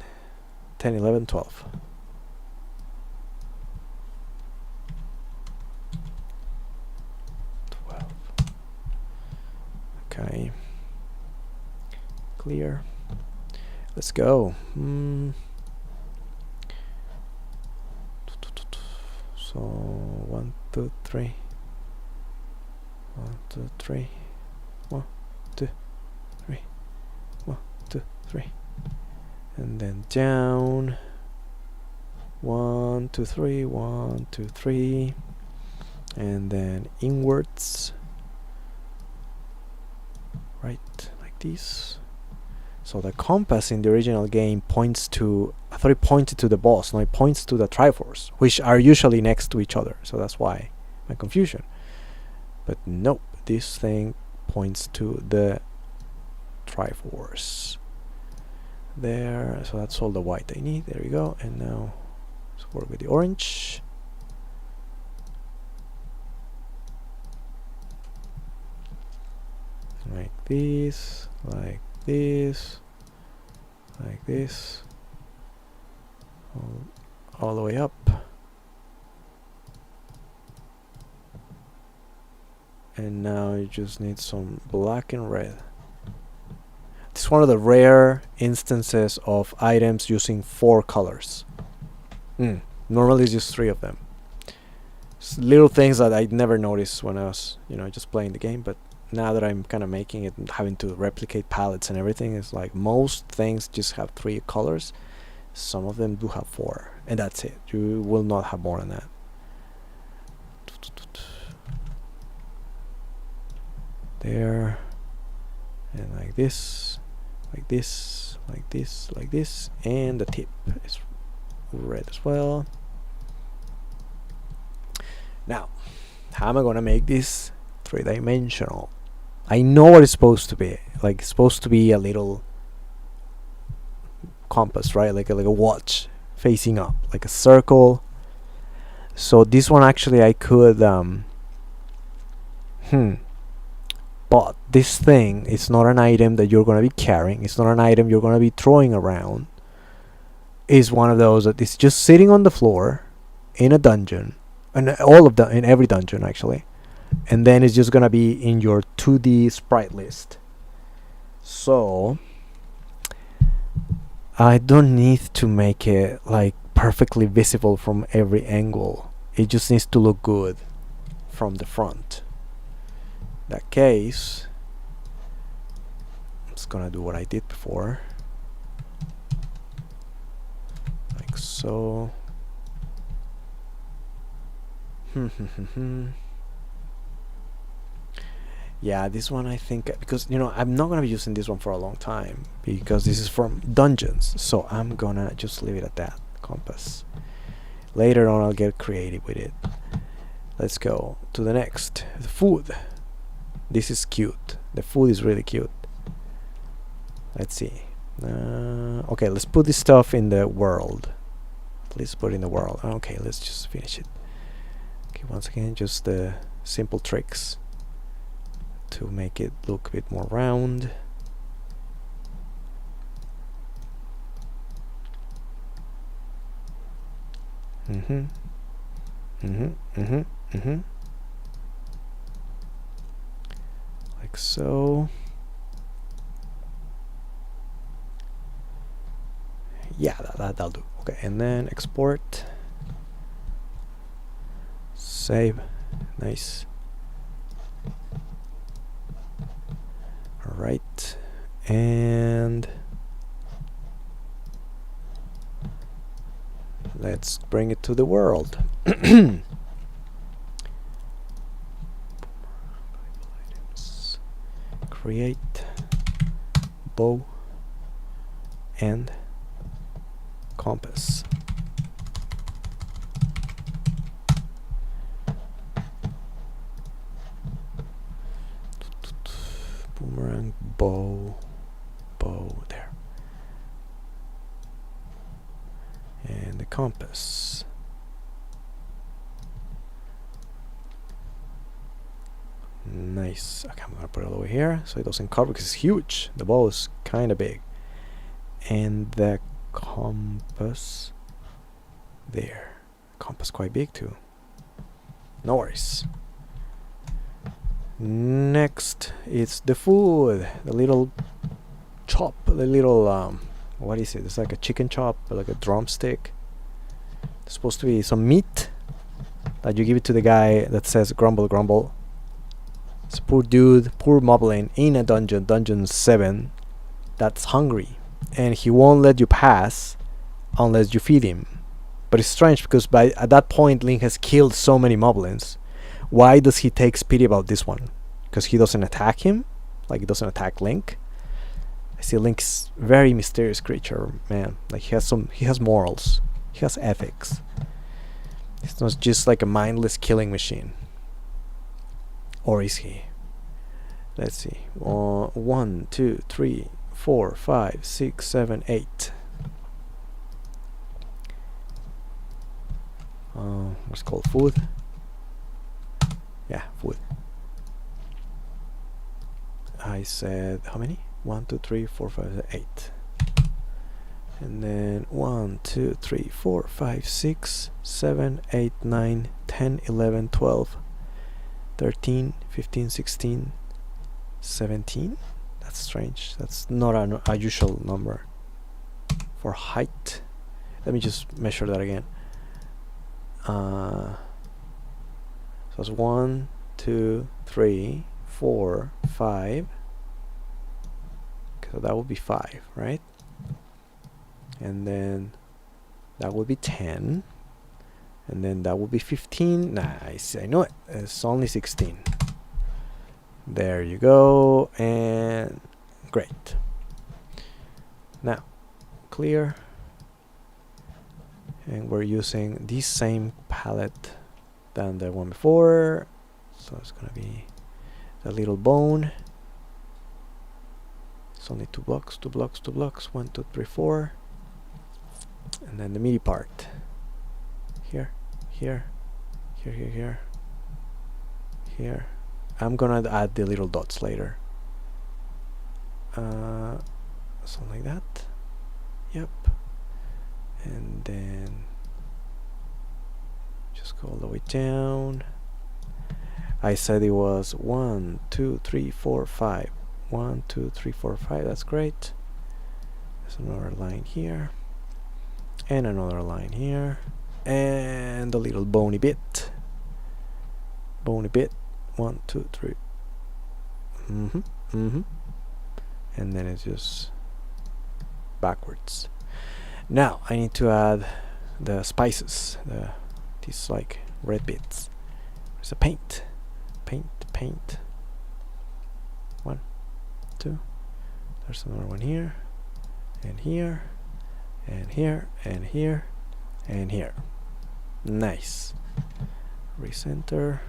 10, 11, 12. Okay. Clear. Let's go. So 1, 2, 3. 1, 2, 3. 1, 2, 3. 1, 2, 3. And then down. 1, 2, 3. 1, 2, 3. And then inwards. Right, like this. So the compass in the original game points to, I thought it pointed to the boss, no, it points to the Triforce, which are usually next to each other, so that's why my confusion. But nope, this thing points to the Triforce. There, so that's all the white I need, there we go, and now let's work with the orange. Like this, like this, like this, all the way up. And now you just need some black and red. This is one of the rare instances of items using 4 colors. Normally it's just 3 of them. It's little things that I never noticed when I was, just playing the game, but now that I'm kind of making it and having to replicate palettes and everything, it's like most things just have 3 colors. Some of them do have 4, and that's it. You will not have more than that. There, and like this, like this, like this, like this, and the tip is red as well. Now, how am I gonna make this 3-dimensional? I know what it's supposed to be. Like, it's supposed to be a little compass, right? Like a watch facing up, like a circle. So this one actually I could but this thing is not an item that you're gonna be carrying. It's not an item you're gonna be throwing around. It's one of those that is just sitting on the floor in a dungeon, and all of them in every dungeon actually, and then it's just gonna be in your 2D sprite list. So I don't need to make it like perfectly visible from every angle. It just needs to look good from the front. In that case, I'm just gonna do what I did before, like so. Yeah, this one I think, because I'm not gonna be using this one for a long time because this is from dungeons, so I'm gonna just leave it at that. Compass. Later on I'll get creative with it. Let's go to the next. The food. This is cute. The food is really cute. Let's see. Okay, let's put this stuff in the world. Let's put it in the world. Okay, let's just finish it. Okay, once again, just the simple tricks to make it look a bit more round. Like so. Yeah, that'll do. Okay, and then export. Save. Nice. Alright. And let's bring it to the world. Create bow and compass. Boomerang, bow, there. And the compass. Nice. Okay, I'm gonna put it all the way here so it doesn't cover because it's huge. The bow is kind of big. And the compass there. Compass quite big too. No worries. Next is the food. The little chop, the little what is it? It's like a chicken chop, like a drumstick. It's supposed to be some meat that you give it to the guy that says grumble grumble. It's a poor dude, poor moblin in a dungeon, dungeon 7, that's hungry, and he won't let you pass unless you feed him. But it's strange because at that point Link has killed so many moblins. Why does he take pity about this one? Because he doesn't attack him? Like he doesn't attack Link? I see Link's very mysterious creature, man. Like he has morals. He has ethics. It's not just like a mindless killing machine. Or is he? Let's see. 1, 2, 3, 4, 5, 6, 7, 8. What's it called? Food? Yeah, food. I said how many? 1, 2, 3, 4, 5, 8. And then 1, 2, 3, 4, 5, 6, 7, 8, 9, 10, 11, 12, 13, 15, 16, 17. That's strange. That's not a usual number for height. Let me just measure that again. So it's 1, 2, 3, 4, 5. So that would be 5, right? And then that would be 10. And then that would be 15. Nice, I know it. It's only 16. There you go. And great. Now, clear. And we're using the same palette than the one before. So it's gonna be the little bone. It's only 2 blocks, 2 blocks, 2 blocks. 1, 2, 3, 4. And then the meaty part. Here, here, here, here, here, here. I'm gonna add the little dots later. Something like that. Yep. And then just Go all the way down. I said it was 1, 2, 3, 4, 5. 1, 2, 3, 4, 5. That's great. There's another line here. And another line here. And a little bony bit. Bony bit. 1, 2, 3. And then it's just backwards. Now I need to add the spices. These like red bits. There's a paint. Paint. 1, 2. There's another one here. And here. And here. And here. And here. Nice. Recenter.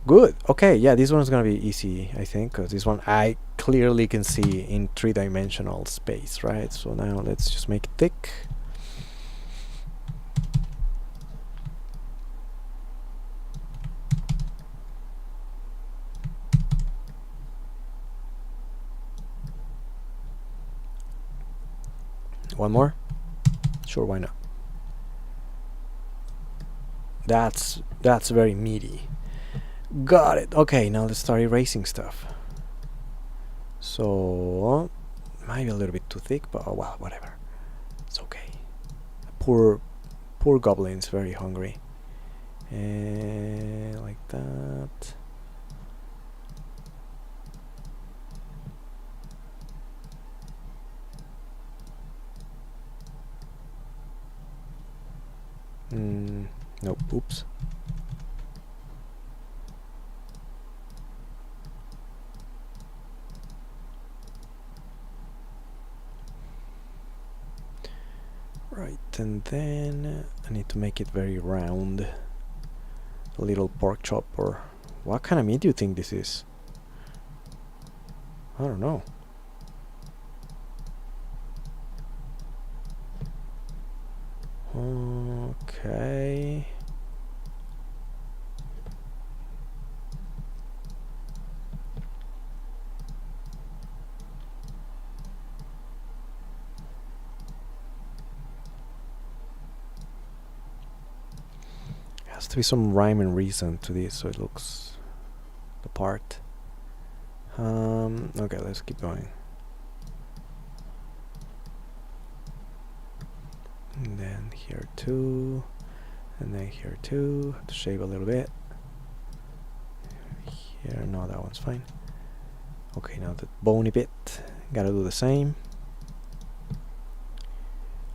Good. Okay, yeah, this one's gonna be easy, I think, because this one I clearly can see in three-dimensional space, right? So now let's just make it thick. One more? Sure, why not? That's very meaty. Got it. Okay, now let's start erasing stuff. So might be a little bit too thick, but oh well, whatever. It's okay. Poor goblin's very hungry. And like that. Nope. Oops. Right, and then I need to make it very round. A little pork chop, or what kind of meat do you think this is? I don't know. Okay. Has to be some rhyme and reason to this, so it looks the part. Okay, let's keep going. And then here too, and then here too. Have to shave a little bit. Here, no, that one's fine. Okay, now the bony bit, gotta do the same.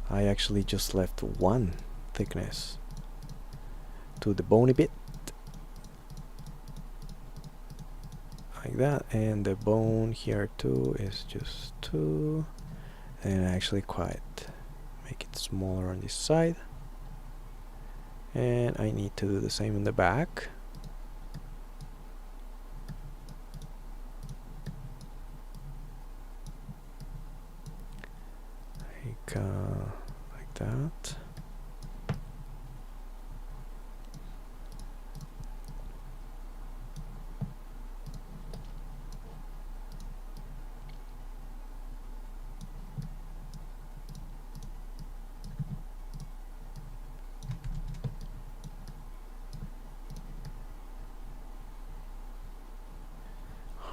I actually just left one thickness to the bony bit, like that, and the bone here too is just 2, and actually quite make it smaller on this side, and I need to do the same in the back. Like that.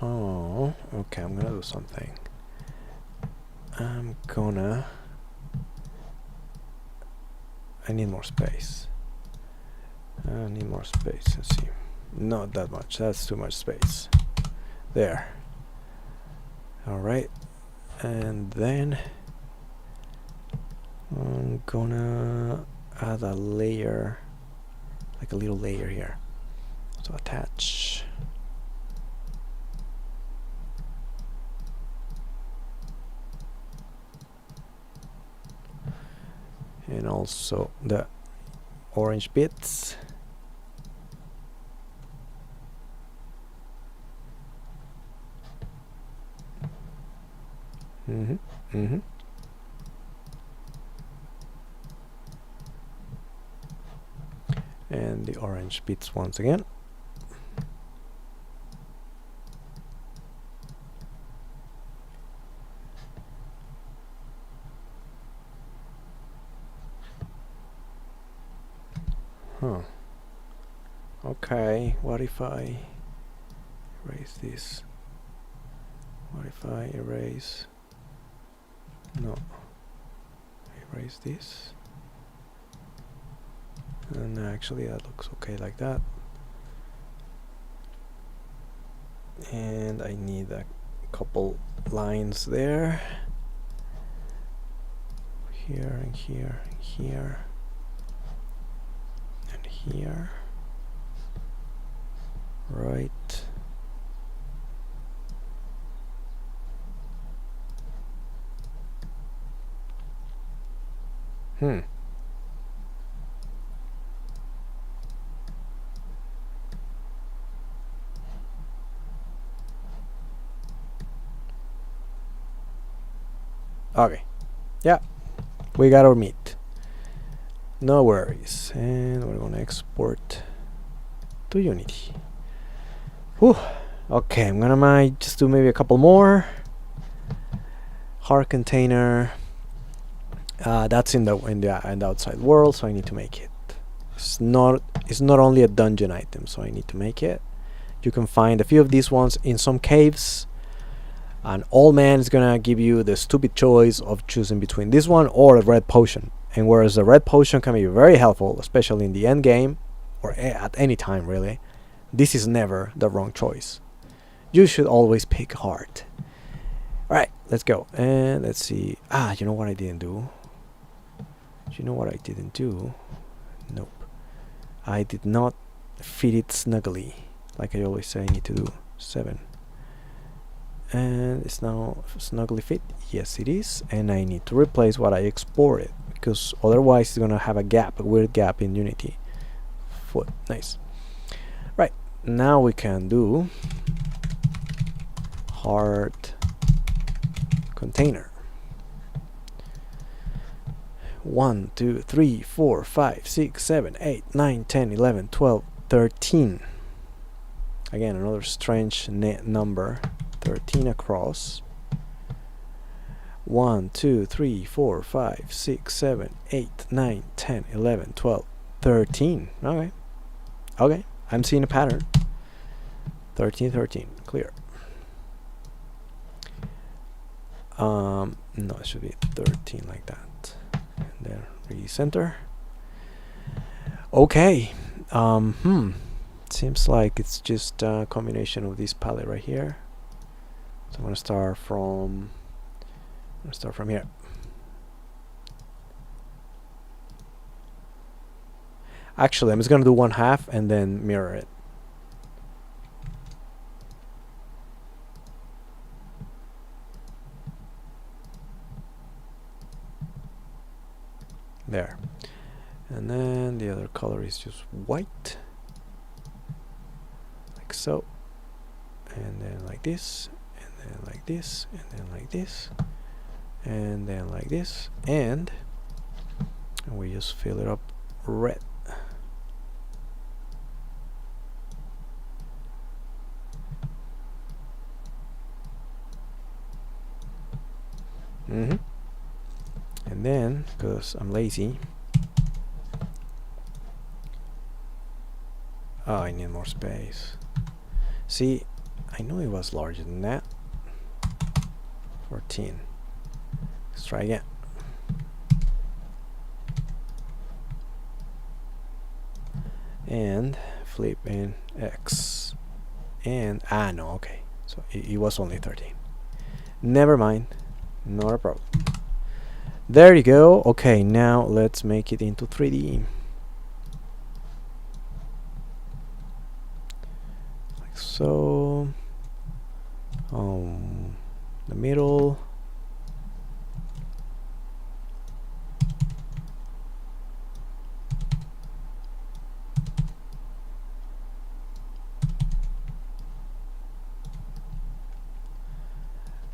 Oh, okay, I'm gonna do something. I need more space. Let's see. Not that much. That's too much space. There. Alright. And then I'm gonna add a layer, like a little layer here. So attach. And also the orange bits. And the orange bits once again. Huh. Okay, what if I erase this? What if I erase... No. Erase this. And actually that looks okay like that. And I need a couple lines there. Here and here and here. And here. Right. Okay. Yeah. We got our meat. No worries. And we're gonna export to Unity. Whew. Okay, I'm gonna might just do maybe a couple more. Hard container. That's in the outside world, so I need to make it. It's not only a dungeon item, so I need to make it. You can find a few of these ones in some caves. An old man is gonna give you the stupid choice of choosing between this one or a red potion. And whereas the red potion can be very helpful, especially in the end game, or at any time really, this is never the wrong choice. You should always pick hard. Alright, let's go. And let's see. You know what I didn't do? Nope. I did not fit it snugly, like I always say I need to do. 7. And it's now snugly fit. Yes, it is. And I need to replace what I exported, because otherwise it's gonna have a gap, a weird gap in Unity. Foot. Nice. Right. Now we can do hard container. 1, 2, 3, 4, 5, 6, 7, 8, 9, 10, 11, 12, 13. Again, another strange number. 13 across. 1, 2, 3, 4, 5, 6, 7, 8, 9, 10, 11, 12, 13. Okay. Okay. I'm seeing a pattern. 13, 13. Clear. No, it should be 13 like that. And then recenter. Okay. Seems like it's just a combination of this palette right here. So I'm gonna start from here. Actually, I'm just gonna do 1/2 and then mirror it. There. And then the other color is just white. Like so. And then like this. And then like this. And then like this. And then like this. And we just fill it up red. And then, because I'm lazy, I need more space. See, I knew it was larger than that. 14. Let's try again. And flip in X. And, no, okay. So it was only 13. Never mind. Not a problem. There you go. Okay, now let's make it into 3D. Like so. The middle.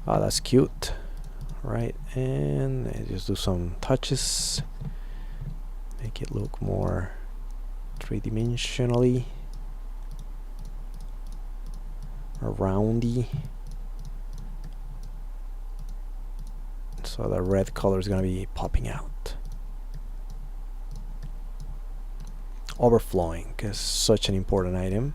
Oh, that's cute. Right, and just do some touches, make it look more three-dimensionally or roundy, so the red color is gonna be popping out. overflowing, because such an important item.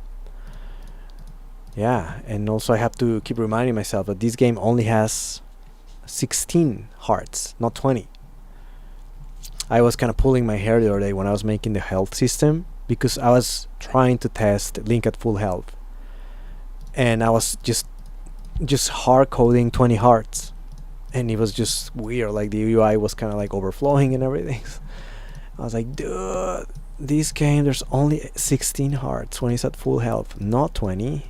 Yeah, and also I have to keep reminding myself that this game only has 16 hearts, not 20. I was kind of pulling my hair the other day when I was making the health system, because I was trying to test Link at full health, and I was just hard coding 20 hearts, and it was just weird. Like the UI was kind of like overflowing and everything. I was like, dude, this game there's only 16 hearts when it's at full health, not 20.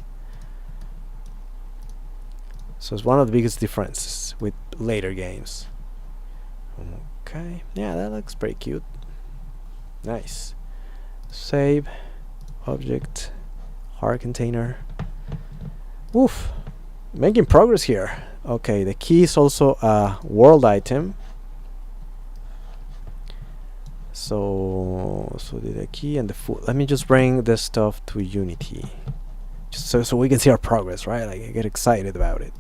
So it's one of the biggest differences with later games. Okay, yeah, that looks pretty cute. Nice. Save, object, heart container. Oof, making progress here. Okay, the key is also a world item. So the key and the food. Let me just bring this stuff to Unity, just so we can see our progress, right? Like I get excited about it.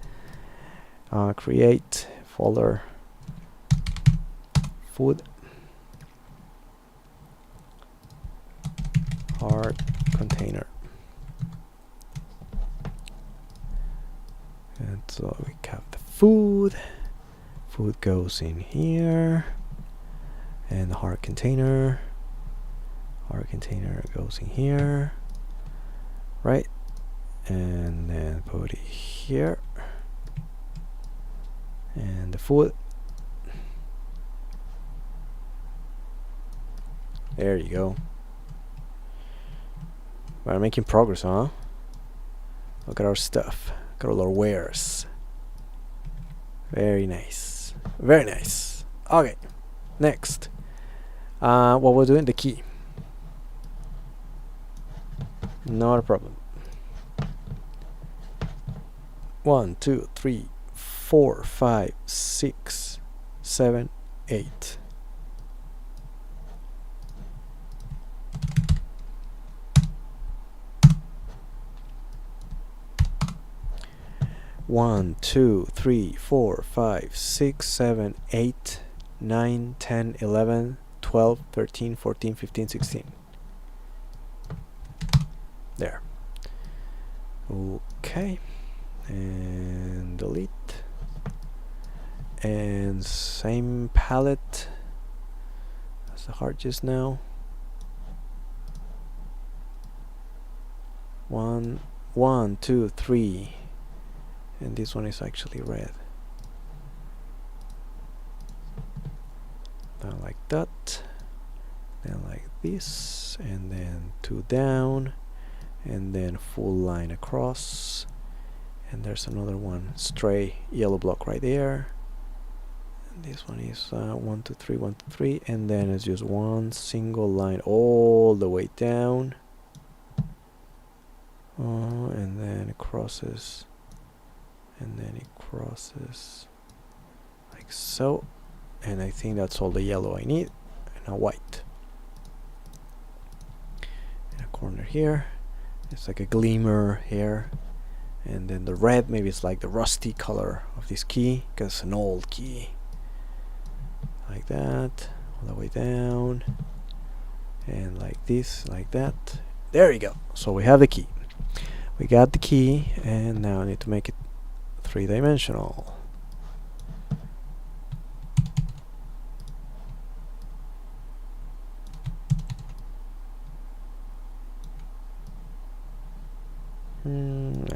Create folder, food, heart container. And so we have the food. Food goes in here. And the heart container. Heart container goes in here. Right? And then put it here. And the food. There you go. We're making progress, huh? Look at our stuff. Look at all our wares. Very nice. Very nice. Okay. Next. What we're doing, the key. Not a problem. 1, 2, 3, 4, 5, 6, 7, 8. One, 2, 3, 4, 5, 6, 7, 8, 9, 10, 11, 12, 13, 14, 15, 16. There. Okay. And delete. And same palette as the heart just now. 1, 1, 2, 3. And this one is actually red. Now like that, then like this, and then 2 down, and then full line across, and there's another one, stray yellow block right there, and this one is 1, 2, 3, 1, 2, 3, and then it's just one single line all the way down, and then it crosses, and then it crosses like so, and I think that's all the yellow I need, and a white. In a corner here, it's like a glimmer here, and then the red, maybe it's like the rusty color of this key, because it's an old key. Like that, all the way down, and like this, like that. There you go. So we have the key. We got the key, and now I need to make it 3-dimensional.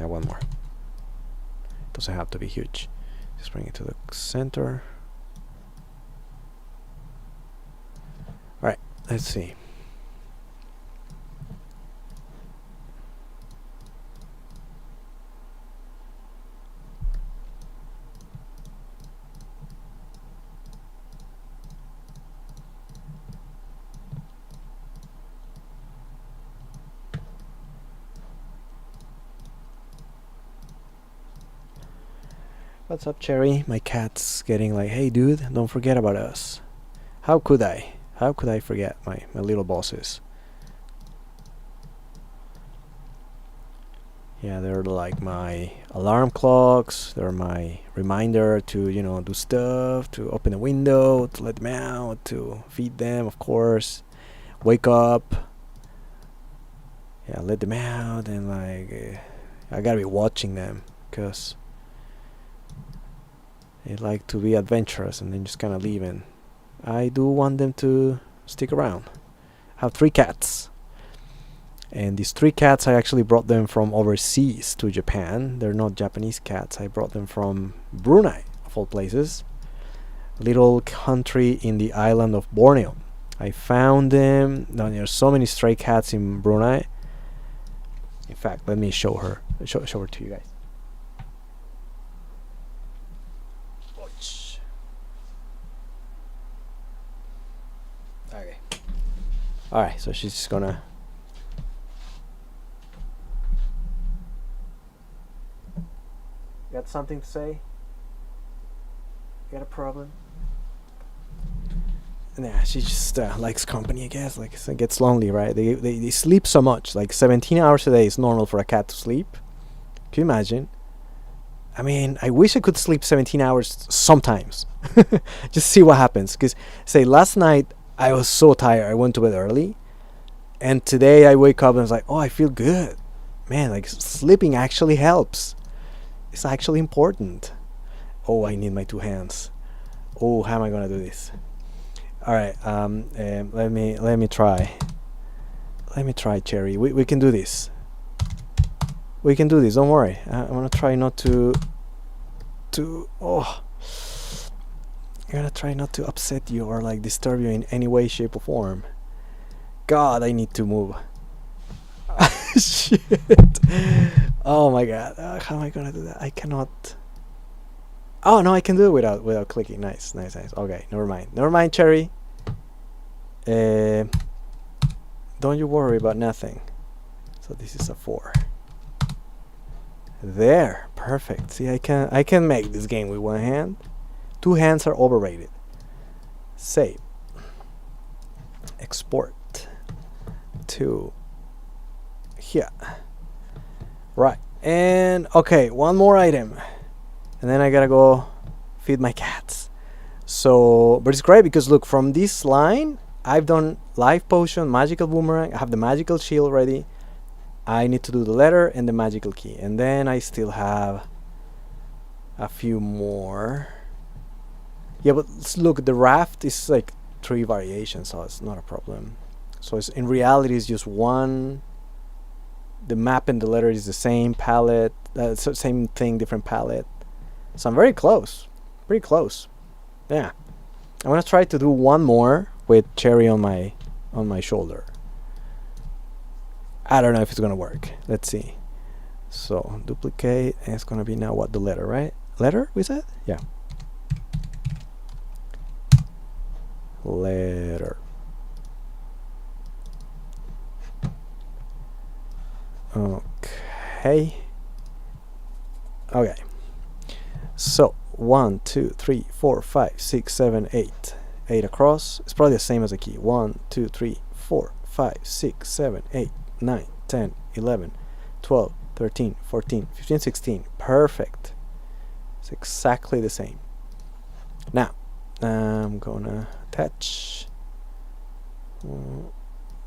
One more. Doesn't have to be huge. Just bring it to the center. Alright, let's see. What's up, Cherry? My cat's getting like, hey dude, don't forget about us. How could I? How could I forget my little bosses? Yeah, they're like my alarm clocks. They're my reminder to, you know, do stuff, to open a window, to let them out, to feed them, of course. Wake up. yeah, let them out, and like I gotta be watching them because they like to be adventurous and then just kind of leave. And I do want them to stick around. I have 3 cats. And these 3 cats, I actually brought them from overseas to Japan. They're not Japanese cats. I brought them from Brunei, of all places. Little country in the island of Borneo. I found them. Now, there's so many stray cats in Brunei. In fact, let me show her to you guys. Okay. Alright, so she's just gonna... Got something to say? Got a problem? Nah, she just likes company, I guess. Like, it gets lonely, right? They sleep so much. Like 17 hours a day is normal for a cat to sleep. Can you imagine? I mean, I wish I could sleep 17 hours sometimes. Just see what happens. Because, say, last night I was so tired. I went to bed early. And today I wake up and it's like, oh, I feel good. Man, like, sleeping actually helps. It's actually important. Oh, I need my 2 hands. Oh, how am I gonna do this? All right. Let me try. Let me try, Cherry. We can do this. We can do this. Don't worry. I'm gonna try not to. Oh. I'm gonna try not to upset you or like disturb you in any way, shape, or form. God, I need to move. Shit. Oh my god. How am I gonna do that? I cannot. Oh no, I can do it without clicking. Nice. Okay, never mind, Cherry. Don't you worry about nothing. So this is a 4. There, perfect. See, I can make this game with 1 hand. 2 hands are overrated. Save. Export to here. Right. And okay, 1 more item. And then I gotta go feed my cats. So, but it's great because look, from this line, I've done life potion, magical boomerang, I have the magical shield ready. I need to do the letter and the magical key. And then I still have a few more. Yeah, but look, the raft is like 3 variations, so it's not a problem. So it's, in reality, it's just 1. The map and the letter is the same palette, same thing, different palette. So I'm very close, pretty close. Yeah, I'm gonna try to do 1 more with Cherry on my shoulder. I don't know if it's gonna work. Let's see. So duplicate, and it's gonna be now what, the letter, right? Letter, we said? Yeah. Letter. Okay. Okay. So 1, 2, 3, 4, 5, 6, 7, 8. 8 across. It's probably the same as a key. 1, 2, 3, 4, 5, 6, 7, 8, 9, 10, 11, 12, 13, 14, 15, 16. Perfect. It's exactly the same. Now, I'm gonna attach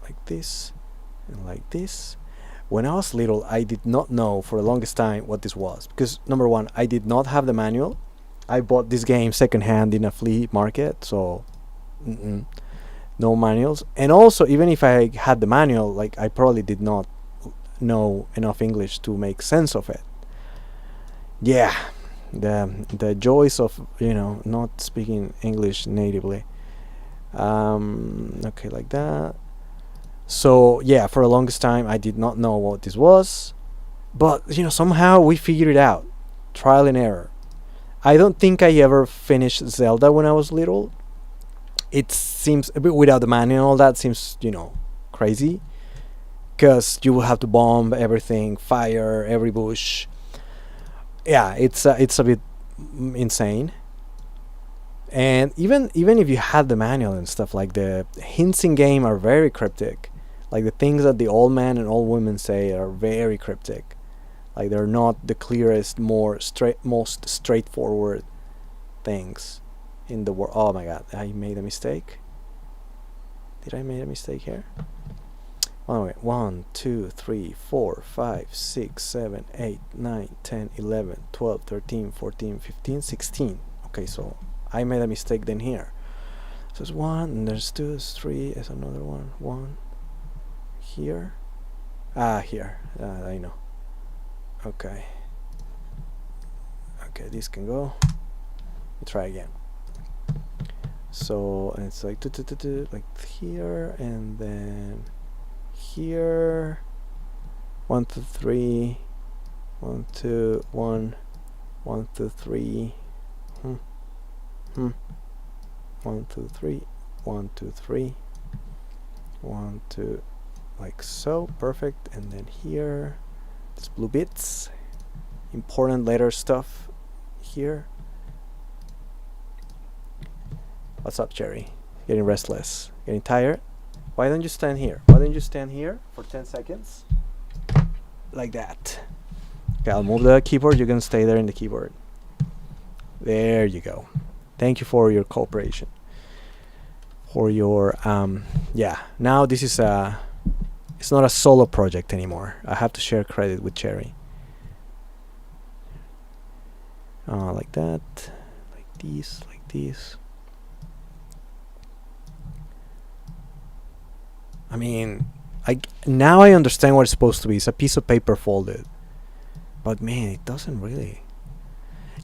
like this and like this. When I was little, I did not know for the longest time what this was, because number 1, I did not have the manual. I bought this game secondhand in a flea market, so no manuals. And also, even if I had the manual, like, I probably did not know enough English to make sense of it. Yeah, the joys of, you know, not speaking English natively. Okay, like that. So yeah, for the longest time I did not know what this was, but you know, somehow we figured it out. Trial and error. I don't think I ever finished Zelda when I was little. It seems a bit, without the manual and all that, seems, you know, crazy, because you will have to bomb everything, fire every bush. Yeah, it's a bit insane. And even if you had the manual and stuff, like, the hints in game are very cryptic. Like, the things that the old man and old women say are very cryptic. Like, they're not the clearest, most straightforward things in the world. Oh my god, I made a mistake. Did I make a mistake here? Oh wait, 1 2 3 4 5 6 7 8 9 10 11 12 13 14 15 16. Okay, so I made a mistake then here. So it's 1 and there's 2, there's 3, there's another one. 1 here. Here. I know. Okay. Okay, this can go. Let's try again. So it's like like here and then here. 1 2 3 1 2 1 1 2 3 1 2 3 1 2 3 1 2, like so. Perfect. And then here it's blue bits, important letter stuff here. What's up, Cherry? Getting restless, getting tired? Why don't you stand here? Why don't you stand here for 10 seconds? Like that. Okay, I'll move the keyboard. You can stay there in the keyboard. There you go. Thank you for your cooperation. For your yeah. Now this is it's not a solo project anymore. I have to share credit with Cherry. Like that, like this, like this. I mean, now I understand what it's supposed to be. It's a piece of paper folded, but man, it doesn't really.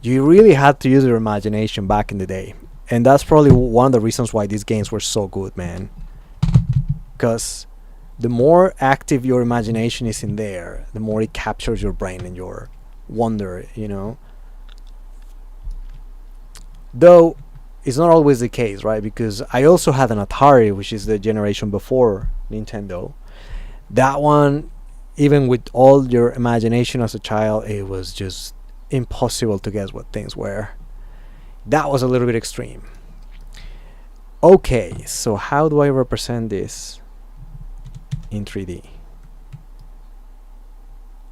You really had to use your imagination back in the day, and that's probably one of the reasons why these games were so good, man. Because the more active your imagination is in there, the more it captures your brain and your wonder, you know. Though it's not always the case, right? Because I also had an Atari, which is the generation before Nintendo. That one, even with all your imagination as a child, it was just impossible to guess what things were. That was a little bit extreme. Okay, so how do I represent this in 3D?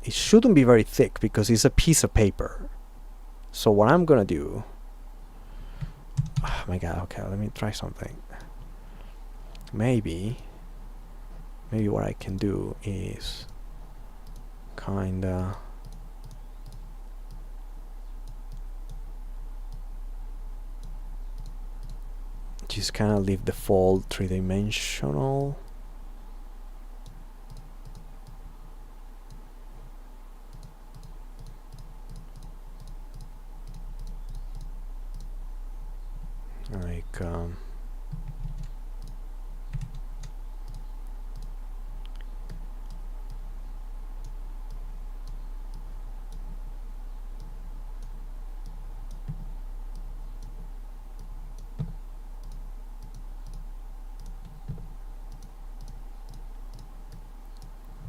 It shouldn't be very thick because it's a piece of paper. So what I'm gonna do, oh my god, okay, let me try something. Maybe what I can do is kinda just kinda leave the fold three-dimensional.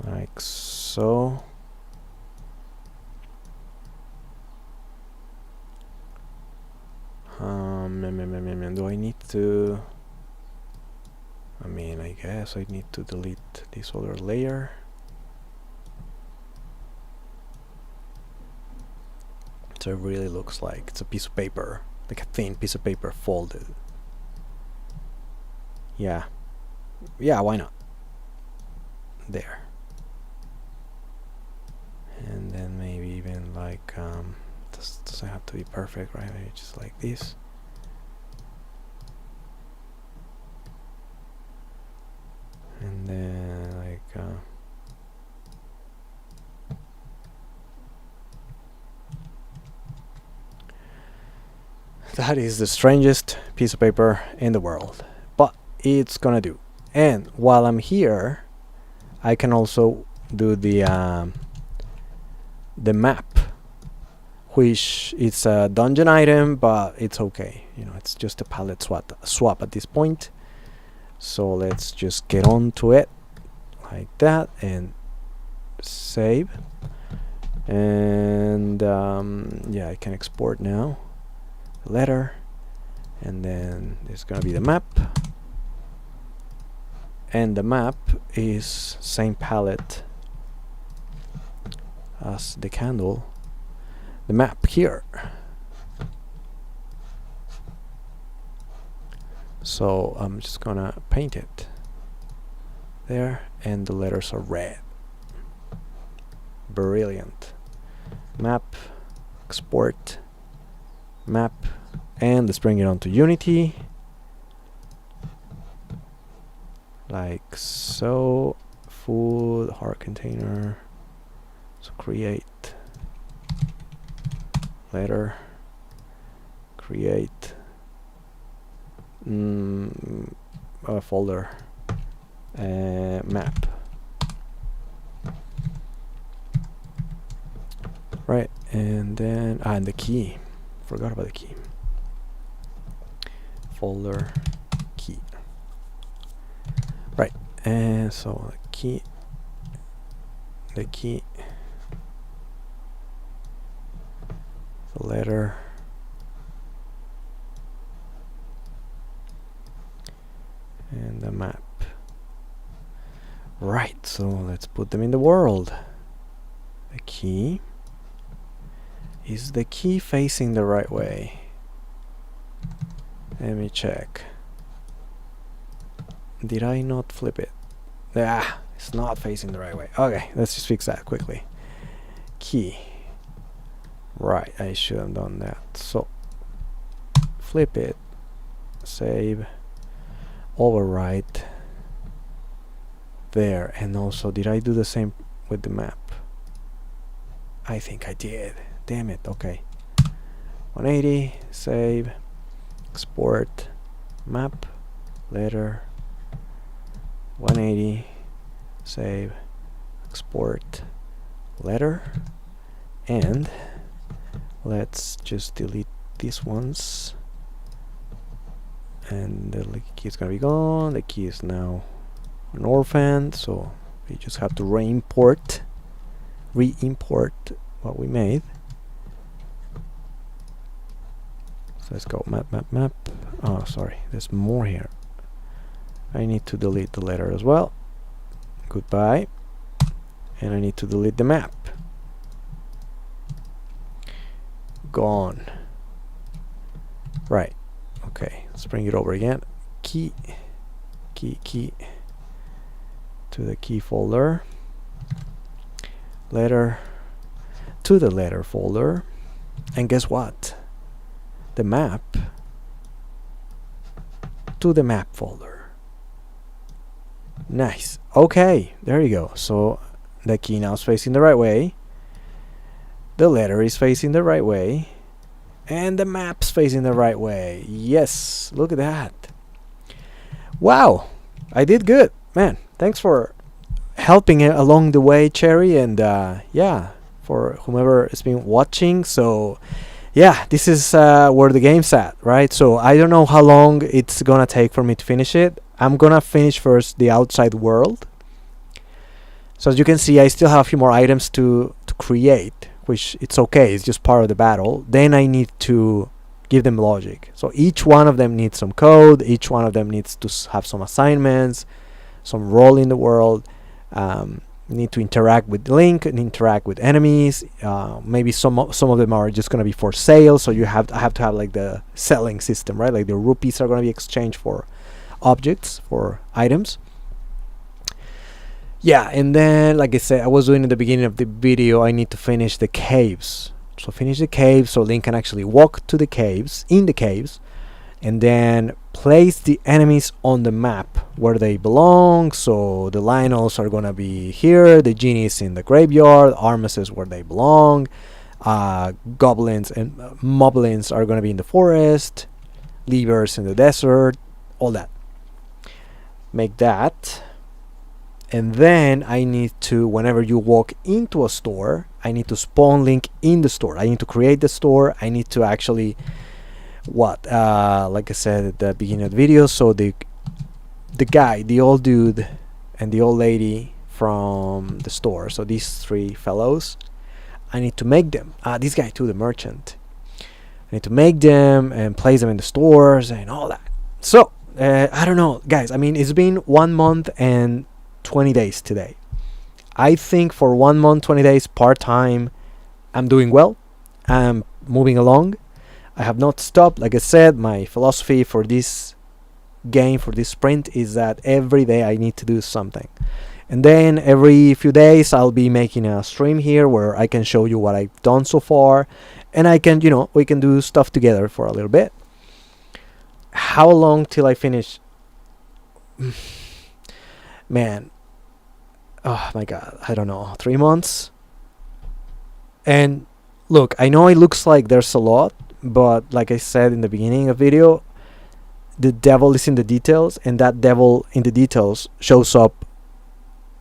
Like so. Do I need to? I mean, I guess I need to delete this other layer. So it really looks like it's a piece of paper, like a thin piece of paper folded. Yeah, why not? There. And then maybe even like this doesn't have to be perfect, right? Maybe just like this. And then like that is the strangest piece of paper in the world, but it's gonna do. And while I'm here, I can also do the map, which is a dungeon item, but it's okay. You know, it's just a palette swap at this point. So let's just get on to it like that and save. And yeah, I can export now the letter, and then there's gonna be the map, and the map is same palette as the candle. The map here. So I'm just gonna paint it. there, and the letters are red. Brilliant. Map, export, map, and let's bring it onto Unity. Like so. Food, hard container. So create letter, create a folder, map. Right, and then and the key. Forgot about the key. Folder key. Right, and so the key, the letter, and the map. Right, so let's put them in the world. The key. Is the key facing the right way? Let me check. Did I not flip it? Ah, it's not facing the right way. Okay, let's just fix that quickly. Key. Right, I should have done that. So, flip it. Save. Overwrite. There. And also, did I do the same with the map? I think I did. Damn it. Okay. 180. Save. Export. Map. Letter. 180. Save. Export. Letter. And let's just delete these ones. And the key is gonna be gone. The key is now an orphan, so we just have to re-import what we made. So let's go map. Oh, sorry, there's more here. I need to delete the letter as well. Goodbye. And I need to delete the map. Gone. Right. Okay, let's bring it over again. Key to the key folder. Letter to the letter folder. And guess what? The map to the map folder. Nice. Okay, there you go. So the key now is facing the right way. The letter is facing the right way. And the map's facing the right way. Yes, look at that. Wow, I did good. Man, thanks for helping along the way, Cherry. And yeah, for whomever has been watching. So yeah, this is where the game's at, right? So I don't know how long it's gonna take for me to finish it. I'm gonna finish first the outside world. So as you can see, I still have a few more items to create, which it's okay, it's just part of the battle. Then I need to give them logic. So each one of them needs some code, each one of them needs to have some assignments, some role in the world, need to interact with Link and interact with enemies. Maybe some of them are just going to be for sale, so I have to have like the selling system, right? Like the rupees are going to be exchanged for objects, for items. Yeah, and then like I said, I was doing at the beginning of the video, I need to finish the caves. So finish the caves so Link can actually walk to the caves, in the caves, and then place the enemies on the map where they belong. So the Lionels are gonna be here, the genies in the graveyard, Armises where they belong, goblins and moblins are gonna be in the forest, levers in the desert, all that. Make that. And then I need to, whenever you walk into a store, I need to spawn Link in the store. I need to create the store. I need to actually, like I said at the beginning of the video, so the guy, the old dude, and the old lady from the store, so these three fellows, I need to make them. This guy too, the merchant. I need to make them and place them in the stores and all that. So, I don't know, guys. I mean, it's been 1 month and 20 days today. I think for 1 month, 20 days, part-time, I'm doing well. I'm moving along. I have not stopped. Like I said, my philosophy for this game, for this sprint, is that every day I need to do something. And then every few days I'll be making a stream here where I can show you what I've done so far, and I can, we can do stuff together for a little bit. How long till I finish? Man, oh my god, I don't know, 3 months? And look, I know it looks like there's a lot, but like I said in the beginning of the video, the devil is in the details, and that devil in the details shows up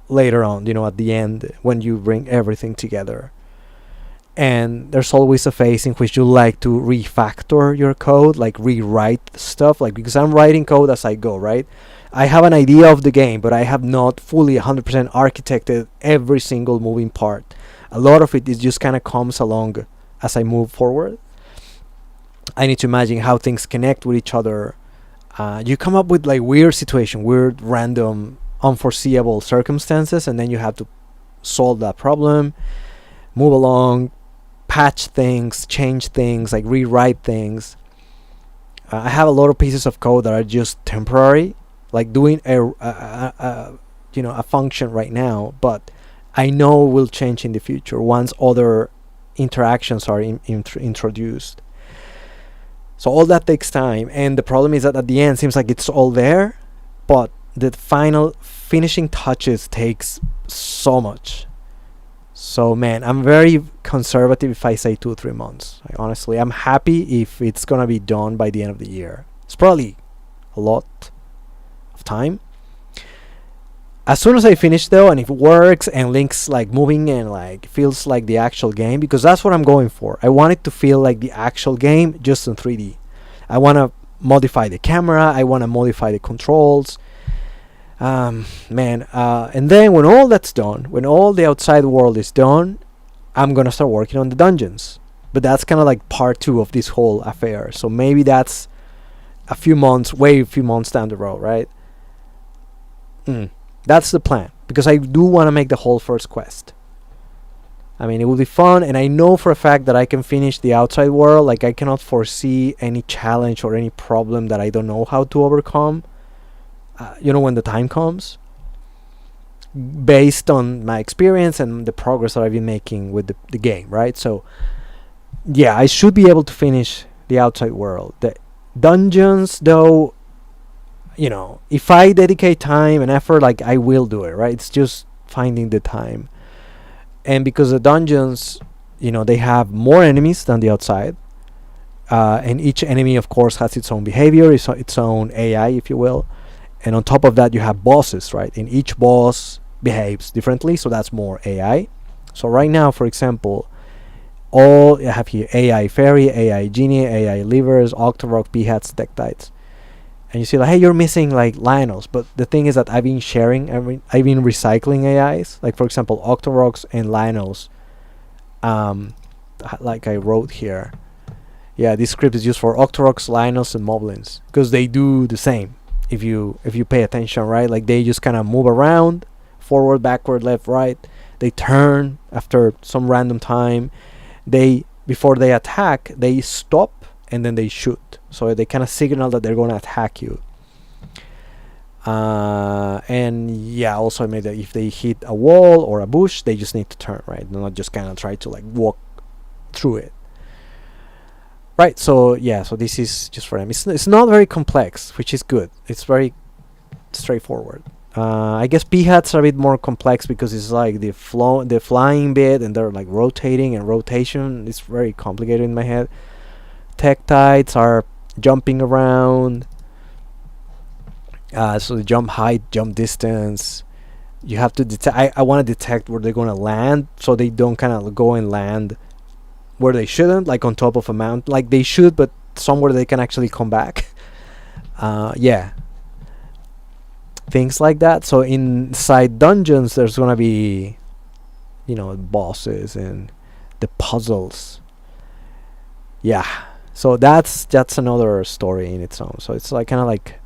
later on, at the end, when you bring everything together. And there's always a phase in which you like to refactor your code, like rewrite stuff, like, because I'm writing code as I go, right? I have an idea of the game, but I have not fully 100% architected every single moving part. A lot of it is just kind of comes along as I move forward. I need to imagine how things connect with each other. You come up with like weird situation, weird, random, unforeseeable circumstances, and then you have to solve that problem, move along, patch things, change things, like rewrite things. I have a lot of pieces of code that are just temporary, like doing a function right now, but I know will change in the future once other interactions are introduced. So all that takes time, and the problem is that at the end seems like it's all there, but the final finishing touches takes so much. So man, I'm very conservative if I say 2-3 months. Honestly, I'm happy if it's gonna be done by the end of the year. It's probably a lot of time. As soon as I finish though, and if it works and Link's like moving and like feels like the actual game, because that's what I'm going for. I want it to feel like the actual game, just in 3D. I want to modify the camera, I want to modify the controls. And then when all that's done, when all the outside world is done, I'm gonna start working on the dungeons. But that's kind of like part 2 of this whole affair. So maybe that's a few months down the road, right? That's the plan, because I do want to make the whole first quest. I mean, it will be fun, and I know for a fact that I can finish the outside world. Like, I cannot foresee any challenge or any problem that I don't know how to overcome, when the time comes, based on my experience and the progress that I've been making with the game, right? So, yeah, I should be able to finish the outside world. The dungeons, though, if I dedicate time and effort, like, I will do it, right? It's just finding the time. And because the dungeons, they have more enemies than the outside, and each enemy, of course, has its own behavior, its own AI, if you will. And on top of that, you have bosses, right? And each boss behaves differently, so that's more AI. So right now, for example, all I have here: AI Fairy, AI Genie, AI Livers, Octorok, Peahats, Tektites. And you see, like, hey, you're missing like Lionels. But the thing is that I've been recycling AIs. Like, for example, Octoroks and Lionels. Like I wrote here. Yeah, this script is used for Octoroks, Lionels, and Moblins, because they do the same. If you pay attention, right? Like, they just kind of move around, forward, backward, left, right. They turn after some random time. Before they attack, they stop and then they shoot. So they kind of signal that they're going to attack you. And yeah, also I made that if they hit a wall or a bush, they just need to turn, right? They're not just kind of try to like walk through it. Right, so yeah, so this is just for them. It's not very complex, which is good. It's very straightforward. I guess Peahats are a bit more complex because it's like the flying bit, and they're like rotating, and rotation is very complicated in my head. Tektites are jumping around. So the jump height, jump distance. You have to detect. I want to detect where they're going to land, so they don't kind of go and land where they shouldn't, like on top of a mountain. Like they should, but somewhere they can actually come back. Yeah. Things like that. So inside dungeons, there's gonna be, bosses and the puzzles. Yeah. So that's another story in its own. So it's like kind of like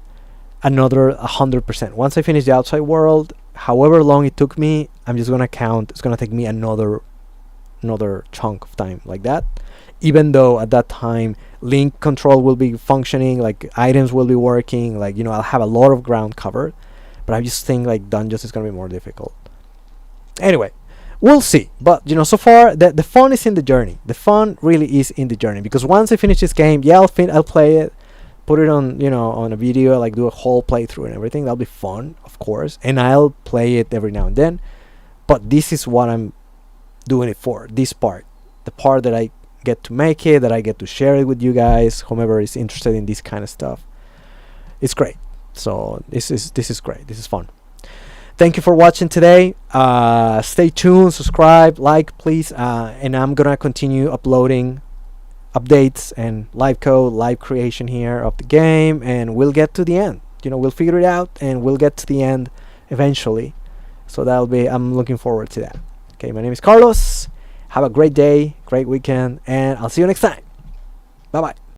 another 100%. Once I finish the outside world, however long it took me, I'm just gonna count. It's gonna take me another another chunk of time like that. Even though at that time link control will be functioning, like items will be working, like I'll have a lot of ground covered. But I just think like dungeons is gonna be more difficult. Anyway, we'll see. But so far the fun is in the journey. The fun really is in the journey, because once I finish this game, yeah, I'll play it, put it on on a video, like do a whole playthrough and everything. That'll be fun, of course, and I'll play it every now and then. But this is what I'm doing it for. This part, the part that I get to make it, that I get to share it with you guys, whomever is interested in this kind of stuff. It's great. So this is great. This is fun. Thank you for watching today. Stay tuned, subscribe, like, please, and I'm gonna continue uploading updates and live code, live creation here of the game, and we'll get to the end. We'll figure it out and we'll get to the end eventually. So I'm looking forward to that. Okay, my name is Carlos. Have a great day, great weekend, and I'll see you next time. Bye bye.